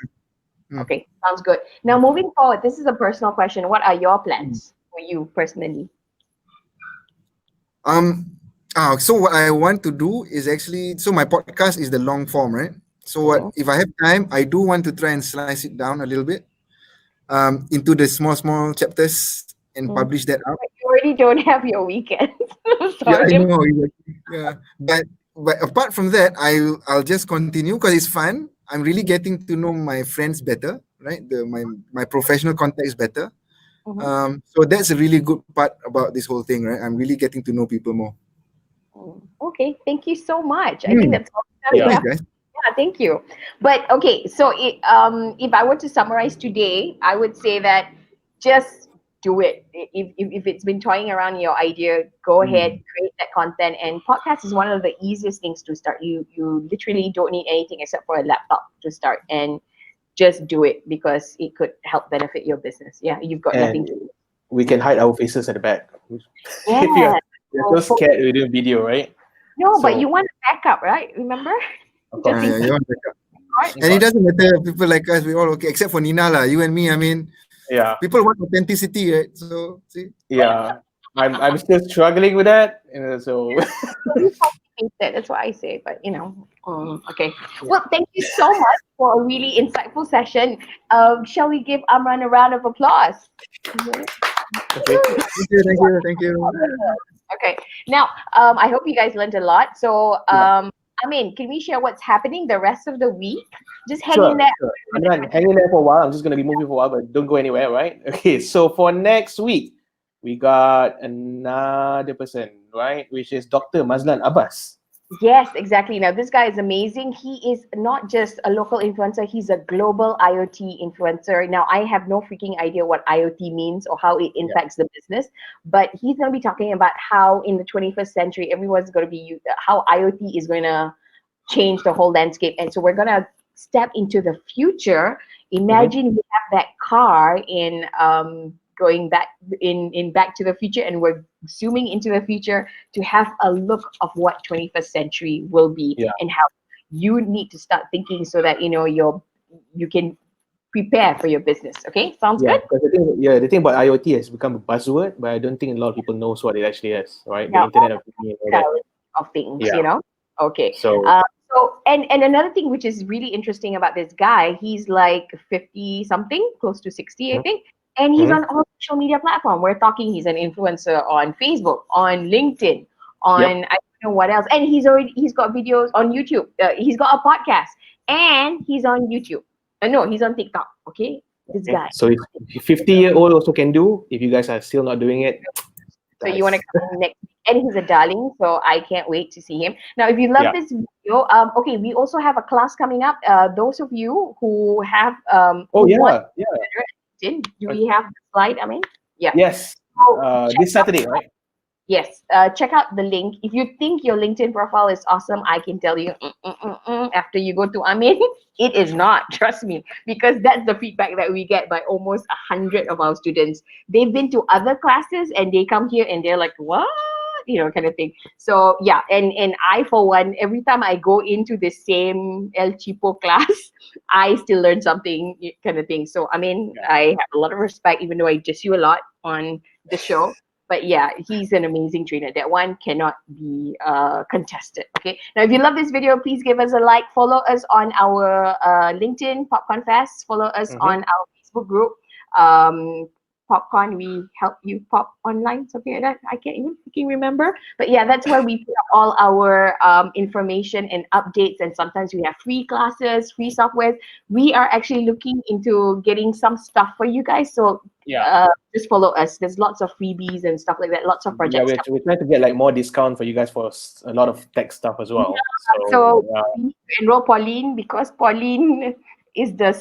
Speaker 4: Okay, sounds good. Now, moving forward, this is a personal question. What are your plans for you personally?
Speaker 7: So what I want to do is actually, so my podcast is the long form, right? So if I have time, I do want to try and slice it down a little bit into the small
Speaker 4: Mm.
Speaker 7: chapters and publish that out.
Speaker 4: But you already don't have your weekend.
Speaker 7: Yeah, I know. Yeah, but apart from that, I'll just continue because it's fun. I'm really getting to know my friends better, right? My professional contacts better. So that's a really good part about this whole thing, right? I'm really getting to know people more.
Speaker 4: Okay, thank you so much. I think that's all the time we have.
Speaker 7: Guys.
Speaker 4: Yeah, thank you. But okay, so if I were to summarize today, I would say that just do it. If it's been toying around your idea, go ahead, create that content. And podcast is one of the easiest things to start. You literally don't need anything except for a laptop to start, and just do it because it could help benefit your business. Yeah, you've got nothing to do.
Speaker 5: We can hide our faces at the back.
Speaker 4: Yeah.
Speaker 5: You're so scared we do video, right?
Speaker 4: No, but you want a backup, right? Remember?
Speaker 5: Of course.
Speaker 7: You want backup. And it doesn't matter, people like us, we all okay, except for Nina lah. You and me, I mean, people want authenticity, right? So see.
Speaker 5: Yeah, I'm still struggling with that. So
Speaker 4: that's what I say. But okay. Well, thank you so much for a really insightful session. Shall we give Amran a round of applause?
Speaker 7: Okay. Thank you.
Speaker 4: Okay. Now, I hope you guys learned a lot. So, Amien, can we share what's happening the rest of the week? Just hang in there.
Speaker 5: Sure. Hang in there for a while. I'm just going to be moving for a while, but don't go anywhere, right? Okay, so for next week, we got another person, right? Which is Dr. Mazlan Abbas.
Speaker 4: Yes, exactly. Now, this guy is amazing. He is not just a local influencer, he's a global IoT influencer. Now, I have no freaking idea what IoT means or how it impacts the business, but he's going to be talking about how in the 21st century, everyone's going to be, how IoT is going to change the whole landscape. And so we're going to step into the future. Imagine we have that car in going back in Back to the Future, and we're zooming into the future to have a look of what 21st century will be and how you need to start thinking so that you can prepare for your business. Okay, sounds good.
Speaker 5: The thing about IoT has become a buzzword, but I don't think a lot of people knows what it actually is, right? The Internet of Things,
Speaker 4: of things, Okay.
Speaker 5: So
Speaker 4: and another thing which is really interesting about this guy, he's like 50 something, close to 60, I think. And he's on all social media platforms. We're talking, he's an influencer on Facebook, on LinkedIn, on I don't know what else. And he's got videos on YouTube. He's got a podcast, and he's on YouTube. No, he's on TikTok. Okay, this guy.
Speaker 5: So 50-year-old also can do. If you guys are still not doing it,
Speaker 4: so you want to come next week. And he's a darling, so I can't wait to see him. Now, if you love this video, okay, we also have a class coming up. Those of you who have do we have the slide? I mean,
Speaker 5: yes. This Saturday, right?
Speaker 4: Yes. Check out the link. If you think your LinkedIn profile is awesome, I can tell you after you go to Amien, it is not. Trust me, because that's the feedback that we get by almost 100 of our students. They've been to other classes and they come here and they're like, what? Kind of thing. So yeah, and I, for one, every time I go into the same El Chipo class, I still learn something, kind of thing. So I mean, I have a lot of respect, even though I diss you a lot on the show. But yeah, he's an amazing trainer. That one cannot be contested. Okay. Now, if you love this video, please give us a like. Follow us on our LinkedIn POPCONfest. Follow us on our Facebook group. Popcorn, we help you pop online, something like that. I can't even freaking remember. But yeah, that's where we put up all our information and updates. And sometimes we have free classes, free software. We are actually looking into getting some stuff for you guys. So just follow us. There's lots of freebies and stuff like that. Lots of projects.
Speaker 5: Yeah, we're trying to get like more discount for you guys for a lot of tech stuff as well.
Speaker 4: So we need to enroll Pauline because Pauline is the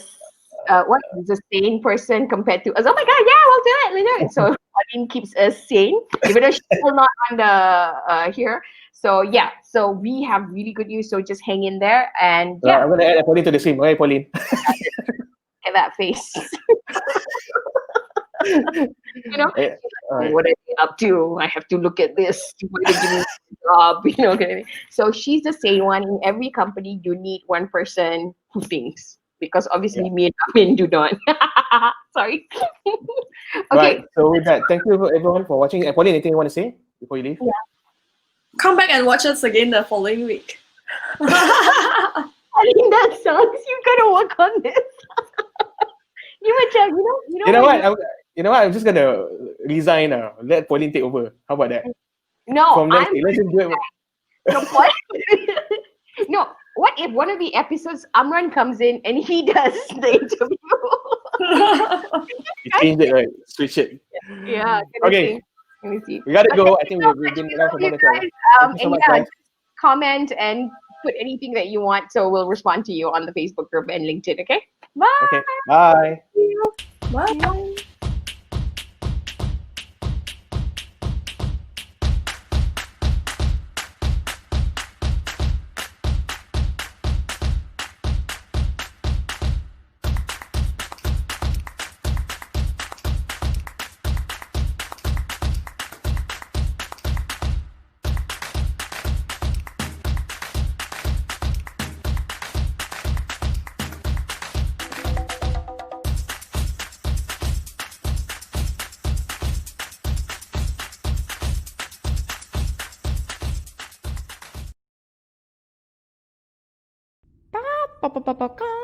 Speaker 4: what is a sane person compared to us. Oh my god, yeah, we'll do it. So Pauline keeps us sane, even though she's still not on the here. So yeah, so we have really good news. So just hang in there, and yeah,
Speaker 5: I'm gonna add Pauline to the stream. Okay, Pauline.
Speaker 4: Get that face. You know, what are they up to? I have to look at this. What are they giving me a job? You know, okay. So she's the same one. In every company, you need one person who thinks. Because obviously me and Amien do not. Sorry. Okay.
Speaker 5: Right. So with that, thank you everyone for watching. Pauline, anything you want to say before you leave?
Speaker 4: Yeah.
Speaker 6: Come back and watch us again the following week.
Speaker 4: I mean, that sucks. You gotta work on this. You know
Speaker 5: what? I'm just gonna resign now. Let Pauline take over. How about that?
Speaker 4: No,
Speaker 5: from next week, let's just do it.
Speaker 4: No, what if one of the episodes Amran comes in and he does the interview?
Speaker 5: You changed it, right? Switch it.
Speaker 4: Yeah.
Speaker 5: Okay.
Speaker 4: Let me see.
Speaker 5: We gotta go. I think we've been around for more than 12. Thank you so much, guys.
Speaker 4: Comment and put anything that you want, so we'll respond to you on the Facebook group and LinkedIn. Okay. Bye.
Speaker 5: Okay. Bye.
Speaker 6: Bye.
Speaker 10: Popcorn.